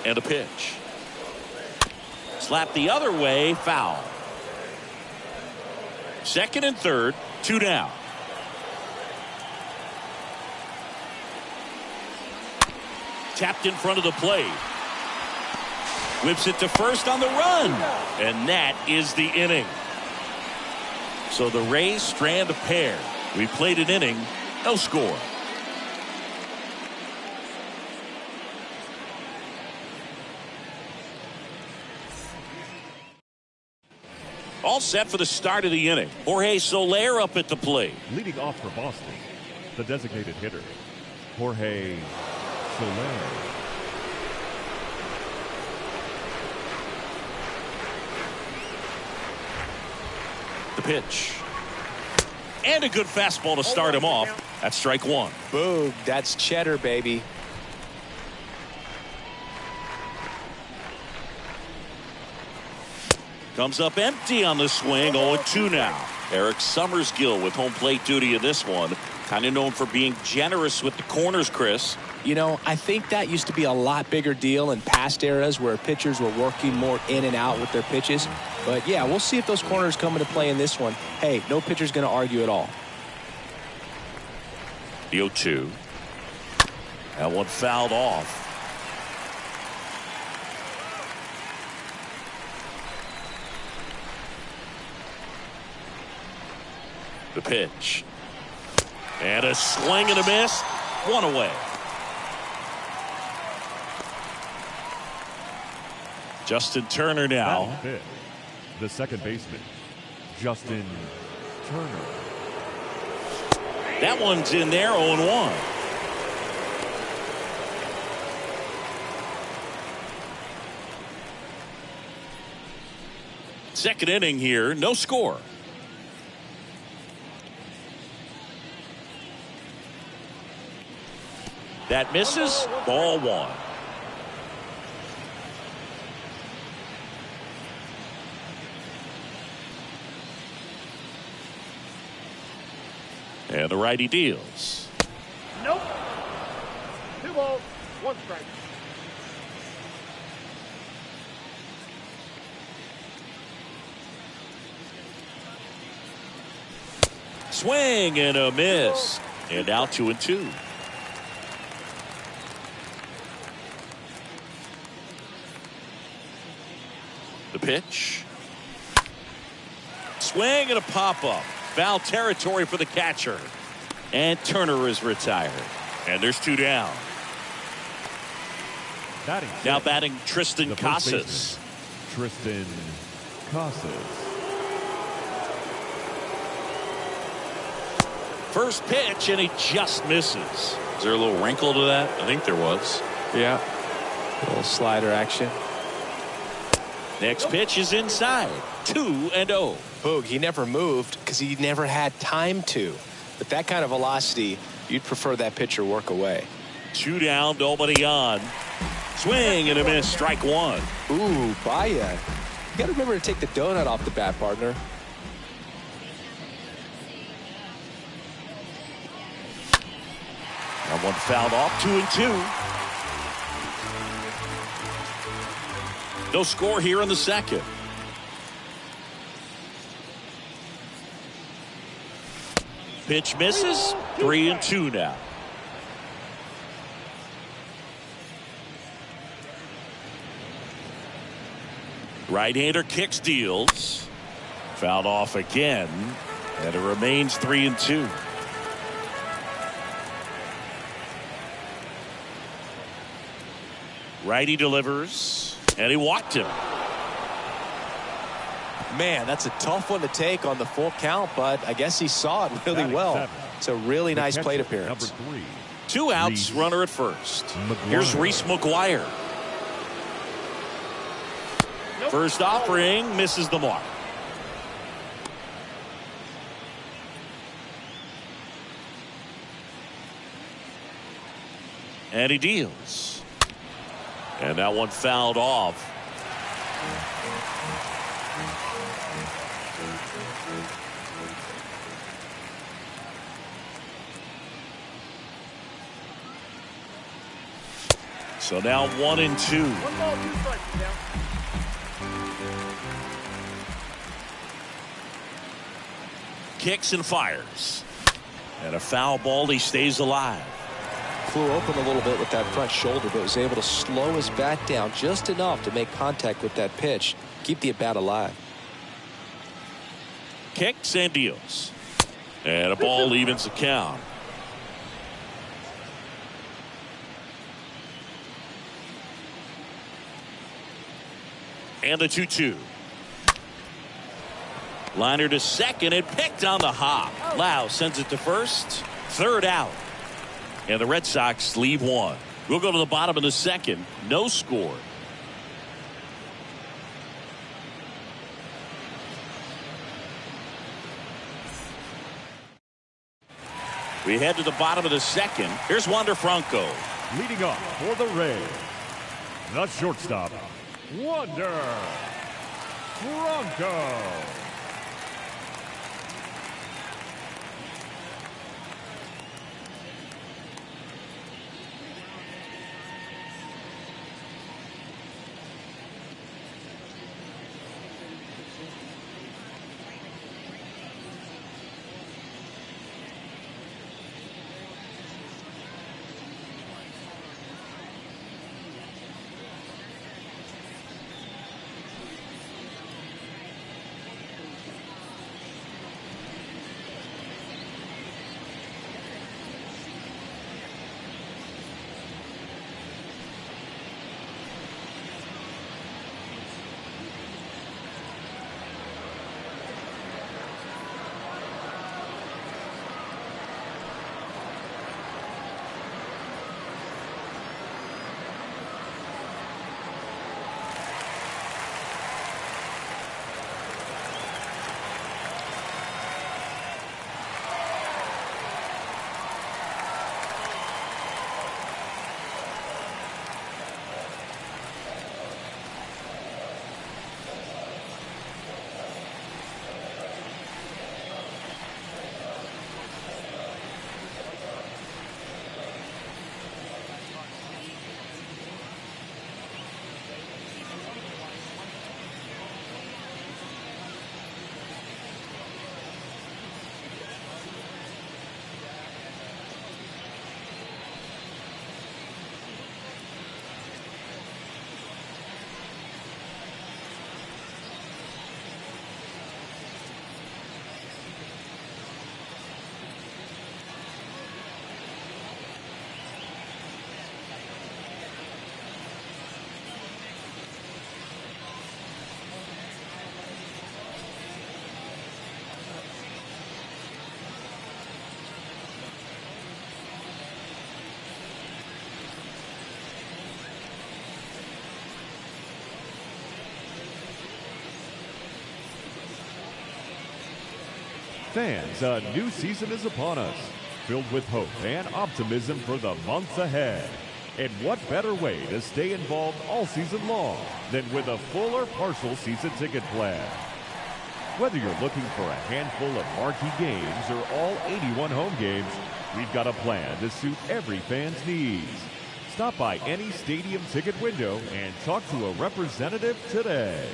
And a pitch. Slap the other way, foul. Second and third, 2 down. Tapped in front of the plate. Whips it to first on the run. And that is the inning. So the Rays strand a pair. We played an inning, no score. All set for the start of the inning. Jorge Soler up at the plate. Leading off for Boston, the designated hitter, Jorge Soler. The pitch. And a good fastball to start him off. That's strike 1. Boom. That's cheddar, baby. Comes up empty on the swing. 0-2 now. Eric Summersgill with home plate duty in this one. Kind of known for being generous with the corners, Chris. You know, I think that used to be a lot bigger deal in past eras where pitchers were working more in and out with their pitches. But, yeah, we'll see if those corners come into play in this one. Hey, no pitcher's going to argue at all. The 0-2. That one fouled off. The pitch. And a swing and a miss. 1 away. Justin Turner now. Batting fifth, the second baseman, Justin Turner. That one's in there, 0-1. Second inning here, no score. That misses, ball one. And the righty deals. Nope. 2 balls, 1 strike. Swing and a miss. And now 2-2. The pitch. Swing and a pop-up. Foul territory for the catcher. And Turner is retired. And there's 2 down. Now batting Tristan Casas. Tristan Casas. First pitch, and he just misses. Is there a little wrinkle to that? I think there was. Yeah. A little slider action. Next pitch is inside. 2-0. Boog, he never moved because he never had time to. With that kind of velocity, you'd prefer that pitcher work away. 2 down, nobody on. Swing and a miss, strike 1. Ooh, Baez. You got to remember to take the donut off the bat, partner. That one fouled off, 2-2. No score here in the second. Pitch misses, 3-2 now. Right-hander kicks, deals. Fouled off again, and it remains 3-2. Righty delivers, and he walked him. Man, that's a tough one to take on the full count, but I guess he saw it really well. It's a really nice plate appearance. Number 3. 2 outs, runner at first. Here's Reese McGuire. First offering, misses the mark. And he deals. And that one fouled off. So now 1-2. 1 ball, 2 strikes now. Kicks and fires. And a foul ball, he stays alive. Flew open a little bit with that front shoulder, but was able to slow his bat down just enough to make contact with that pitch. Keep the at-bat alive. Kicks and deals. And a ball evens the count. And the 2-2. Liner to second and picked on the hop. Lau sends it to first. Third out. And the Red Sox leave 1. We'll go to the bottom of the second. No score. We head to the bottom of the second. Here's Wander Franco. Leading off for the Rays, the shortstop, Wander Franco. fans, a new season is upon us, filled with hope and optimism for the months ahead. And what better way to stay involved all season long than with a full or partial season ticket plan? Whether you're looking for a handful of marquee games or all 81 home games, we've got a plan to suit every fan's needs. Stop by any stadium ticket window and talk to a representative today.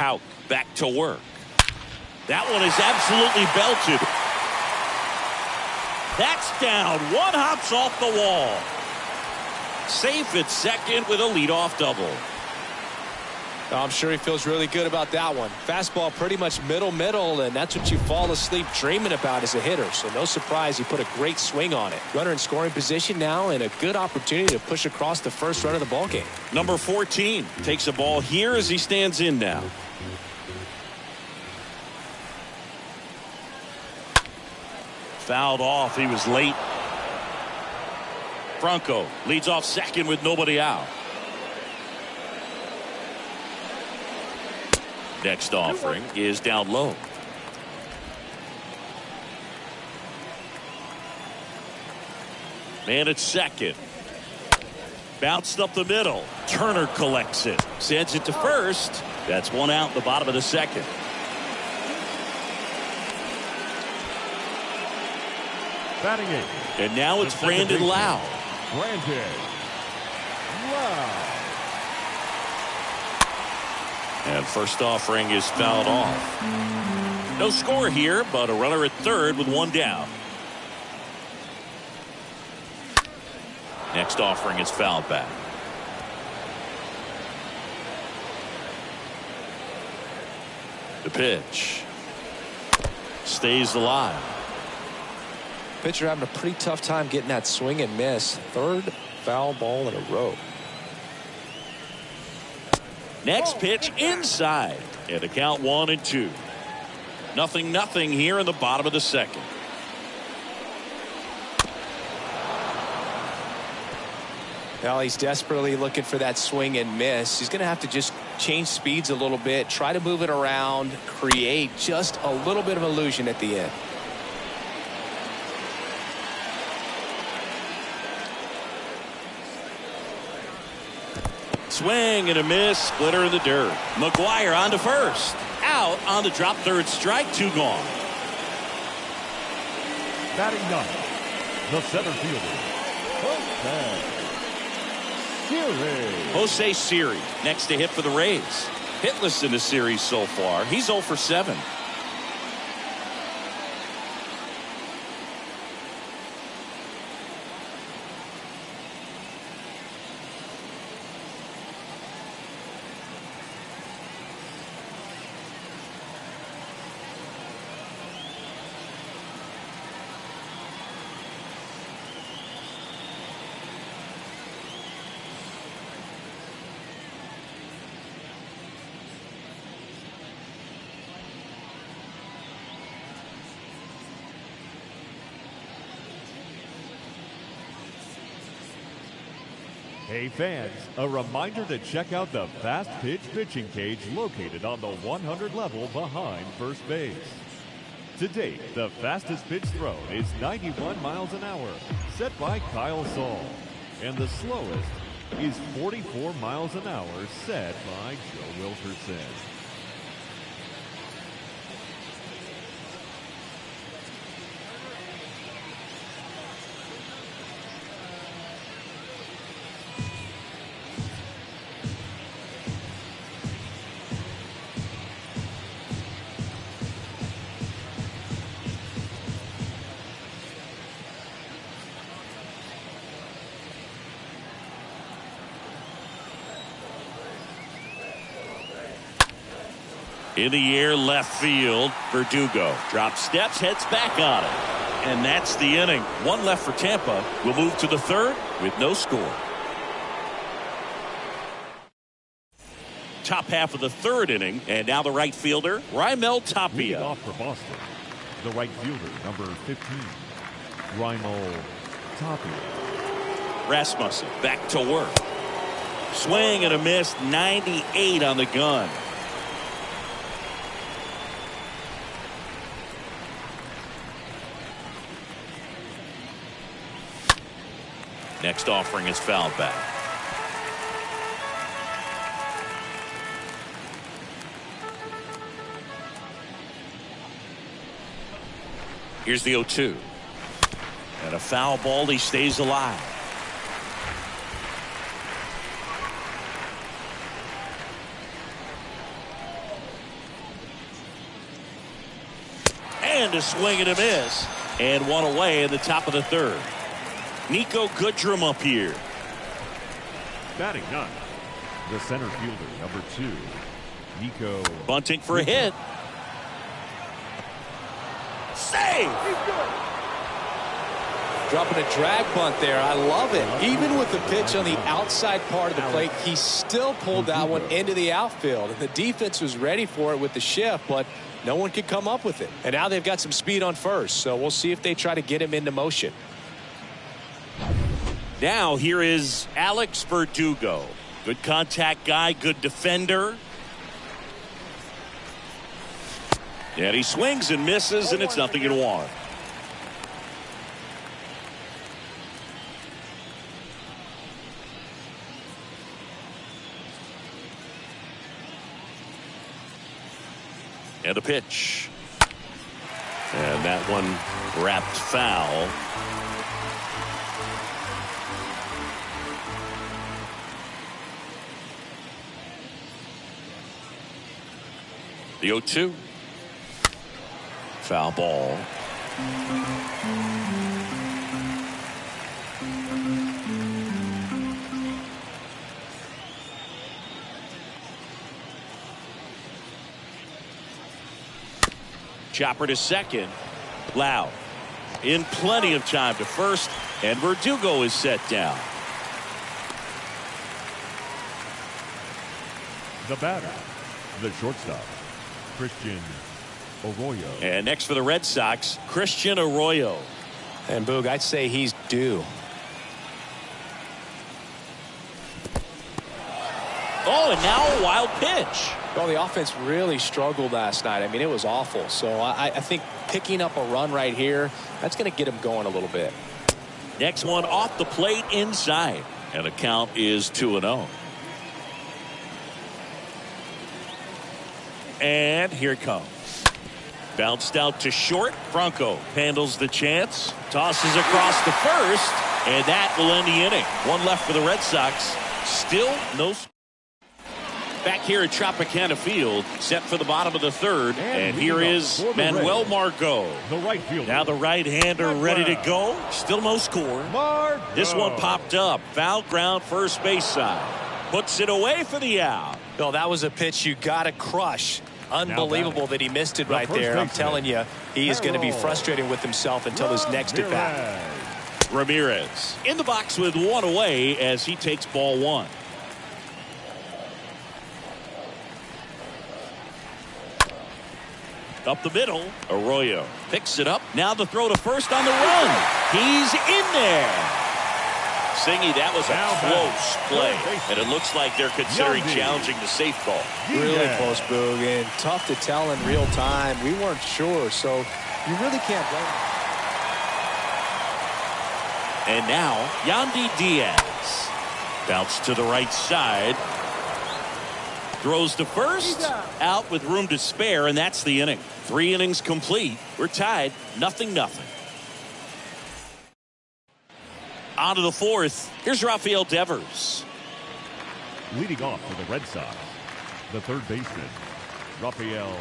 Houck back to work. That one is absolutely belted. That's down. One hops off the wall. Safe at second with a leadoff double. I'm sure he feels really good about that one. Fastball pretty much middle, and that's what you fall asleep dreaming about as a hitter. So no surprise he put a great swing on it. Runner in scoring position now and a good opportunity to push across the first run of the ballgame. Number 14 takes a ball here as he stands in now. Fouled off. He was late. Franco leads off second with nobody out. Next offering is down low. Man at second. Bounced up the middle. Turner collects it. Sends it to first. That's one out in the bottom of the second. Batting eighth. And now it's Brandon Lowe. Brandon Lowe. And first offering is fouled off. No score here, but a runner at third with one down. Next offering is fouled back. The pitch. Stays alive. Pitcher having a pretty tough time getting that swing and miss. Third foul ball in a row. Next pitch inside. And the count 1-2. 0-0 here in the bottom of the second. Now he's desperately looking for that swing and miss. He's going to have to just change speeds a little bit, try to move it around, create just a little bit of illusion at the end. Swing and a miss. Splitter in the dirt. McGuire on to first. Out on the drop third strike. 2 gone. Batting ninth, the center fielder, Jose Siri next to hit for the Rays. Hitless in the series so far. He's 0 for 7. Hey fans, a reminder to check out the Fast Pitch pitching cage located on the 100 level behind first base. To date, the fastest pitch thrown is 91 miles an hour, set by Kyle Saul. And the slowest is 44 miles an hour, set by Joe Wilkerson. In the air, left field. Verdugo drops steps, heads back on it. And that's the inning. One left for Tampa. We'll move to the third with no score. Top half of the third inning, and now the right fielder, Raimel Tapia. Leading off for Boston, the right fielder, number 15, Raimel Tapia. Rasmussen back to work. Swing and a miss, 98 on the gun. Next offering is fouled back. Here's the 0-2. And a foul ball. He stays alive. And a swing and a miss. And one away in the top of the third. Niko Goodrum up here. Batting ninth, the center fielder, number 2, Niko. Bunting for a hit. Save! Dropping a drag bunt there. I love it. Even with the pitch on the outside part of the plate, he still pulled that one into the outfield. And the defense was ready for it with the shift, but no one could come up with it. And now they've got some speed on first, so we'll see if they try to get him into motion. Now here is Alex Verdugo. Good contact guy, good defender. And he swings and misses, and it's 0-1. And a pitch. And that one wrapped foul. The 0-2. Foul ball. Chopper to second. Loud. In plenty of time to first. And Verdugo is set down. The batter, the shortstop, Christian Arroyo. And next for the Red Sox, Christian Arroyo. And Boog, I'd say he's due. Oh, and now a wild pitch. Well, the offense really struggled last night. I mean, it was awful. So I think picking up a run right here, that's going to get him going a little bit. Next one off the plate inside. And the count is 2-0. And here it comes. Bounced out to short. Franco handles the chance. Tosses across the first. And that will end the inning. One left for the Red Sox. Still no. Back here at Tropicana Field. Set for the bottom of the third. And here is Manuel Margot. The right fielder. Now the right-hander ready to go. Still no score. Margot. This one popped up. Foul ground first base side. Puts it away for the out. Well, that was a pitch you got to crush. Unbelievable that he missed it right there. I'm telling you, he is going to be frustrated with himself until his next at bat. Ramirez in the box with one away as he takes ball one. Up the middle, Arroyo picks it up. Now the throw to first on the run. He's in there. Singy, that was a close play, and it looks like they're considering challenging the safe call. Really close, Boog, and tough to tell in real time. We weren't sure, so you really can't blame him. And now, Yandy Diaz. Bounce to the right side. Throws to first. Out with room to spare, and that's the inning. 3 innings complete. We're tied, 0-0. On to the fourth. Here's Rafael Devers. Leading off for the Red Sox, the third baseman, Rafael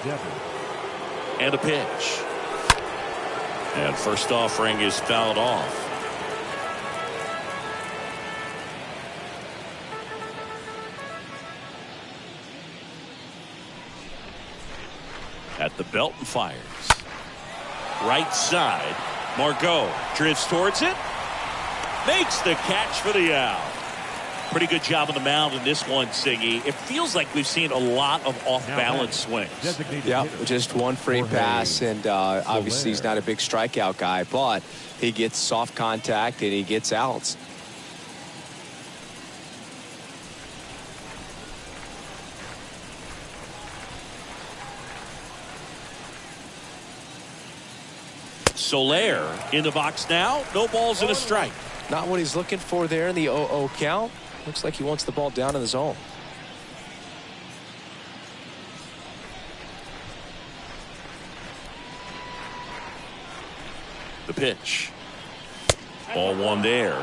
Devers. And a pitch. And first offering is fouled off. At the belt and fires. Right side. Margot drifts towards it. Makes the catch for the out. Pretty good job on the mound in this one, Siggy. It feels like we've seen a lot of off-balance swings. Yeah, just one free pass, and obviously he's not a big strikeout guy, but he gets soft contact and he gets outs. Soler in the box now. No balls and a strike. Not what he's looking for there in the 0-0 count. Looks like he wants the ball down in the zone. The pitch. Ball one there.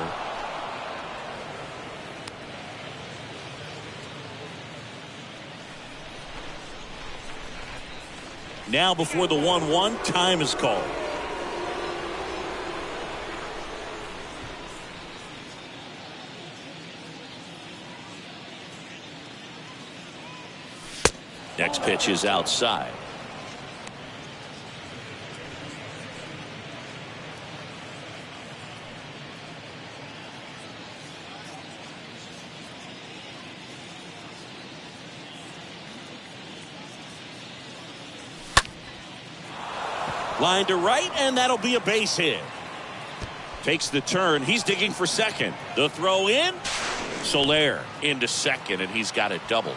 Now before the 1-1, time is called. Next pitch is outside. Line to right, and that'll be a base hit. Takes the turn. He's digging for second. The throw in. Soler into second, and he's got a double.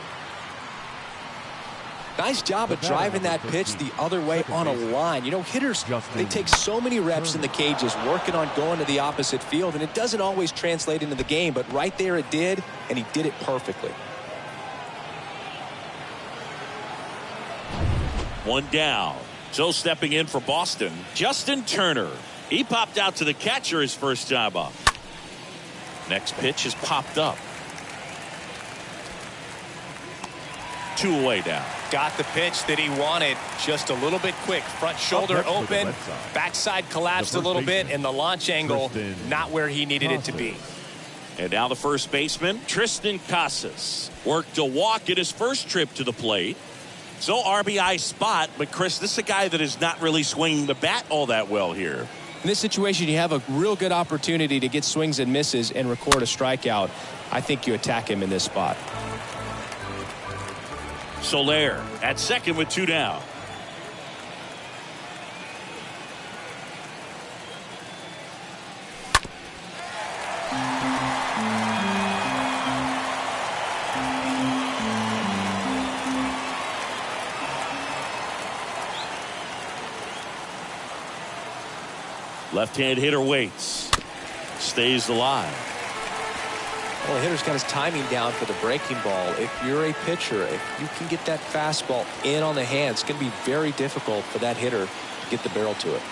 Nice job of driving that pitch the other way on a line. You know, hitters, they take so many reps in the cages working on going to the opposite field, and it doesn't always translate into the game, but right there it did, and he did it perfectly. One down. So stepping in for Boston, Justin Turner. He popped out to the catcher his first time up. Next pitch is popped up. 2 away now. Got the pitch that he wanted, just a little bit quick. Front shoulder open, backside collapsed a little bit, and the launch angle not where he needed it to be. And now the first baseman, Triston Casas, worked a walk in his first trip to the plate. So RBI spot, but Chris, this is a guy that is not really swinging the bat all that well here. In this situation, you have a real good opportunity to get swings and misses and record a strikeout. I think you attack him in this spot. Soler at second with 2 down. Left-hand hitter waits. Stays alive. Well, the hitter's got his timing down for the breaking ball. If you're a pitcher, if you can get that fastball in on the hand, it's going to be very difficult for that hitter to get the barrel to it.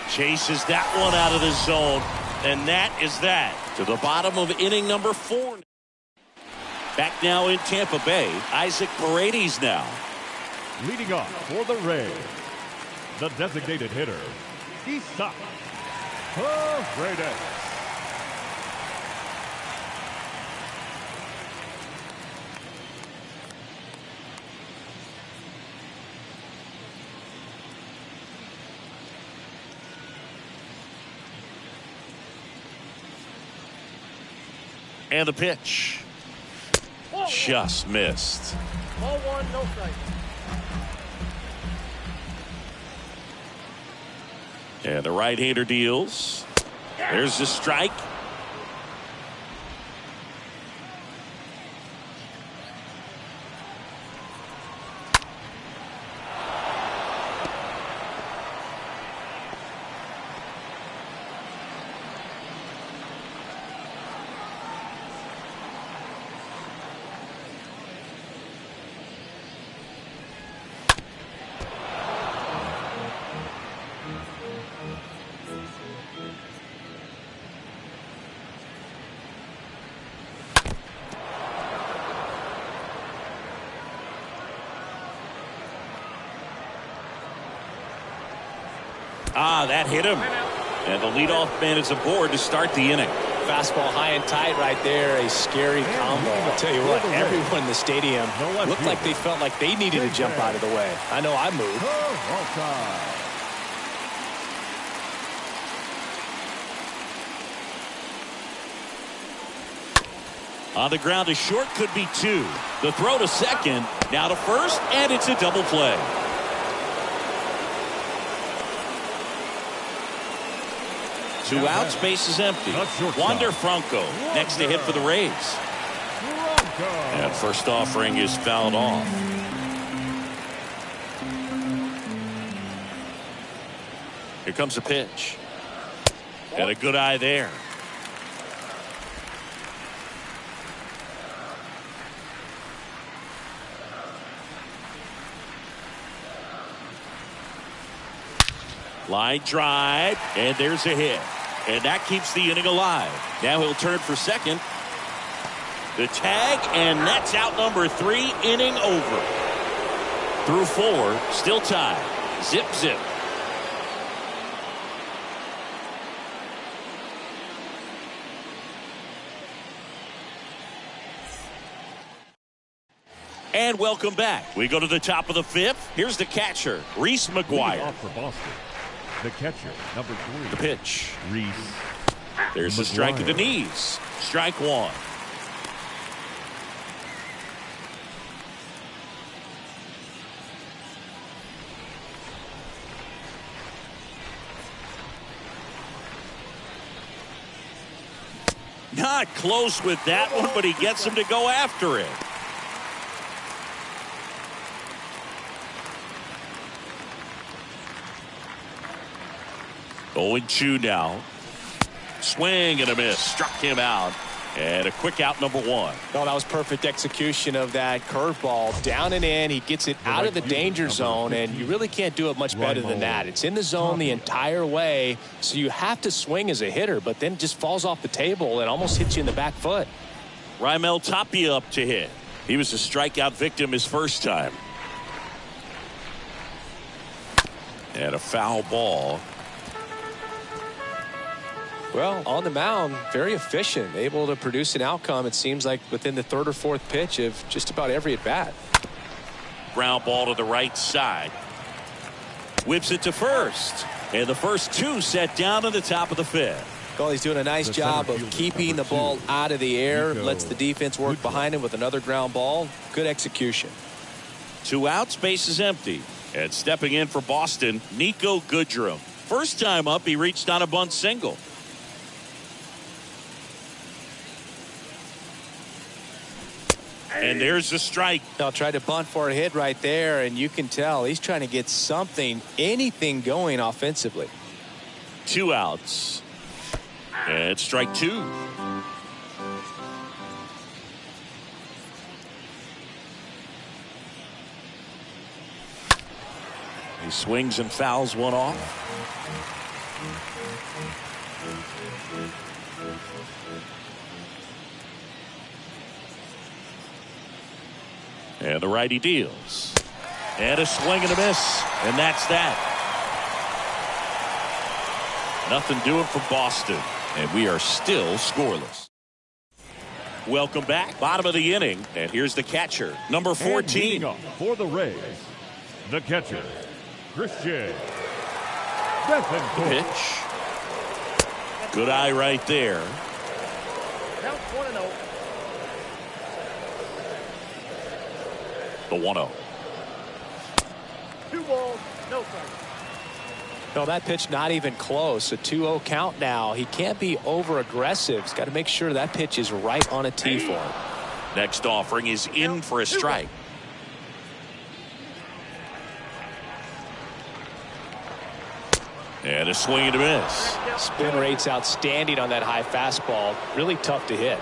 Chases that one out of the zone, and that is that. To the bottom of inning number 4. Back now in Tampa Bay, Isaac Paredes now. Leading off for the Rays, the designated hitter, Isaac Paredes. And the pitch. Just missed. Ball 1, no strike. And the right-hander deals. There's the strike. That hit him. And the leadoff man is aboard to start the inning. Fastball high and tight right there. A scary combo. I'll tell you what, everyone in the stadium looked like they felt like they needed to jump out of the way. I know I moved. On the ground, a short could be 2. The throw to second, now to first, and it's a double play. Two outs, base is empty. Wander Franco next to hit for the Rays. And first offering is fouled off. Here comes a pitch. Got a good eye there. Line drive, and there's a hit. And that keeps the inning alive. Now he'll turn for second. The tag, and that's out number 3, inning over. Through 4, still tied. Zip, zip. And welcome back. We go to the top of the 5th. Here's the catcher, Reese McGuire. Off for Boston. The catcher, number 3. The pitch. Reese. There's the strike to the knees. Strike 1. Not close with that one, but he gets him to go after it. Going 2 now. Swing and a miss. Struck him out. And a quick out, number 1. No, that was perfect execution of that curveball. Down and in. He gets it out of the danger zone, and you really can't do it much better than that. It's in the zone the entire way, so you have to swing as a hitter, but then just falls off the table and almost hits you in the back foot. Raimel Tapia up to hit. He was a strikeout victim his first time. And a foul ball. Well, on the mound, very efficient, able to produce an outcome, it seems like, within the 3rd or 4th pitch of just about every at-bat. Ground ball to the right side. Whips it to first. And the first 2 set down at the top of the 5th. Well, he's doing a nice job of keeping the ball out of the air, lets the defense work behind him with another ground ball. Good execution. 2 outs, base is empty. And stepping in for Boston, Nico Goodrum. First time up, he reached on a bunt single. And there's the strike. I'll try to bunt for a hit right there, and you can tell he's trying to get something, anything going offensively. 2 outs. And strike 2. He swings and fouls one off. And the righty deals. And a swing and a miss. And that's that. Nothing doing for Boston. And we are still scoreless. Welcome back. Bottom of the inning. And here's the catcher, number 14. Up for the Rays, the catcher, Christian Bethancourt. Pitch. Good eye right there. Count 1-0. The 1-0. 2 balls, no strikes. No, that pitch not even close. A 2-0 count now. He can't be over aggressive. He's got to make sure that pitch is right on a tee for him. Next offering is in for a strike. And a swing and a miss. Spin rate's outstanding on that high fastball. Really tough to hit.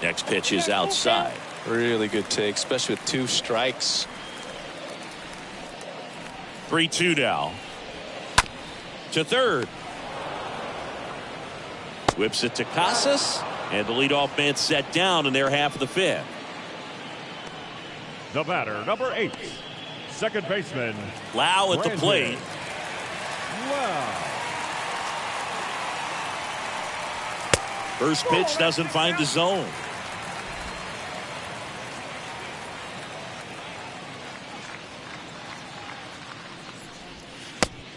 Next pitch is outside. Really good take, especially with 2 strikes. 3-2 now. To third. Whips it to Casas. And the leadoff man set down in their half of the 5th. The batter, number 8, second baseman, Lau at the plate. Wow. First pitch doesn't find the zone.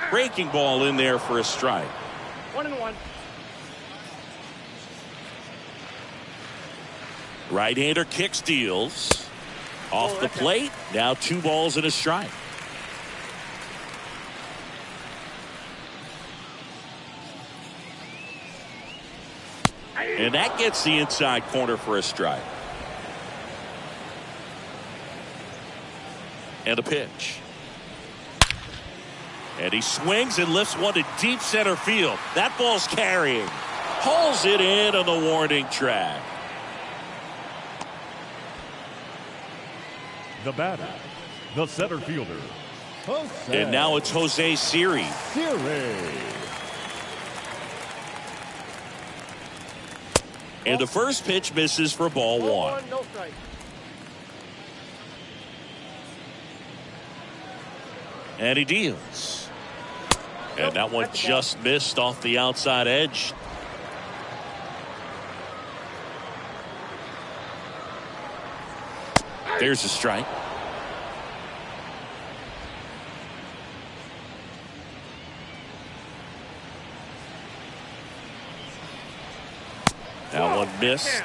Breaking ball in there for a strike. 1-1. Right-hander kicks, deals. Off the plate. Now 2 balls and a strike. And that gets the inside corner for a strike. And a pitch. And he swings and lifts one to deep center field. That ball's carrying. Hauls it in on the warning track. The batter, the center fielder, Jose. And now it's Jose Siri. And the first pitch misses for ball 1. No strike. And he deals. And that one just missed off the outside edge. There's a strike. That one missed.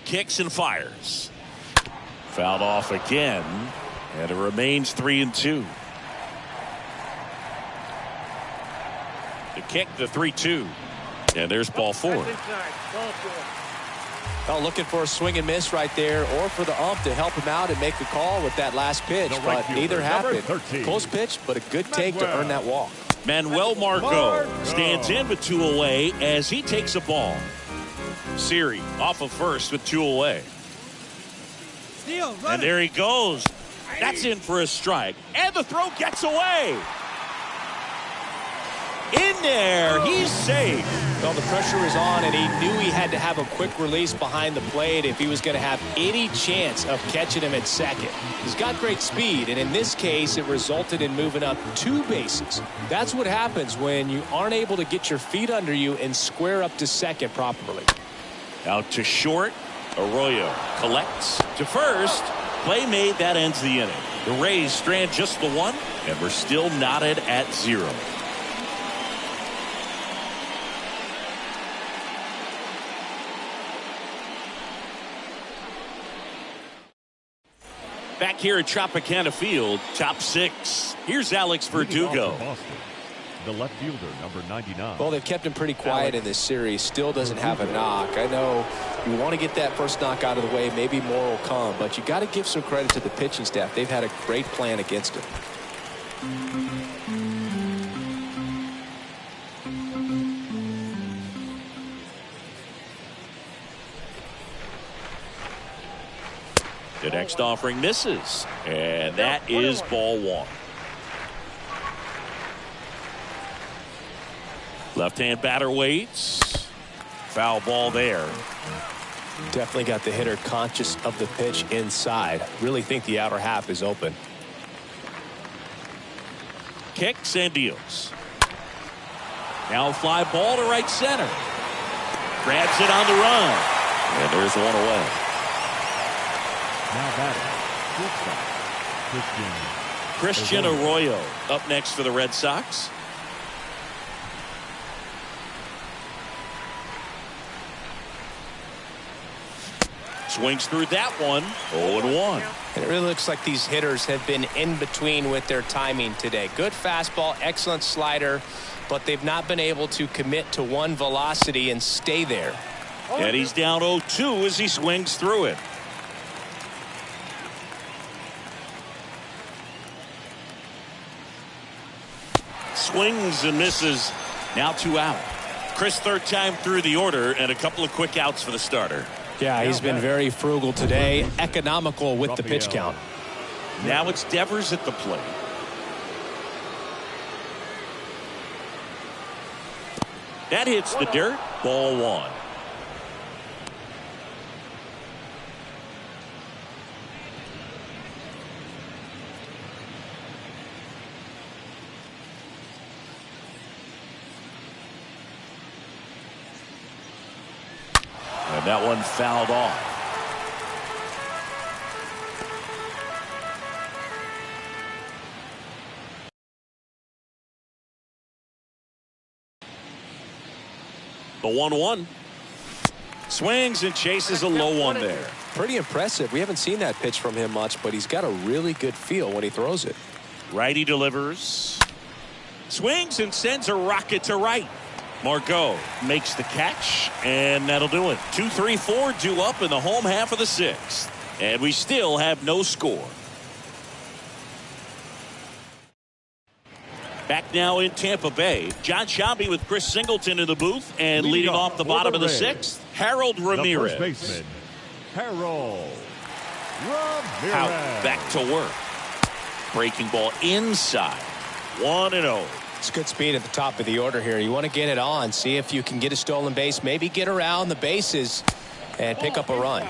Kicks and fires. Fouled off again, and it remains 3-2. The kick, the 3-2. And there's ball 4. Well, looking for a swing and miss right there, or for the ump to help him out and make the call with that last pitch, but neither happened. Close pitch, but a good take to earn that walk. Manuel Margot stands in with 2 away as he takes a ball. Siri off of first with 2 away. And there he goes. That's in for a strike. And the throw gets away. In there. He's safe. Well, the pressure is on, and he knew he had to have a quick release behind the plate if he was going to have any chance of catching him at second. He's got great speed, and in this case, it resulted in moving up 2 bases. That's what happens when you aren't able to get your feet under you and square up to second properly. Out to short. Arroyo collects to first. Play made. That ends the inning. The Rays strand just the 1, and we're still knotted at 0. Back here at Tropicana Field, top 6. Here's Alex Verdugo. The left fielder, number 99. Well, they've kept him pretty quiet in this series. Still doesn't have a knock. I know you want to get that first knock out of the way. Maybe more will come, but you got to give some credit to the pitching staff. They've had a great plan against him. The next offering misses, and that is ball 1. Left-hand batter waits. Foul ball there. Definitely got the hitter conscious of the pitch inside. Really think the outer half is open. Kicks and deals. Now a fly ball to right center. Grabs it on the run. And there's 1 away. Now batting, Christian Arroyo up next for the Red Sox. Swings through that one. 0-1. And it really looks like these hitters have been in between with their timing today. Good fastball, excellent slider, but they've not been able to commit to one velocity and stay there. And he's down 0-2 as he swings through it. Swings and misses. Now 2 out. Chris, 3rd time through the order, and a couple of quick outs for the starter. Yeah, he's been very frugal today, economical with the pitch count. Now it's Devers at the plate. That hits the dirt. Ball one. And that one fouled off. The 1-1. Swings and chases a low one there. Pretty impressive. We haven't seen that pitch from him much, but he's got a really good feel when he throws it. Righty delivers. Swings and sends a rocket to right. Margot makes the catch, and that'll do it. 2-3-4 due up in the home half of the sixth. And we still have no score. Back now in Tampa Bay. John Sciambi with Chris Singleton in the booth, and leading off the bottom of the sixth, Harold Ramirez. The first baseman, Harold Ramirez. Out back to work. Breaking ball inside. 1-0. It's good speed at the top of the order here. You want to get it on, see if you can get a stolen base, maybe get around the bases and pick up a run.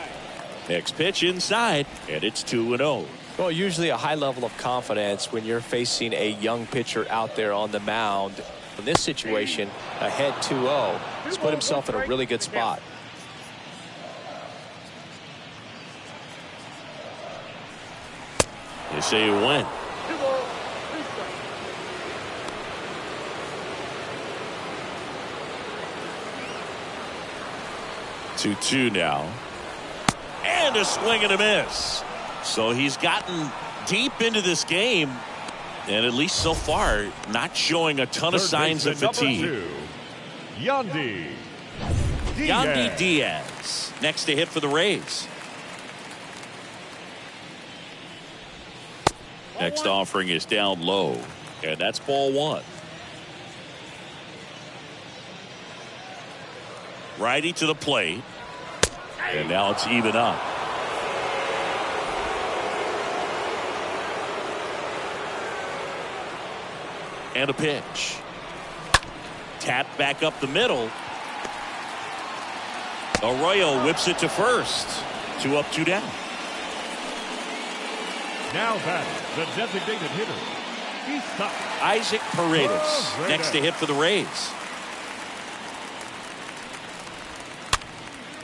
Next pitch inside, and it's 2-0. Well, usually a high level of confidence when you're facing a young pitcher out there on the mound. In this situation, ahead 2-0. He's put himself in a really good spot. They say you win. Two now. And a swing and a miss. So he's gotten deep into this game, and at least so far, not showing a ton of signs of fatigue. Yandy Diaz next to hit for the Rays. Next offering is down low, and that's ball one. Righty to the plate, and now it's even up. And a pitch. Tap back up the middle. Arroyo whips it to first. 2 up, 2 down. Now batting, the designated hitter, Isaac Paredes next to hit for the Rays.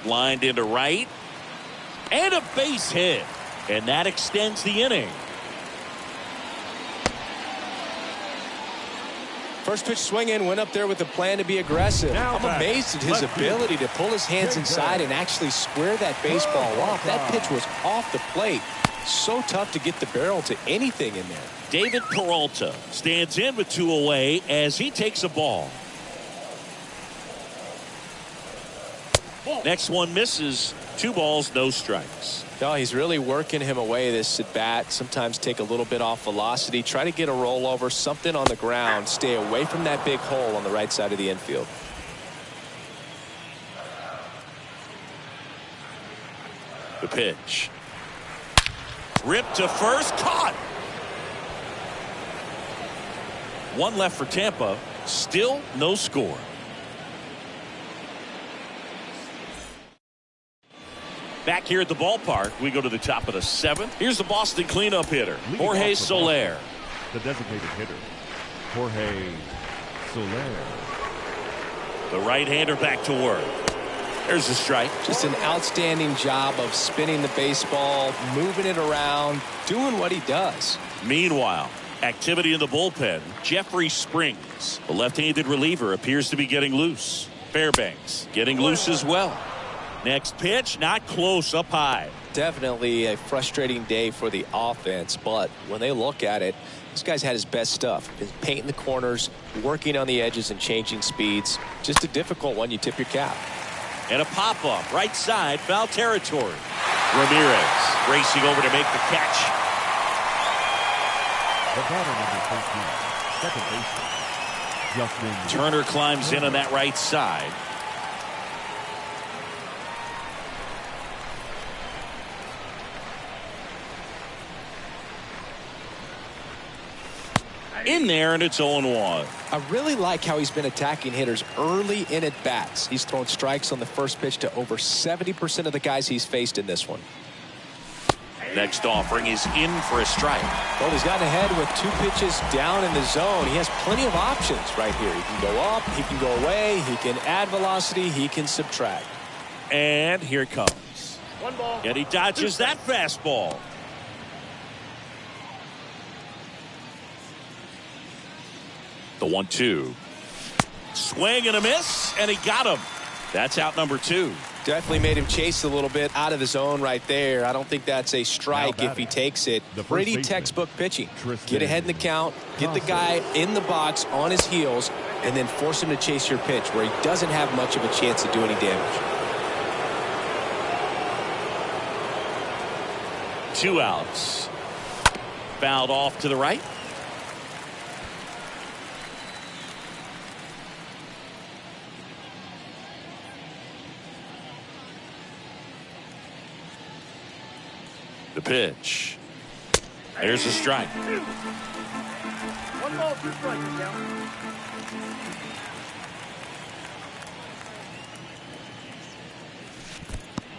Lined into right. And a base hit. And that extends the inning. First pitch swing in, went up there with a plan to be aggressive. I'm amazed at his ability to pull his hands inside and actually square that baseball off. That pitch was off the plate. So tough to get the barrel to anything in there. David Peralta stands in with 2 away as he takes a ball. Next one misses. 2 balls, no strikes. No, he's really working him away this at bat. Sometimes take a little bit off velocity. Try to get a rollover, something on the ground. Stay away from that big hole on the right side of the infield. The pitch. Ripped to first. Caught. 1 left for Tampa. Still no score. Back here at the ballpark, we go to the top of the 7th. Here's the Boston cleanup hitter, Jorge Soler. The designated hitter, Jorge Soler. The right-hander back to work. There's a strike. Just an outstanding job of spinning the baseball, moving it around, doing what he does. Meanwhile, activity in the bullpen. Jeffrey Springs, the left-handed reliever, appears to be getting loose. Fairbanks getting loose as well. Next pitch, not close, up high. Definitely a frustrating day for the offense, but when they look at it, this guy's had his best stuff. Been painting the corners, working on the edges and changing speeds. Just a difficult one. You tip your cap. And a pop-up, right side, foul territory. Ramirez racing over to make the catch. The batter number 13, second baseman, Justin Turner climbs in on that right side. in there, and it's 0-1. I really like how he's been attacking hitters early in at bats. He's thrown strikes on the first pitch to over 70% of the guys he's faced in this one. Next offering is in for a strike. Well, he's gotten ahead with 2 pitches down in the zone. He has plenty of options right here. He can go up, he can go away, he can add velocity, he can subtract. And here it comes. 1 ball. And he dodges that fastball. The 1-2. Swing and a miss, and he got him. That's out number 2. Definitely made him chase a little bit out of the zone right there. I don't think that's a strike if he takes it. Pretty textbook pitching. Get ahead in the count, get the guy in the box on his heels, and then force him to chase your pitch where he doesn't have much of a chance to do any damage. 2 outs. Fouled off to the right. The pitch. There's a strike. 1 ball, 2 strikes, count.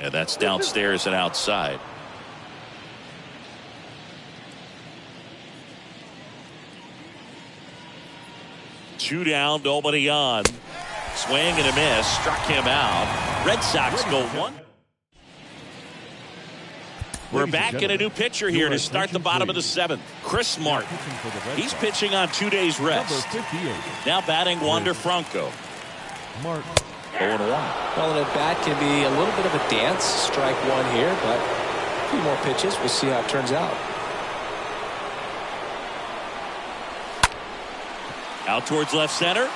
And that's downstairs and outside. Two down, nobody on. Swing and a miss. Struck him out. Red Sox go 1. We're back in a new pitcher here to start the bottom of the 7th. Chris Martin. He's pitching on 2 days rest. Now batting Wander Franco. 0-1. Well, an at-bat can be a little bit of a dance. Strike 1 here, but a few more pitches. We'll see how it turns out. Out towards left center.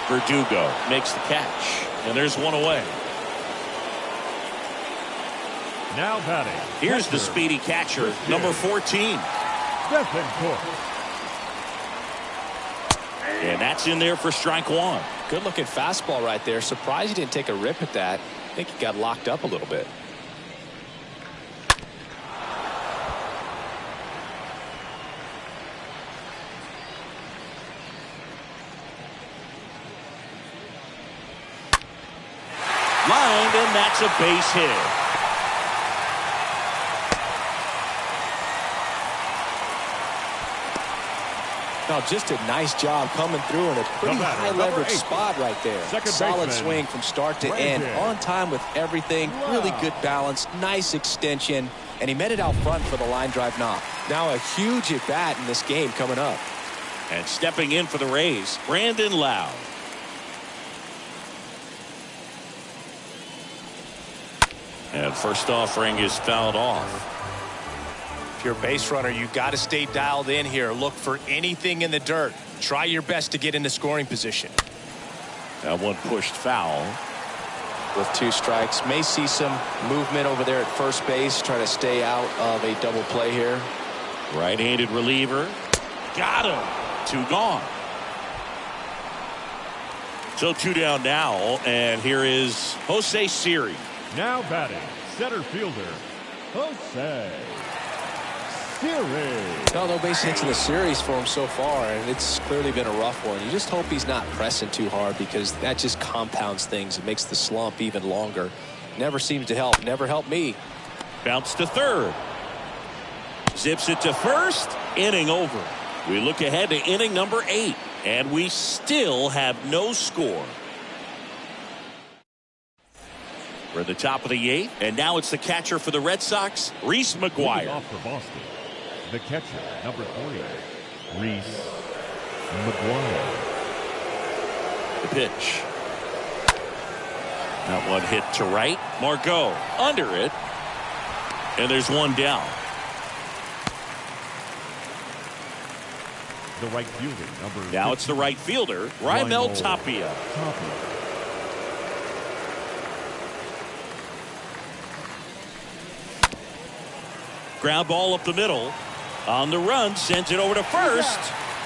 Verdugo makes the catch. And there's 1 away. Now batting. Here's the speedy catcher, number 14. Bethancourt. And that's in there for strike 1. Good looking fastball right there. Surprised he didn't take a rip at that. I think he got locked up a little bit. Lined, and that's a base hit. Now, just a nice job coming through in a pretty high leverage spot right there. Solid swing from start to end. On time with everything. Really good balance. Nice extension. And he met it out front for the line drive knock. Now a huge at bat in this game coming up. And stepping in for the Rays, Brandon Lowe. And first offering is fouled off. If you're a base runner, you got to stay dialed in here. Look for anything in the dirt. Try your best to get into scoring position. That one pushed foul. With 2 strikes, may see some movement over there at first base. Try to stay out of a double play here. Right-handed reliever. Got him. 2 gone. So 2 down now, and here is Jose Siri. Now batting, center fielder, Jose Siri. No base hits in the series for him so far, and it's clearly been a rough one. You just hope he's not pressing too hard because that just compounds things. It makes the slump even longer. Never seems to help. Never helped me. Bounce to third. Zips it to first. Inning over. We look ahead to inning number 8, and we still have no score. We're at the top of the 8th, and now it's the catcher for the Red Sox, Reese McGuire. Off for Boston, the catcher, number 40, Reese McGuire. The pitch. That one hit to right. Margot under it, and there's 1 down. The right fielder, number Now it's the right fielder, Raimel Tapia. Ground ball up the middle. On the run, sends it over to first.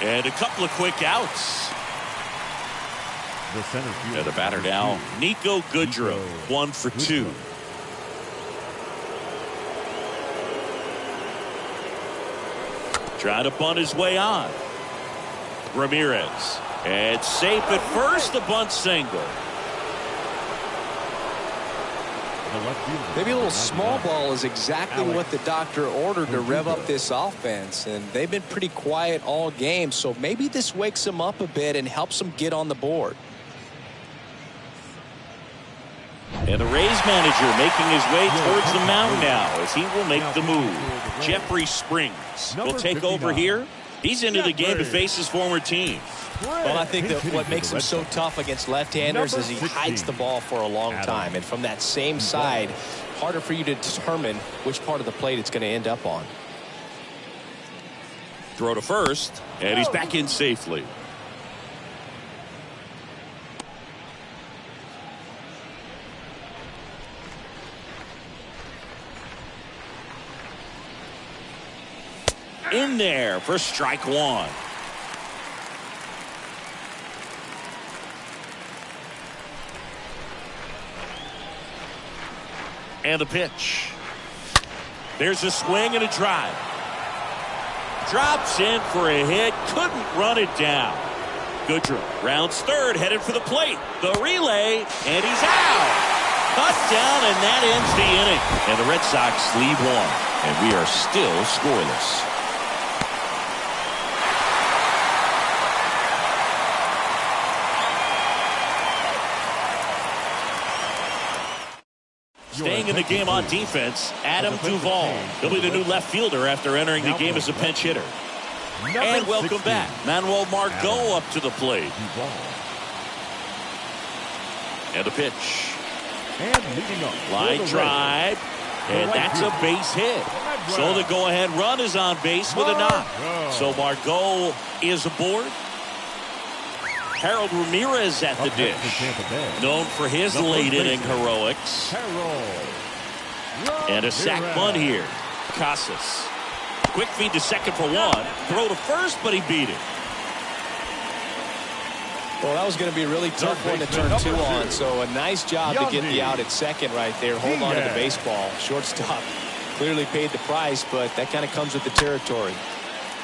And a couple of quick outs. The center fielder. And the batter now, Nico Goodrow, 1 for 2. Trying to bunt his way on. Ramirez. It's safe at first. The bunt single. Maybe a little small ball is exactly what the doctor ordered to rev up this offense, and they've been pretty quiet all game, so maybe this wakes them up a bit and helps them get on the board. And the Rays manager making his way towards the mound now as he will make the move. Jeffrey Springs will take over here. He's into the game to face his former team. Well, I think that what makes him so tough against left-handers is he hides the ball for a long time. And from that same side, harder for you to determine which part of the plate it's going to end up on. Throw to first, and he's back in safely. In there for strike one. And the pitch. There's a swing and a drive. Drops in for a hit. Couldn't run it down. Goodrum rounds third, headed for the plate. The relay, and he's out. Cut down, and that ends the inning. And the Red Sox lead one. And we are still scoreless. Staying in the game on defense, Adam Duvall. He'll be the new left fielder after entering the game as a pinch hitter. And welcome back, Manuel Margot up to the plate. And the pitch. Line drive. And that's a base hit. So the go-ahead run is on base with a knock. So Margot is aboard. Harold Ramirez at the dish. Known for his late inning heroics. And a sac bunt here. Casas. Quick feed to second for one. Throw to first, but he beat it. Well, that was going to be a really tough one to turn two on. So a nice job to get the out at second right there. Hold on to the baseball. Shortstop clearly paid the price, but that kind of comes with the territory.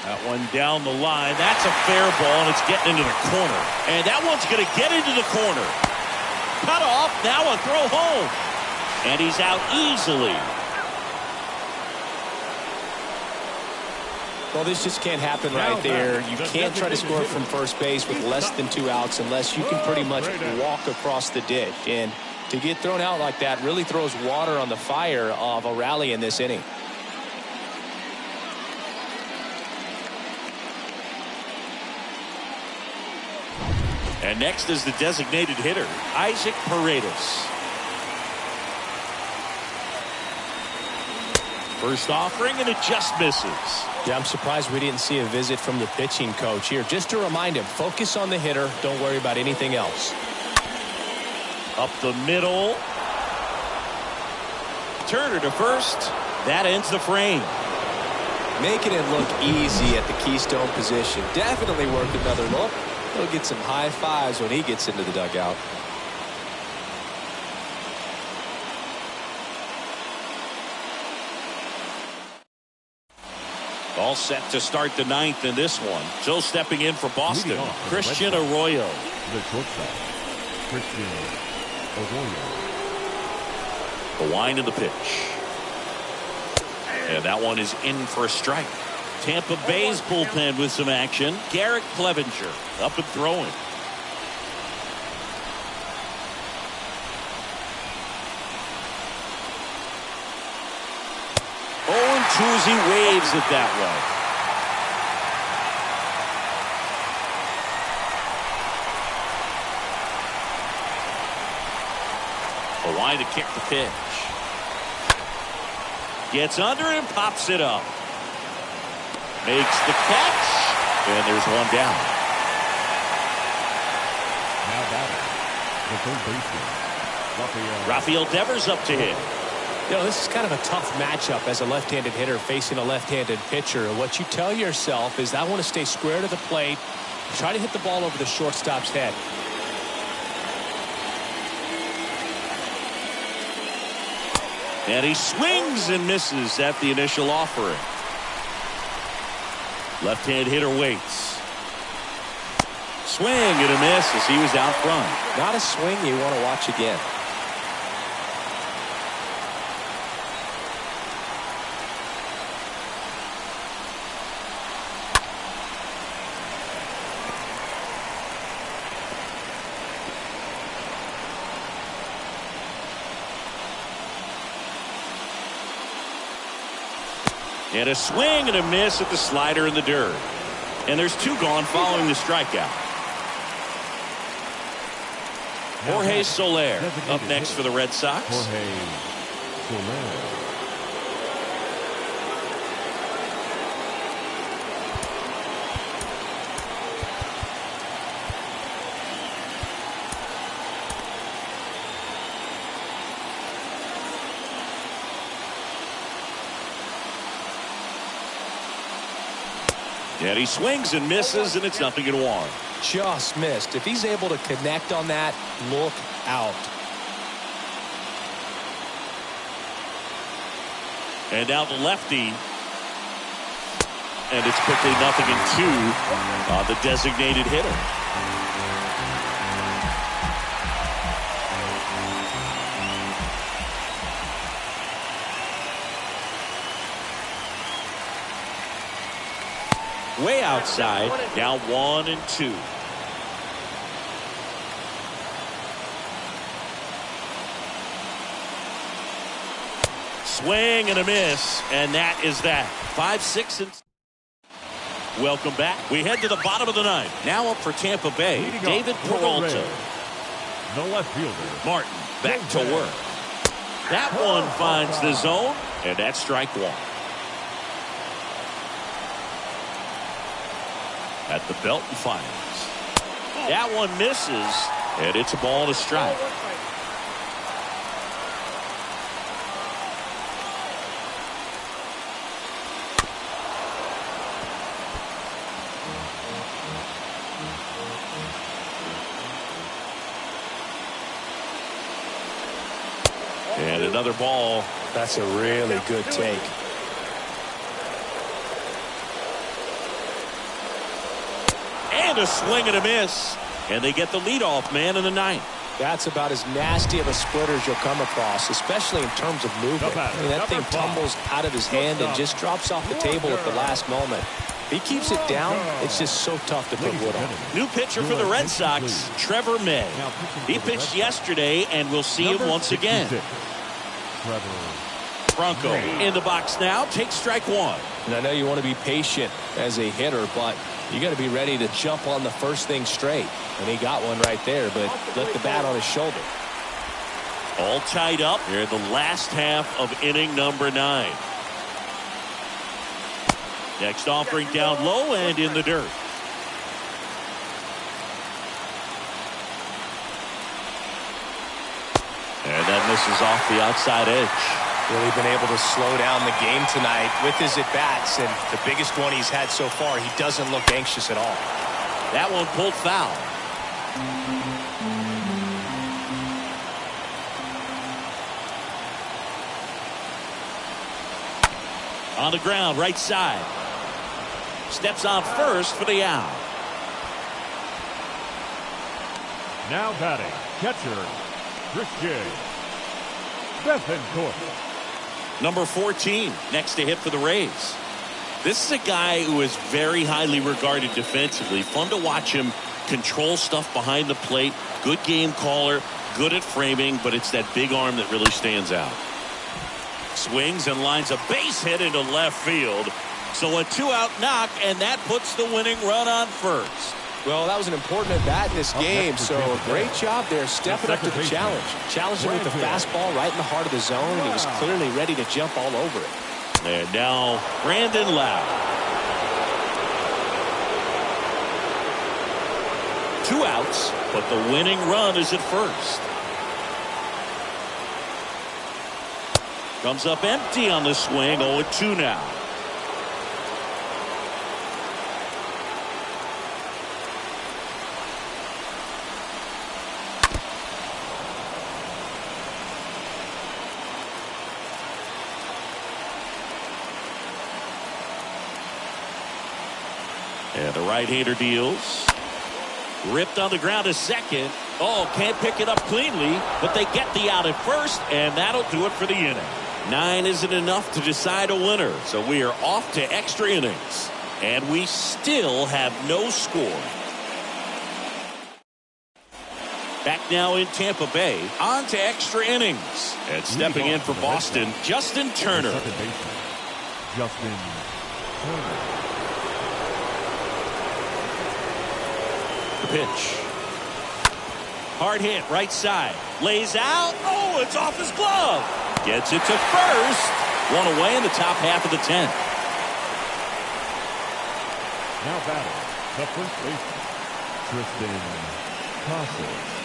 That one down the line. That's a fair ball, and it's getting into the corner. And that one's going to get into the corner. Cut off. Now a throw home. And he's out easily. Well, this just can't happen right there. You can't try to score from first base with less than 2 outs unless you can pretty much walk across the ditch. And to get thrown out like that really throws water on the fire of a rally in this inning. And next is the designated hitter, Isaac Paredes. First offering, and it just misses. Yeah, I'm surprised we didn't see a visit from the pitching coach here. Just to remind him, focus on the hitter. Don't worry about anything else. Up the middle. Turner to first. That ends the frame. Making it look easy at the Keystone position. Definitely worth another look. He'll get some high fives when he gets into the dugout. All set to start the ninth in this one. So stepping in for Boston, Christian Arroyo. The shortstop, Christian Arroyo. The wind of the pitch. And that one is in for a strike. Tampa Bay's bullpen with some action. Garrett Clevenger up and throwing. Tuesday waves it that way. A line to kick the pitch. Gets under and pops it up. Makes the catch. And there's one down. Now batting, the third baseman, Rafael Devers up to hit. You know, this is kind of a tough matchup as a left-handed hitter facing a left-handed pitcher. What you tell yourself is, I want to stay square to the plate, try to hit the ball over the shortstop's head. And he swings and misses at the initial offering. Left-hand hitter waits. Swing and a miss as he was out front. Not a swing you want to watch again. And a swing and a miss at the slider in the dirt. And there's 2 gone following the strikeout. Jorge Soler up next for the Red Sox. Jorge Soler. And he swings and misses, and it's 0-1. Just missed. If he's able to connect on that, look out. And now the lefty. And it's quickly 0-2 on the designated hitter. Way outside, now 1-2. Swing and a miss, and that is that. 5-6 and. Welcome back. We head to the bottom of the ninth. Now up for Tampa Bay, David Peralta. The left fielder, Martin back to work. That one finds the zone, and that's strike 1. At the belt and fires. That one misses, and it's a ball and a strike. And another ball. That's a really good take. And a swing and a miss. And they get the leadoff man in the ninth. That's about as nasty of a splitter as you'll come across, especially in terms of movement. I mean, that thing tumbles out of his hand and just drops off the table at the last moment. He keeps it down. It's just so tough to put wood on. New pitcher for the Red Sox, Trevor May. He pitched yesterday, and we'll see him once again. Franco in the box now, takes strike 1. And I know you want to be patient as a hitter, but you got to be ready to jump on the first thing straight. And he got one right there, but left the bat on his shoulder. All tied up here in the last half of inning number 9. Next offering down low and in the dirt. And then this is off the outside edge. Really been able to slow down the game tonight with his at-bats, and the biggest one he's had so far, he doesn't look anxious at all. That one pulled foul. On the ground, right side. Steps on first for the out. Now batting, catcher, Christian Bethancourt. Number 14, next to hit for the Rays. This is a guy who is very highly regarded defensively. Fun to watch him control stuff behind the plate. Good game caller, good at framing, but it's that big arm that really stands out. Swings and lines a base hit into left field. So a 2-out knock, and that puts the winning run on first. Well, that was an important at-bat in this game, so a great job there stepping up to the challenge. Challenged him with the fastball right in the heart of the zone, and he was clearly ready to jump all over it. And now Brandon Lowe. 2 outs, but the winning run is at first. Comes up empty on the swing, 0-2 now. And the right-hander deals. Ripped on the ground to second. Oh, can't pick it up cleanly, but they get the out at first, and that'll do it for the inning. 9 isn't enough to decide a winner, so we are off to extra innings. And we still have no score. Back now in Tampa Bay, on to extra innings. And stepping in for Boston, Justin Turner. Justin Turner. The pitch. Hard hit, right side. Lays out. Oh, it's off his glove. Gets it to first. One away in the top half of the 10th. Now batting, the first baseman, Triston Casas.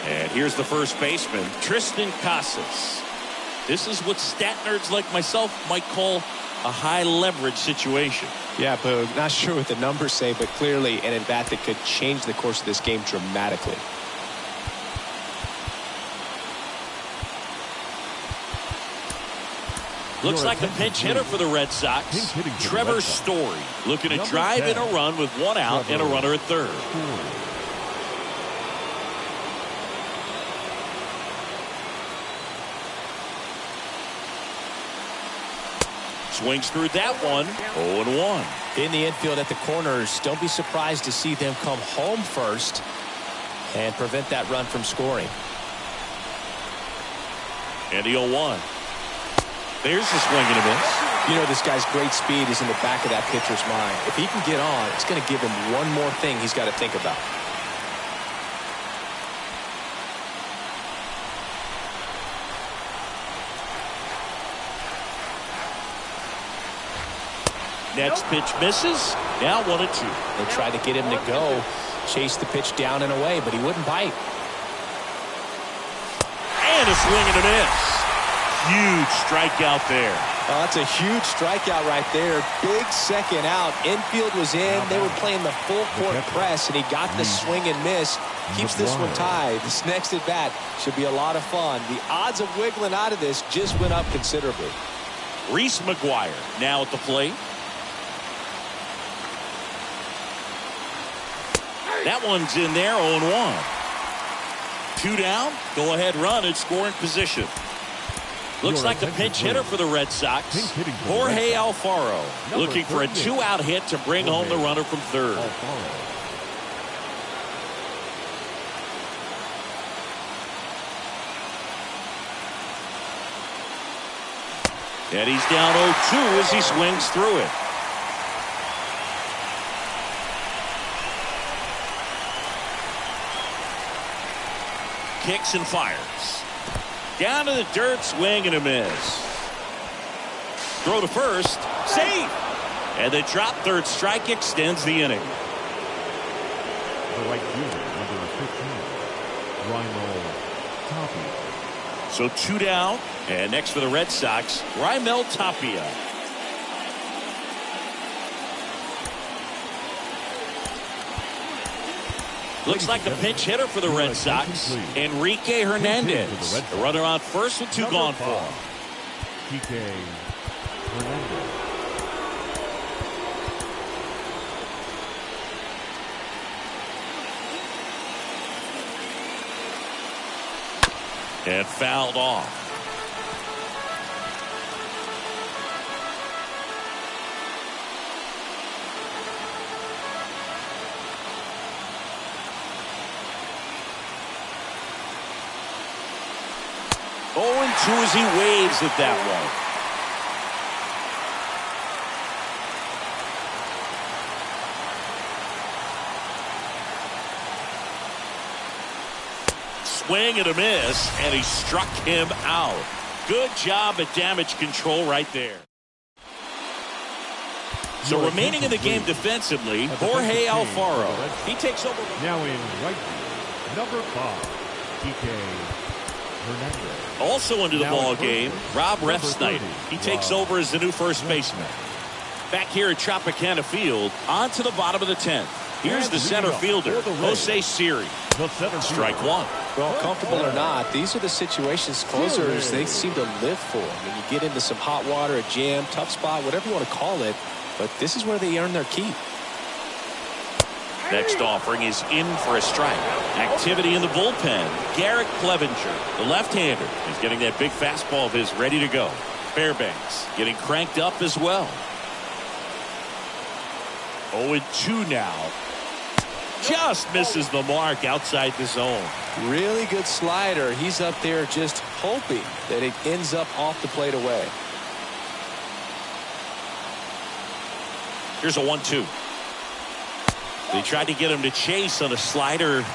And here's the first baseman, Triston Casas. This is what stat nerds like myself might call a high leverage situation. Yeah, Boog, not sure what the numbers say, but clearly an at-bat that could change the course of this game dramatically. Looks like a pinch hitter for the Red Sox. Trevor Story looking to drive in a run with one out and a runner at third. Swings through that one. 0-1. In the infield at the corners, don't be surprised to see them come home first and prevent that run from scoring. And the 0-1. There's the swing and a miss. You know, this guy's great speed is in the back of that pitcher's mind. If he can get on, it's going to give him one more thing he's got to think about. Next pitch misses. Now 1-2. They tried to get him to go, chase the pitch down and away, but he wouldn't bite. And a swing and a miss. Huge strikeout there. Oh, that's a huge strikeout right there. Big second out. Infield was in. They were playing the full court press, and he got the swing and miss. Keeps this one tied. This next at bat should be a lot of fun. The odds of wiggling out of this just went up considerably. Reese McGuire now at the plate. That one's in there, 0-1. 2 down. Go ahead run in scoring position. Looks like a pinch hitter for the Red Sox. Jorge Alfaro looking for a 2-out hit to bring home the runner from third. And he's down 0-2 as he swings through it. Kicks and fires. Down to the dirt, swing and a miss. Throw to first, safe. And the drop third strike extends the inning. The right fielder, number 15, Raimel Tapia. So 2 down, and next for the Red Sox, Raimel Tapia. Looks like a pinch hitter for the Red Sox, Enrique Hernandez. The runner on first with 2 gone for him. Enrique Hernandez. And fouled off. Oh, and 2 as he waves it that way. Swing and a miss, and he struck him out. Good job at damage control right there. So remaining in the game defensively, Jorge Alfaro. He takes over. Now in right field, number 5, TK Hernandez. Also into the ball game, Rob Refsnyder. He takes over as the new first baseman. Back here at Tropicana Field, on to the bottom of the 10th. Here's the center fielder, Jose Siri. The center Strike 1. Well, comfortable or not, these are the situations closers they seem to live for. I mean, you get into some hot water, a jam, tough spot, whatever you want to call it, but this is where they earn their keep. Next offering is in for a strike. Activity in the bullpen. Garrett Clevenger, the left-hander, is getting that big fastball of his ready to go. Fairbanks getting cranked up as well. 0-2 now. Just misses the mark outside the zone. Really good slider. He's up there just hoping that it ends up off the plate away. Here's a 1-2. They tried to get him to chase on a slider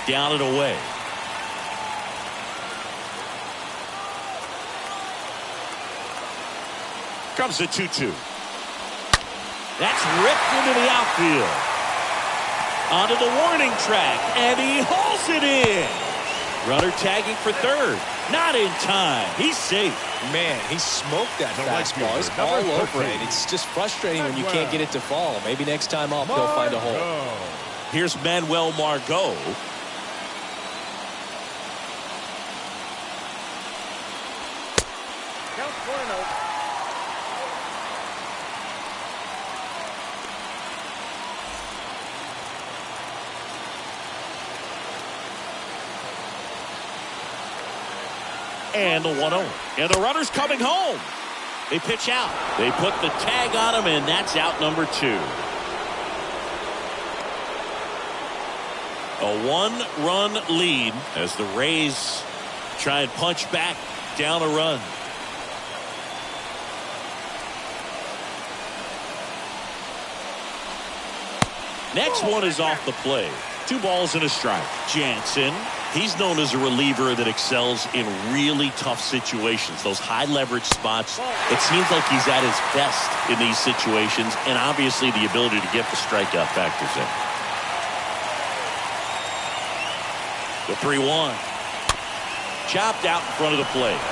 down and away. Comes the 2-2. That's ripped into the outfield. Onto the warning track, and he hauls it in. Runner tagging for third. Not in time. He's safe. Man, he smoked that fastball. He's all over it. It's just frustrating when you can't get it to fall. Maybe next time up, he'll find a hole. Here's Manuel Margot. Count 4-0. And the 1-0. And the runner's coming home. They pitch out. They put the tag on him, and that's out number 2. A 1-run lead as the Rays try and punch back down a run. Next one is off the plate. 2 balls and a strike. Jansen, he's known as a reliever that excels in really tough situations. Those high leverage spots, it seems like he's at his best in these situations, and obviously the ability to get the strikeout factors in. The 3-1. Chopped out in front of the plate.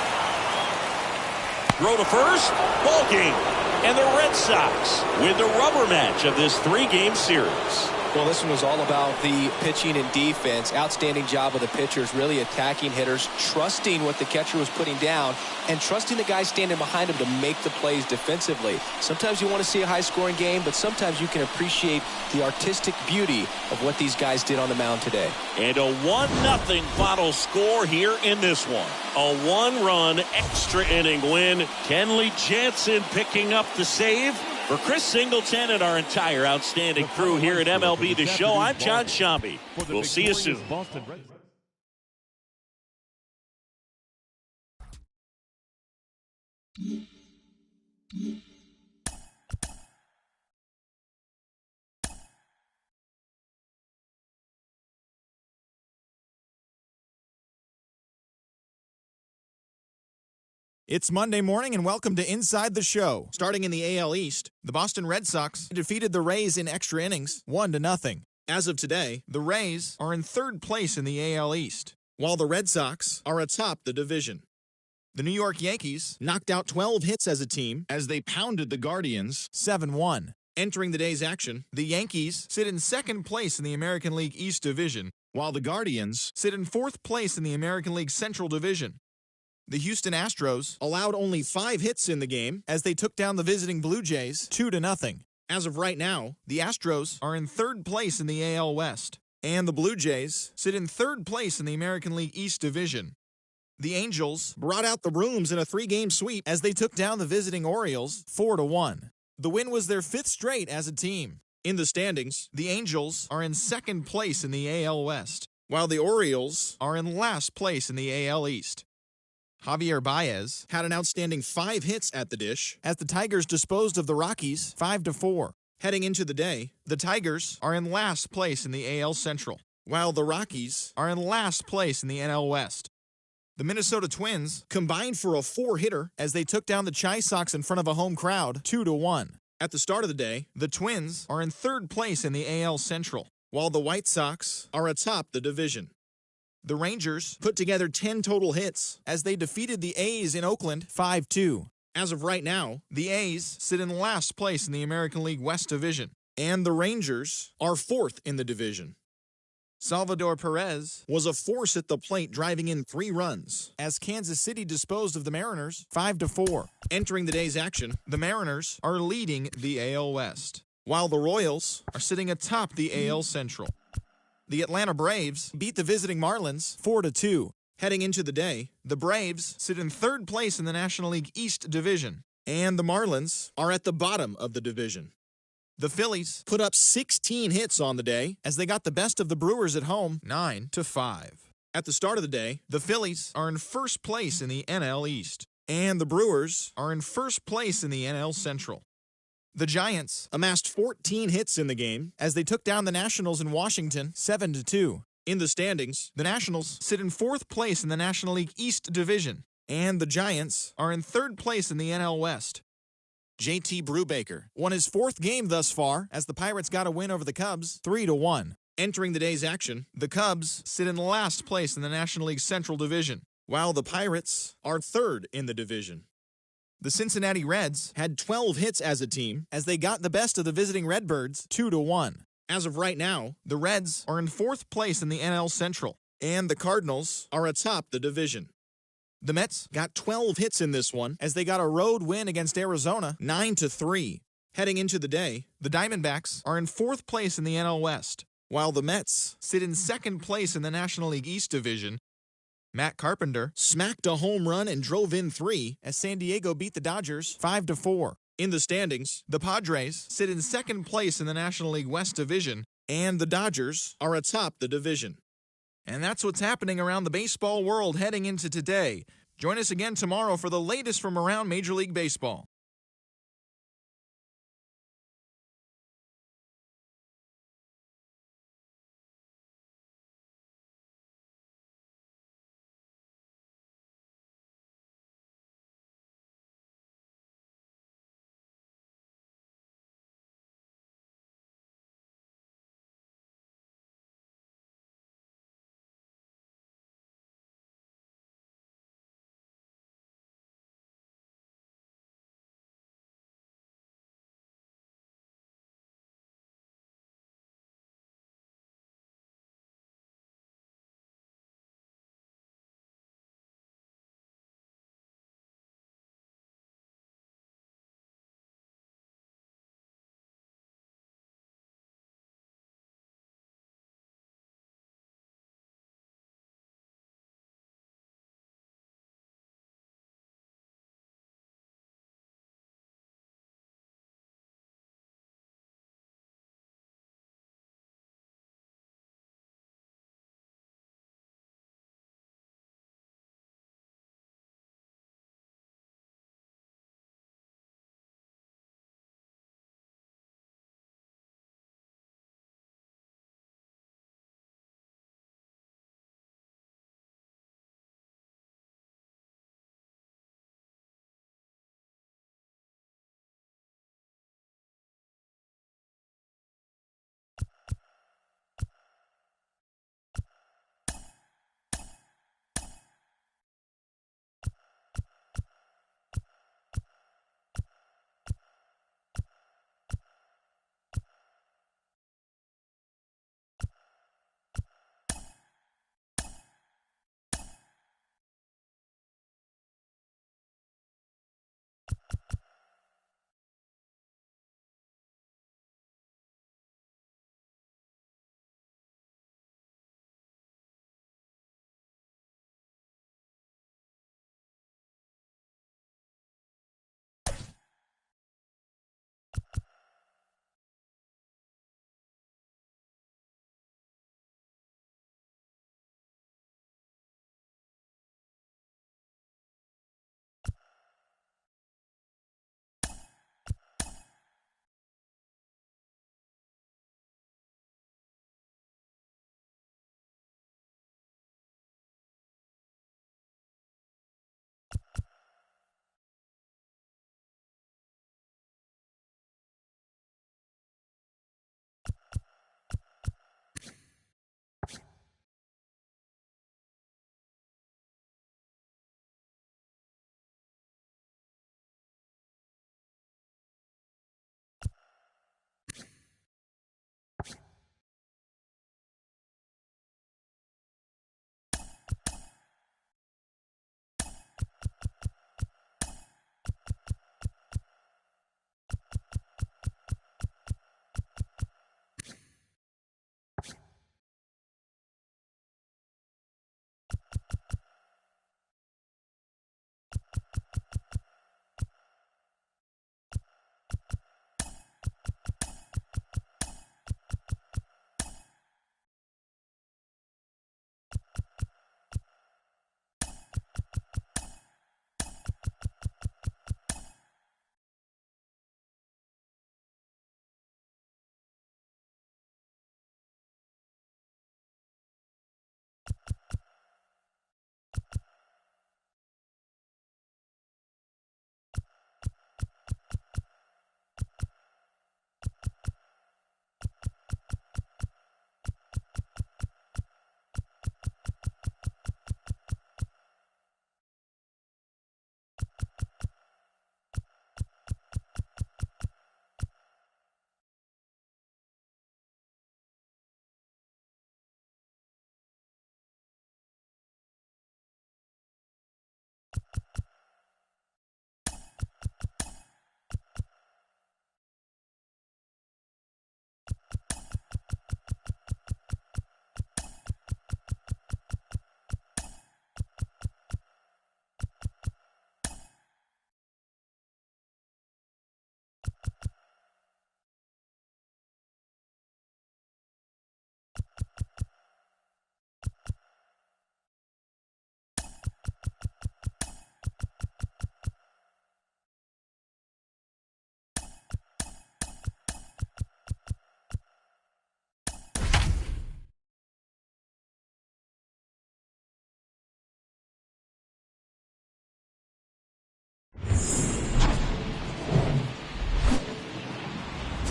Throw to first. Ball game. And the Red Sox win the rubber match of this 3-game series. Well, this one was all about the pitching and defense. Outstanding job of the pitchers, really attacking hitters, trusting what the catcher was putting down, and trusting the guy standing behind him to make the plays defensively. Sometimes you want to see a high-scoring game, but sometimes you can appreciate the artistic beauty of what these guys did on the mound today. And a 1-0 final score here in this one. A 1-run extra inning win. Kenley Jansen picking up the save. For Chris Singleton and our entire outstanding crew here at MLB The Show, I'm John Shambi. We'll see you soon. It's Monday morning and welcome to Inside the Show. Starting in the AL East, the Boston Red Sox defeated the Rays in extra innings, 1-0. As of today, the Rays are in third place in the AL East, while the Red Sox are atop the division. The New York Yankees knocked out 12 hits as a team as they pounded the Guardians 7-1. Entering the day's action, the Yankees sit in second place in the American League East Division, while the Guardians sit in fourth place in the American League Central Division. The Houston Astros allowed only 5 hits in the game as they took down the visiting Blue Jays 2-0. As of right now, the Astros are in third place in the AL West, and the Blue Jays sit in third place in the American League East Division. The Angels brought out the brooms in a 3-game sweep as they took down the visiting Orioles 4-1. The win was their 5th straight as a team. In the standings, the Angels are in second place in the AL West, while the Orioles are in last place in the AL East. Javier Baez had an outstanding 5 hits at the dish as the Tigers disposed of the Rockies 5-4. Heading into the day, the Tigers are in last place in the AL Central, while the Rockies are in last place in the NL West. The Minnesota Twins combined for a 4-hitter as they took down the Chi Sox in front of a home crowd 2-1. At the start of the day, the Twins are in third place in the AL Central, while the White Sox are atop the division. The Rangers put together 10 total hits as they defeated the A's in Oakland 5-2. As of right now, the A's sit in last place in the American League West Division, and the Rangers are 4th in the division. Salvador Perez was a force at the plate, driving in 3 runs, as Kansas City disposed of the Mariners 5-4. Entering the day's action, the Mariners are leading the AL West, while the Royals are sitting atop the AL Central. The Atlanta Braves beat the visiting Marlins 4-2. Heading into the day, the Braves sit in 3rd place in the National League East Division, and the Marlins are at the bottom of the division. The Phillies put up 16 hits on the day as they got the best of the Brewers at home 9-5. At the start of the day, the Phillies are in 1st place in the NL East, and the Brewers are in 1st place in the NL Central. The Giants amassed 14 hits in the game as they took down the Nationals in Washington 7-2. In the standings, the Nationals sit in 4th place in the National League East Division, and the Giants are in 3rd place in the NL West. JT Brubaker won his 4th game thus far as the Pirates got a win over the Cubs 3-1. Entering the day's action, the Cubs sit in last place in the National League Central Division, while the Pirates are 3rd in the division. The Cincinnati Reds had 12 hits as a team as they got the best of the visiting Redbirds 2-1. As of right now, the Reds are in 4th place in the NL Central, and the Cardinals are atop the division. The Mets got 12 hits in this one as they got a road win against Arizona 9-3. Heading into the day, the Diamondbacks are in 4th place in the NL West, while the Mets sit in 2nd place in the National League East Division. Matt Carpenter smacked a home run and drove in 3 as San Diego beat the Dodgers 5-4. In the standings, the Padres sit in 2nd place in the National League West Division, and the Dodgers are atop the division. And that's what's happening around the baseball world heading into today. Join us again tomorrow for the latest from around Major League Baseball.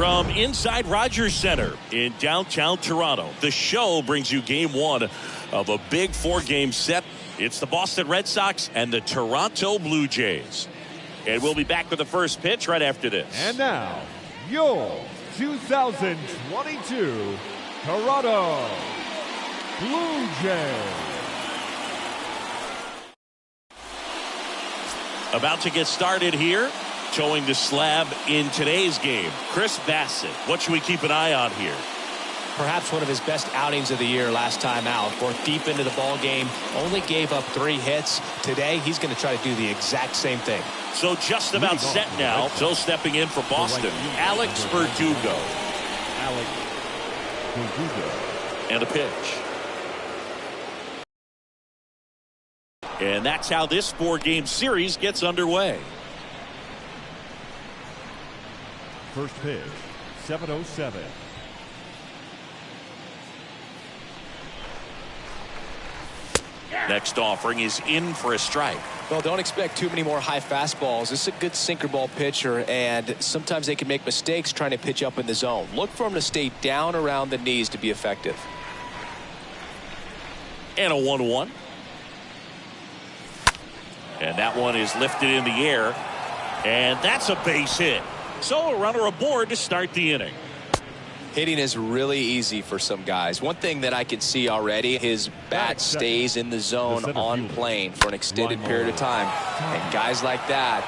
From inside Rogers Center in downtown Toronto, the show brings you game one of a big four-game set. It's the Boston Red Sox and the Toronto Blue Jays. And we'll be back with the first pitch right after this. And now, your 2022 Toronto Blue Jays. About to get started here. Towing the slab in today's game, Chris Bassitt. What should we keep an eye on here? Perhaps one of his best outings of the year last time out. Worked deep into the ball game. Only gave up 3 hits. Today, he's going to try to do the exact same thing. So just about set now. So stepping in for Boston, Alex Verdugo. And a pitch. And that's how this 4-game series gets underway. First pitch, 7:07. Next offering is in for a strike. Well, don't expect too many more high fastballs. This is a good sinker ball pitcher, and sometimes they can make mistakes trying to pitch up in the zone. Look for him to stay down around the knees to be effective. And a 1-1. And that one is lifted in the air. And that's a base hit. So a runner aboard to start the inning. Hitting is really easy for some guys. One thing that I can see already, his bat stays in the zone on plane for an extended period of time. And guys like that,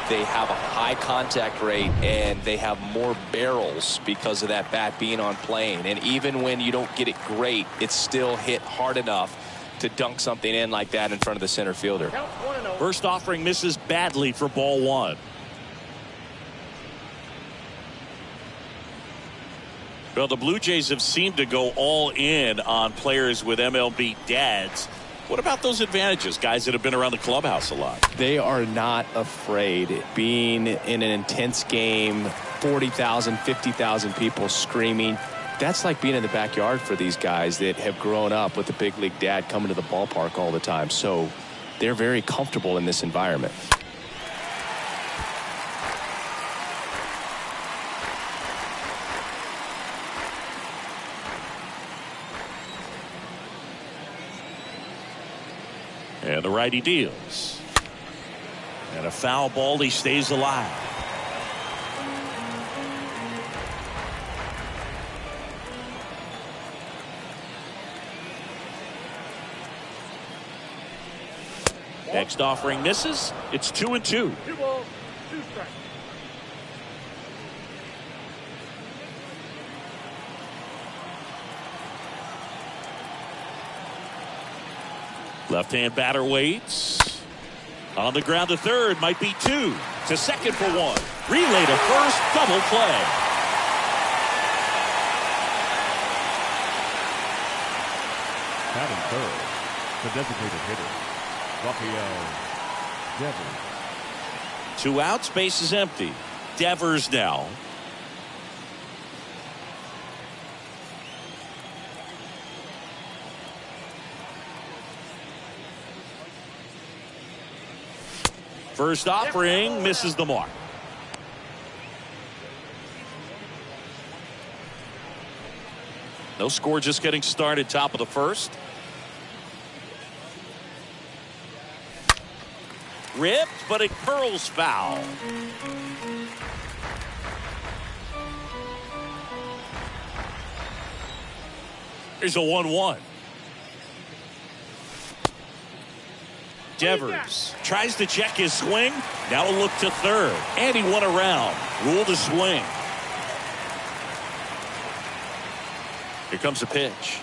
they have a high contact rate and they have more barrels because of that bat being on plane. And even when you don't get it great, it's still hit hard enough to dunk something in like that in front of the center fielder. First offering misses badly for ball 1. Well, the Blue Jays have seemed to go all in on players with MLB dads. What about those advantages, guys that have been around the clubhouse a lot? They are not afraid. Being in an intense game, 40,000, 50,000 people screaming. That's like being in the backyard for these guys that have grown up with the big league dad coming to the ballpark all the time. So they're very comfortable in this environment. And the righty deals. And a foul ball, he stays alive. Next offering misses. It's 2-2. 2 balls, 2 strikes. Left-hand batter waits. On the ground to third, might be 2. To second for 1. Relay to first, double play. Batting third, the designated hitter, Rafael Devers. 2 outs, base is empty. Devers now. First offering misses the mark. No score, just getting started, top of the first. Ripped, but it curls foul. There's a 1-1. Devers tries to check his swing. Now a look to third. And he won around. Ruled a swing. Here comes a pitch.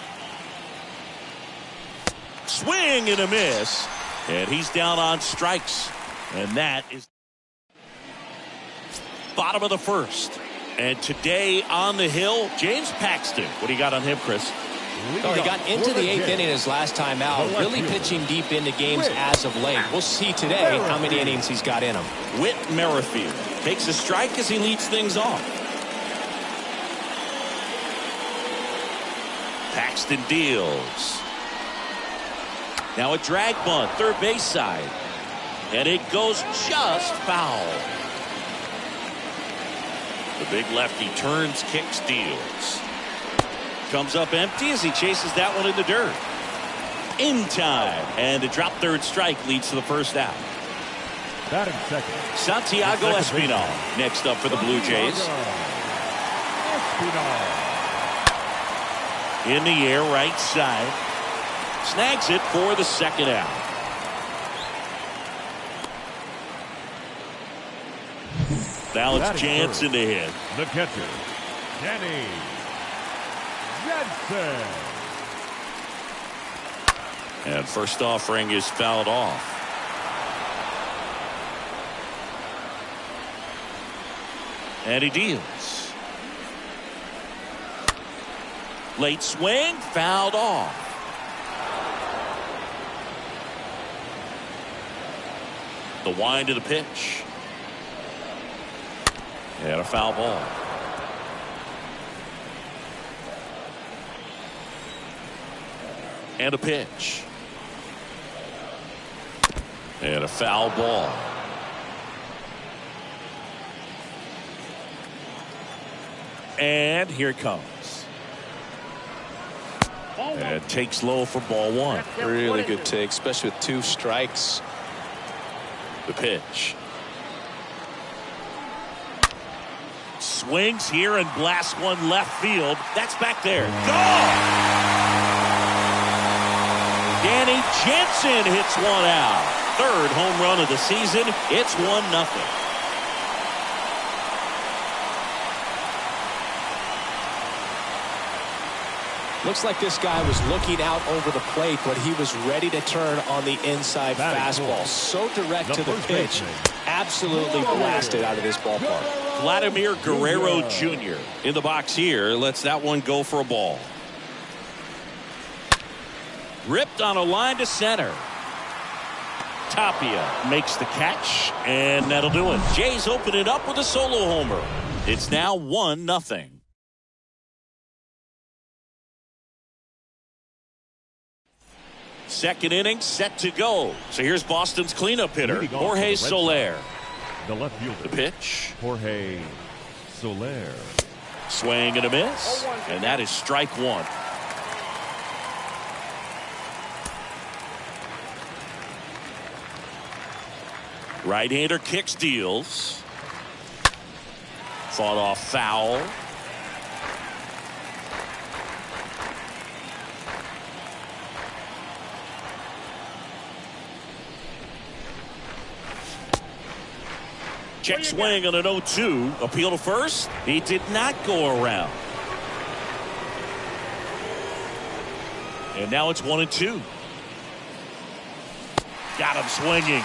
Swing and a miss. And he's down on strikes. And that is bottom of the first. And today on the hill, James Paxton. What do you got on him, Chris? Well, he got into the 8th inning his last time out, really pitching deep into games as of late. We'll see today how many innings he's got in him. Whit Merrifield takes a strike as he leads things off. Paxton deals. Now a drag bunt, third base side. And it goes just foul. The big lefty turns, kicks, deals. Comes up empty as he chases that one in the dirt. In time. And a drop third strike leads to the first out. Batting second, Santiago Espinal next up for the Blue Jays. Espinal. In the air, right side. Snags it for the second out. Now it's Jansen to hit. The catcher, Danny Jansen. And first offering is fouled off. And he deals. Late swing, fouled off. The wind of the pitch. And a foul ball. And a pitch. And a foul ball. And here it comes. And takes low for ball one. Really good take, especially with 2 strikes. The pitch. Swings here and blasts one left field. That's back there. Gone! Danny Jansen hits one out. 3rd home run of the season. It's 1-0. Looks like this guy was looking out over the plate, but he was ready to turn on the inside fastball. So direct to the pitch. Absolutely blasted out of this ballpark. Vladimir Guerrero Jr. in the box here. Lets that one go for a ball. Ripped on a line to center. Tapia makes the catch, and that'll do it. Jays open it up with a solo homer. It's now 1-0. Second inning set to go. So here's Boston's cleanup hitter, Jorge Soler. The left fielder. The pitch. Jorge Soler. Swing and a miss. And that is strike one. Right-hander kicks, deals. Fought off foul. Check swing on an 0-2. Appeal to first. He did not go around. And now it's 1-2. Got him swinging.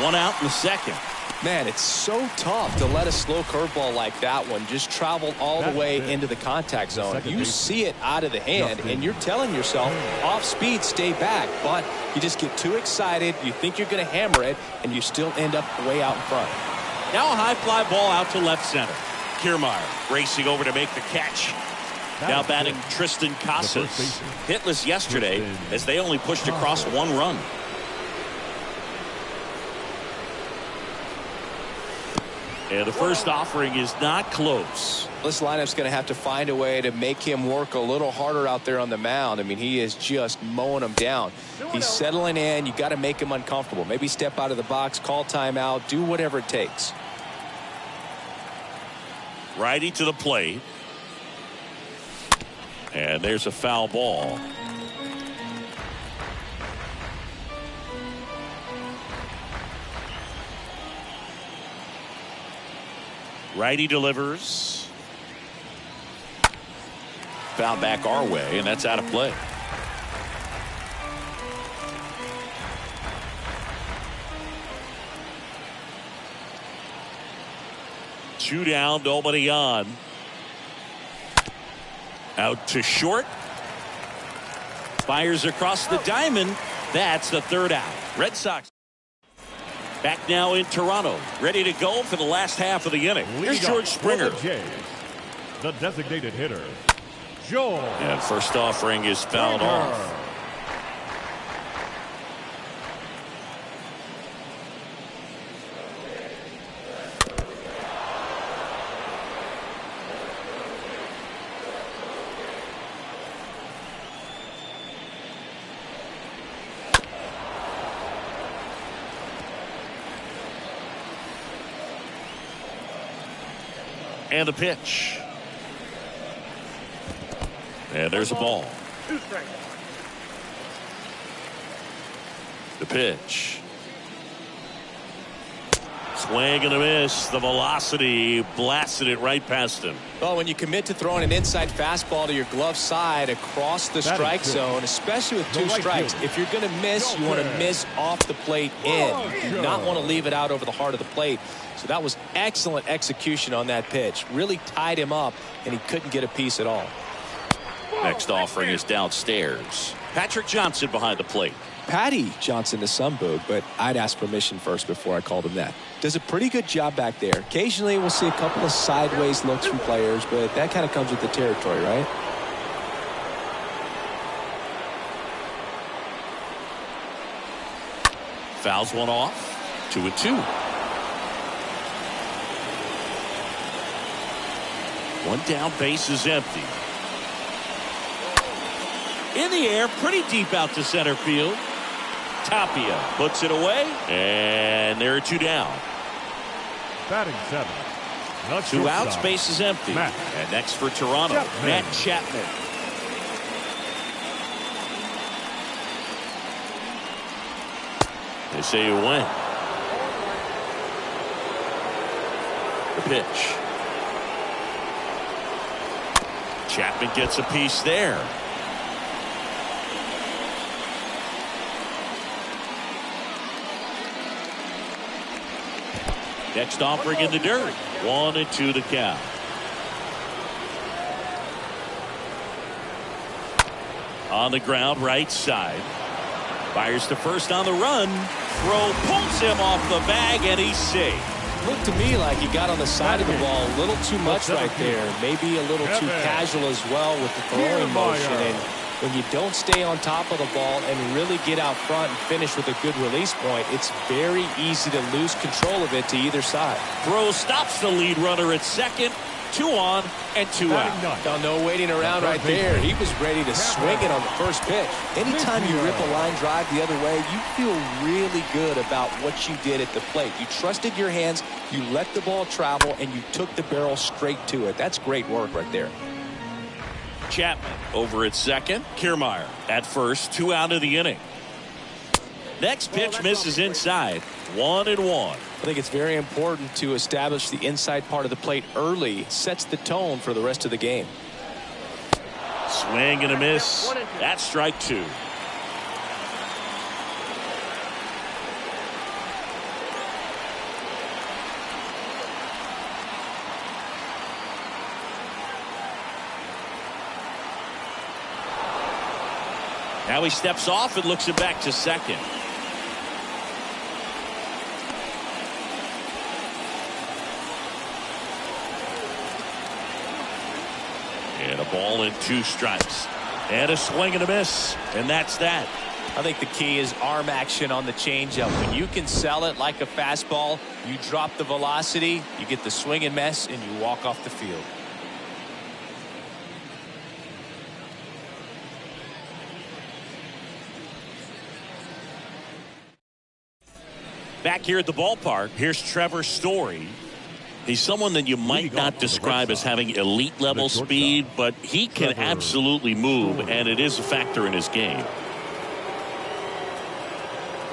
One out in the second. Man, it's so tough to let a slow curveball like that one just travel all the way into the contact zone. You see it out of the hand, and you're telling yourself, off speed, stay back. But you just get too excited. You think you're going to hammer it, and you still end up way out in front. Now a high fly ball out to left center. Kiermaier racing over to make the catch. Now batting Tristan Casas. Hitless yesterday as they only pushed across 1 run. And the first offering is not close. This lineup's going to have to find a way to make him work a little harder out there on the mound. I mean, he is just mowing them down. He's settling in. You got to make him uncomfortable. Maybe step out of the box, call timeout, do whatever it takes. Righty to the plate. And there's a foul ball. Righty delivers. Foul back our way, and that's out of play. Two down, nobody on. Out to short. Fires across the diamond. That's the 3rd out. Red Sox back now in Toronto, ready to go for the last half of the inning. Here's George Springer. The designated hitter, George. And first offering is fouled off. And the pitch. And there's a ball. 2 strikes. The pitch. Swing and a miss. The velocity blasted it right past him. Well, when you commit to throwing an inside fastball to your glove side across the strike zone, especially with 2 strikes, if you're going to miss, you want to miss off the plate in. You do not want to leave it out over the heart of the plate. So that was excellent execution on that pitch. Really tied him up, and he couldn't get a piece at all. Next offering is downstairs. Patrick Johnson behind the plate. Patty Johnson to some boog, but I'd ask permission first before I called him that. Does a pretty good job back there. Occasionally we'll see a couple of sideways looks from players, but that kind of comes with the territory, right? Fouls one off. 2-2. One down, base is empty. In the air, pretty deep out to center field. Tapia puts it away, and there are 2 down. Batting 7. 2 outs, base is empty. Matt. And next for Toronto, Chapman. Matt Chapman. They say you win. The pitch. Chapman gets a piece there. Next offering in the dirt. 1-2 the count. On the ground, right side. Fires to first on the run. Throw pulls him off the bag, and he's safe. Looked to me like he got on the side of the ball a little too much right there. Maybe a little too casual as well with the throwing motion. And when you don't stay on top of the ball and really get out front and finish with a good release point, it's very easy to lose control of it to either side. Throw stops the lead runner at second. 2 on and 2 out. Now, no waiting around right there. He was ready to swing it on the first pitch. Anytime you rip a line drive the other way, you feel really good about what you did at the plate. You trusted your hands, you let the ball travel, and you took the barrel straight to it. That's great work right there. Chapman over at second. Kiermaier at first. 2 out of the inning. Next pitch misses inside. 1-1. I think it's very important to establish the inside part of the plate early. Sets the tone for the rest of the game. Swing and a miss. That's strike 2. Now he steps off and looks it back to second. And a ball and 2 strikes. And a swing and a miss. And that's that. I think the key is arm action on the changeup. When you can sell it like a fastball, you drop the velocity, you get the swing and miss, and you walk off the field. Back here at the ballpark, here's Trevor Story. He's someone that you might not describe as having elite level speed, but he can absolutely move, and it is a factor in his game.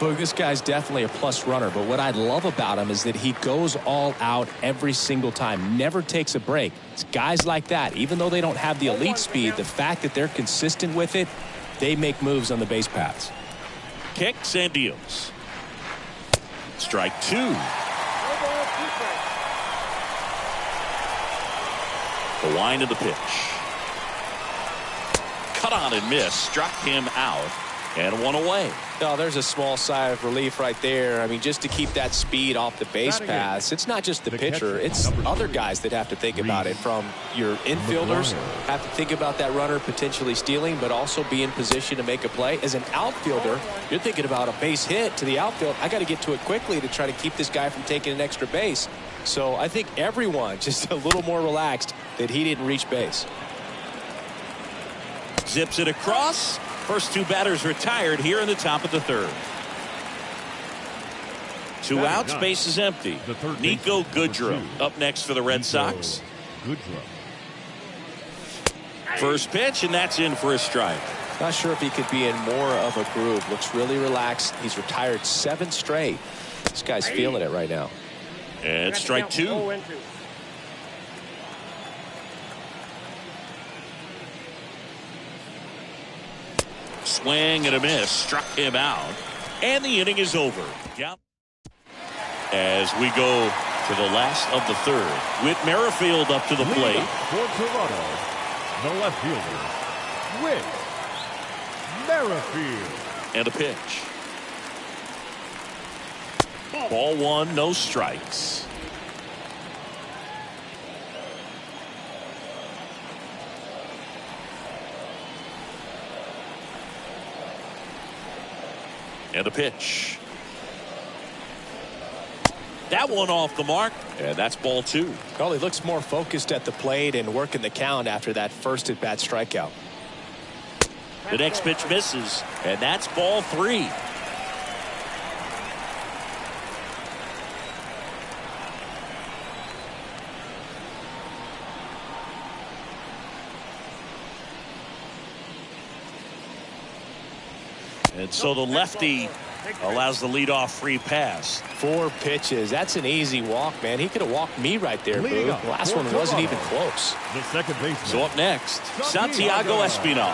But this guy's definitely a plus runner, but what I love about him is that he goes all out every single time, never takes a break. It's guys like that, even though they don't have the elite speed, the fact that they're consistent with it, they make moves on the base paths. Kicks and deals. Strike 2. The wind of the pitch. Cut on and miss. Struck him out. And 1 away. Oh, there's a small sigh of relief right there. I mean, just to keep that speed off the base paths. It's not just the pitcher. It's other guys that have to think about it. From your infielders, have to think about that runner potentially stealing, but also be in position to make a play. As an outfielder, you're thinking about a base hit to the outfield. I got to get to it quickly to try to keep this guy from taking an extra base. So I think everyone just a little more relaxed that he didn't reach base. Zips it across. First 2 batters retired here in the top of the 3rd. 2 outs, base is empty. Nico Goodrum up next for the Red Sox. Goodrum. First pitch, and that's in for a strike. Not sure if he could be in more of a groove. Looks really relaxed. He's retired 7 straight. This guy's feeling it right now. And strike 2. Swing and a miss. Struck him out. And the inning is over. Yep. As we go to the last of the third. Whit Merrifield up to the plate. For Toronto, the left fielder, Whit Merrifield. And a pitch. Ball 1, no strikes. And a pitch. That one off the mark, and that's ball 2. Well, he looks more focused at the plate and working the count after that first at-bat strikeout. The next pitch misses, and that's ball 3. And so the lefty allows the leadoff free pass. 4 pitches. That's an easy walk, man. He could have walked me right there, Boo. The last one wasn't even close. The second baseman. So up next, Santiago Espinal.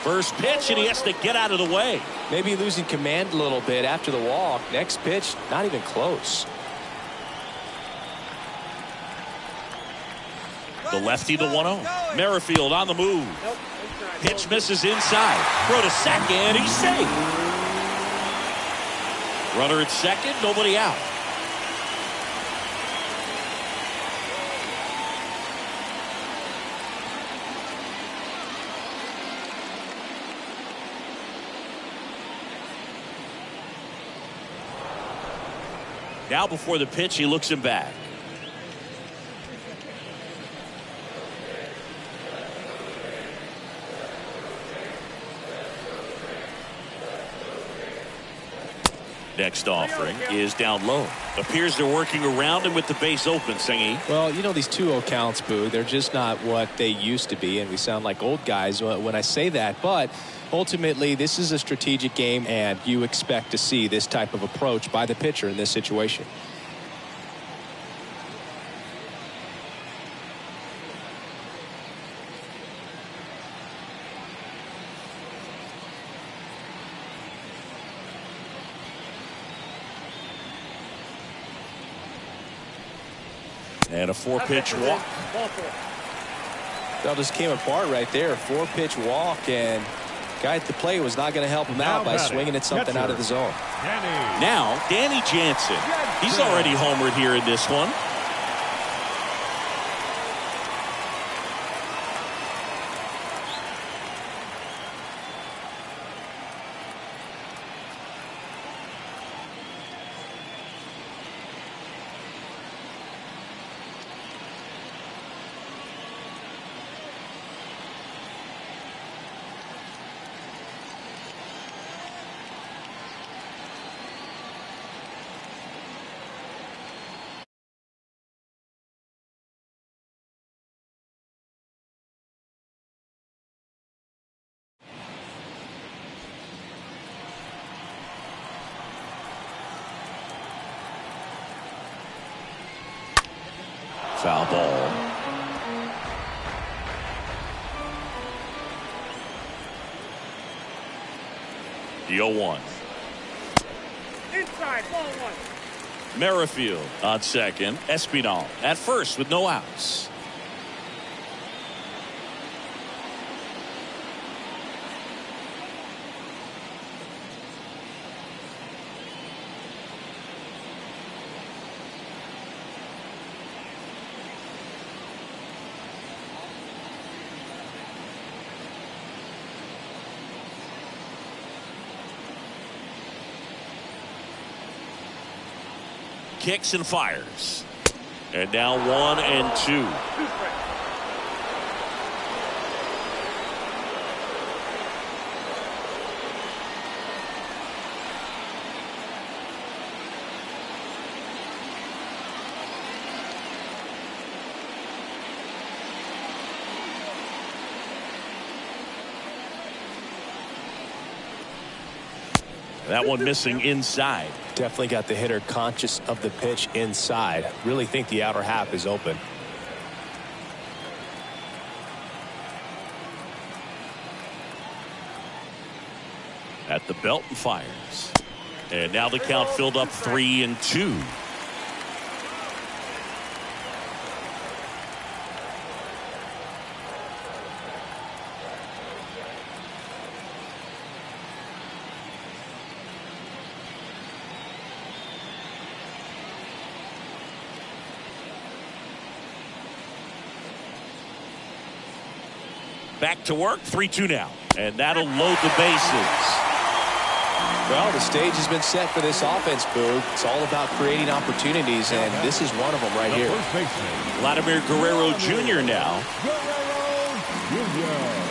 First pitch, and he has to get out of the way. Maybe losing command a little bit after the walk. Next pitch, not even close. The lefty, the 1-0. Merrifield on the move. Pitch misses inside. Throw to second. He's safe. Runner at second. Nobody out. Now before the pitch, he looks him back. Next offering is down low. Appears they're working around him with the base open, Singy. Well, you know, these 2-0 counts, Boo, they're just not what they used to be, and we sound like old guys when I say that. But ultimately, this is a strategic game, and you expect to see this type of approach by the pitcher in this situation. And a 4-pitch walk. That just came apart right there. 4-pitch walk, and guy at the plate was not going to help him out by swinging at something out of the zone. Now, Danny Jansen. He's already homered here in this one. Foul ball. The 0-1. Inside, ball 1. Merrifield on second. Espinal at first with no outs. Kicks and fires. And now 1-2. That one missing inside. Definitely got the hitter conscious of the pitch inside. Really think the outer half is open. At the belt and fires. And now the count filled up 3-2. Back to work, 3-2 now. And that'll load the bases. Well, the stage has been set for this offense, Boog. It's all about creating opportunities, and this is one of them right here. Vladimir Guerrero Jr. now. Jr.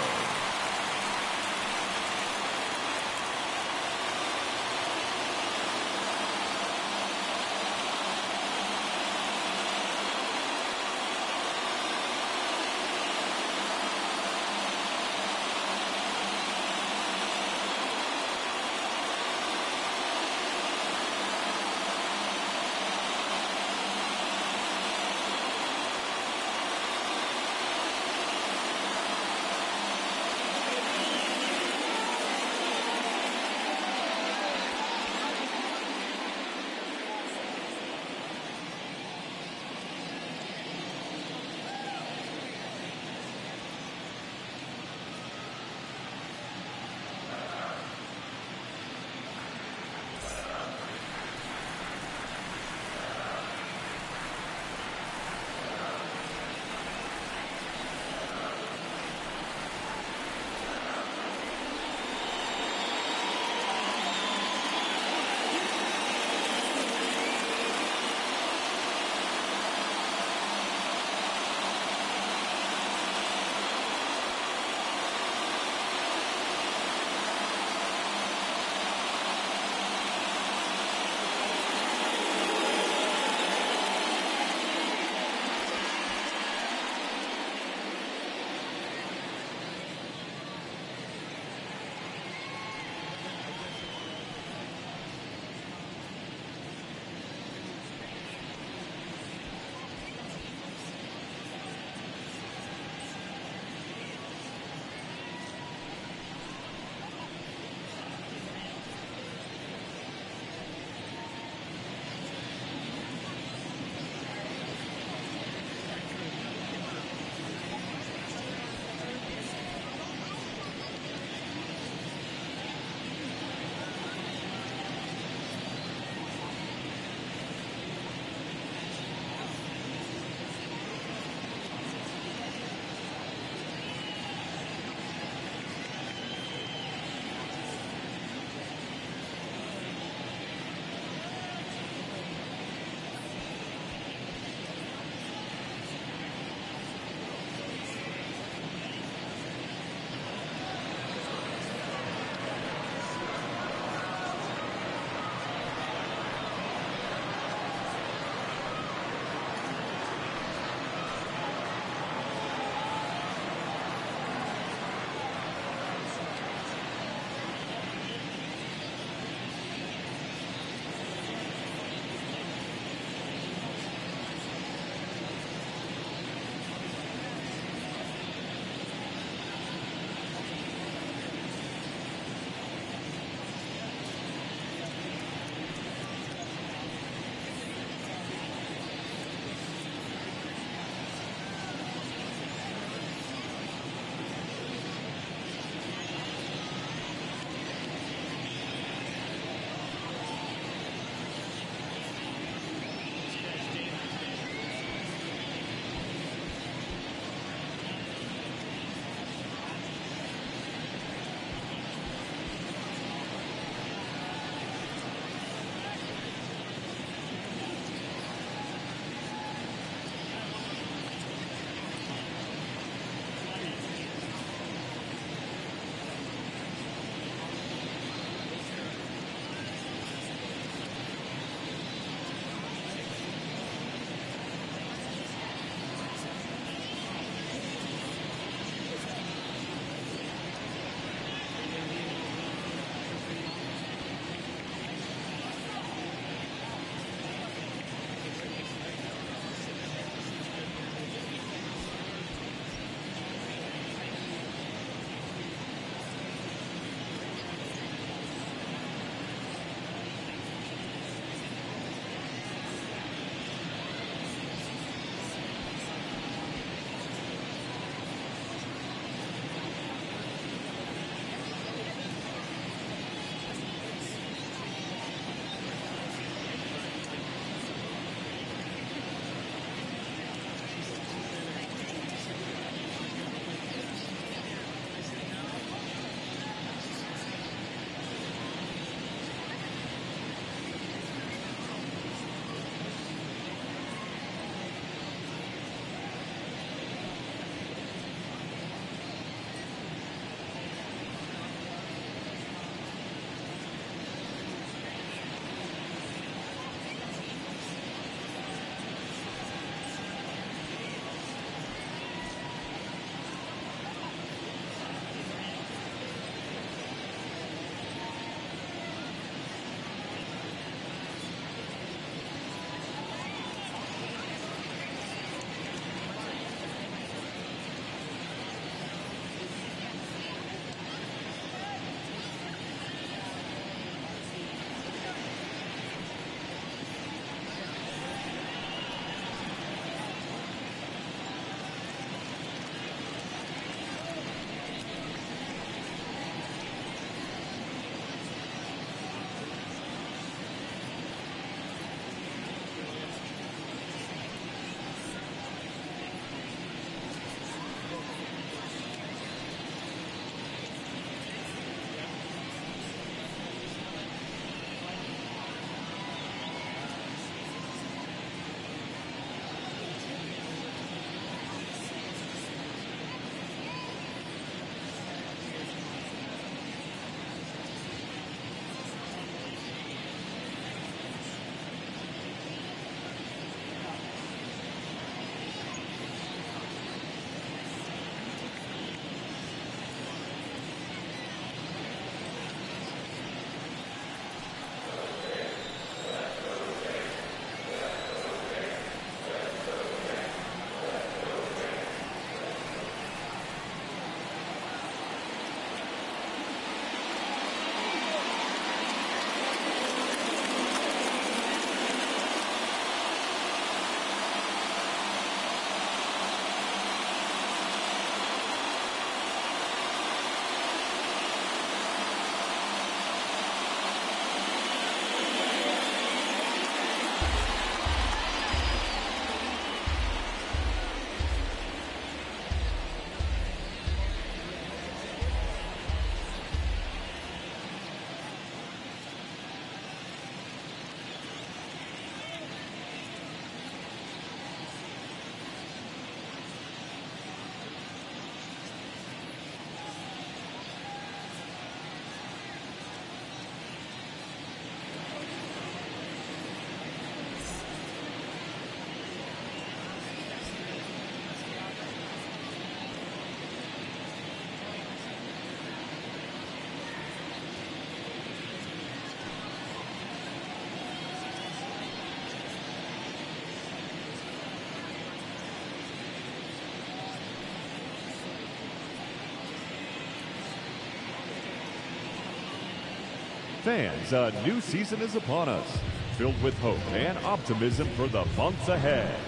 Fans, a new season is upon us, filled with hope and optimism for the months ahead.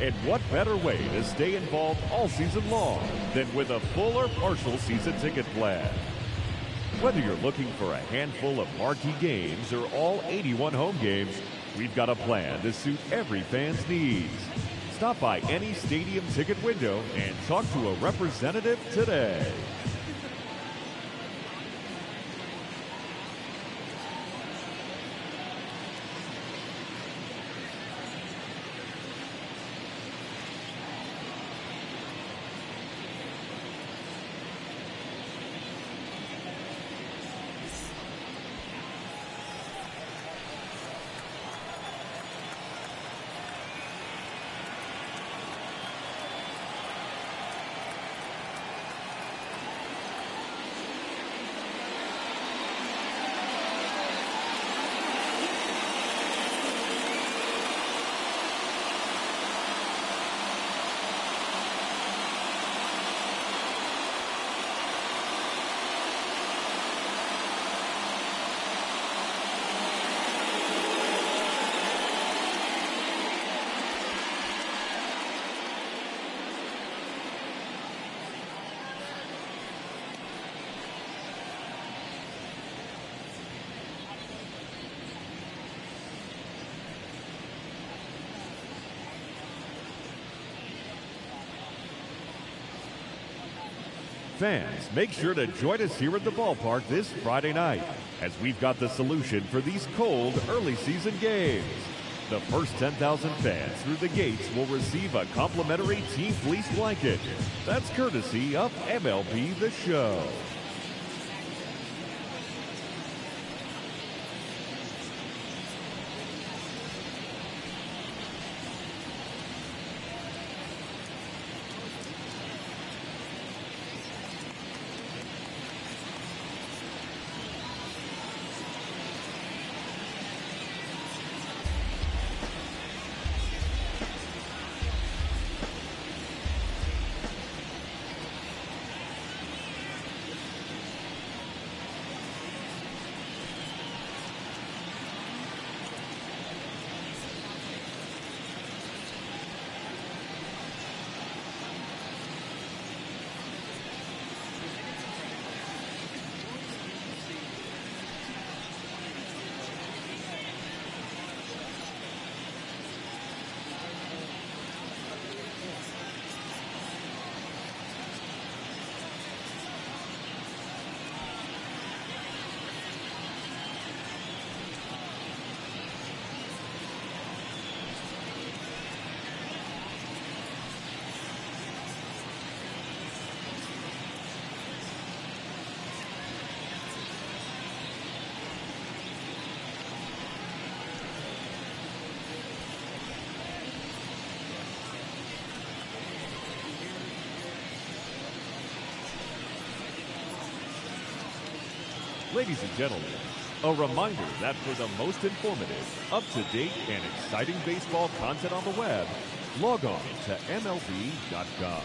And what better way to stay involved all season long than with a full or partial season ticket plan? Whether you're looking for a handful of marquee games or all 81 home games, we've got a plan to suit every fan's needs. Stop by any stadium ticket window and talk to a representative today. Fans, make sure to join us here at the ballpark this Friday night, as we've got the solution for these cold early season games. The first 10,000 fans through the gates will receive a complimentary Team Fleece blanket. That's courtesy of MLB The Show. Ladies and gentlemen, a reminder that for the most informative, up-to-date, and exciting baseball content on the web, log on to MLB.com.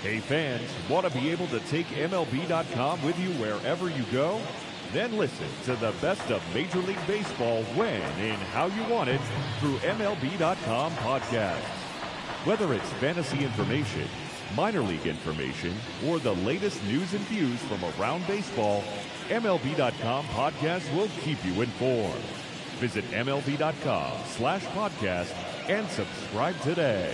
Hey fans, want to be able to take MLB.com with you wherever you go? Then listen to the best of Major League Baseball when and how you want it through MLB.com podcasts. Whether it's fantasy information, minor league information, or the latest news and views from around baseball, MLB.com podcast will keep you informed. Visit MLB.com/podcast and subscribe today.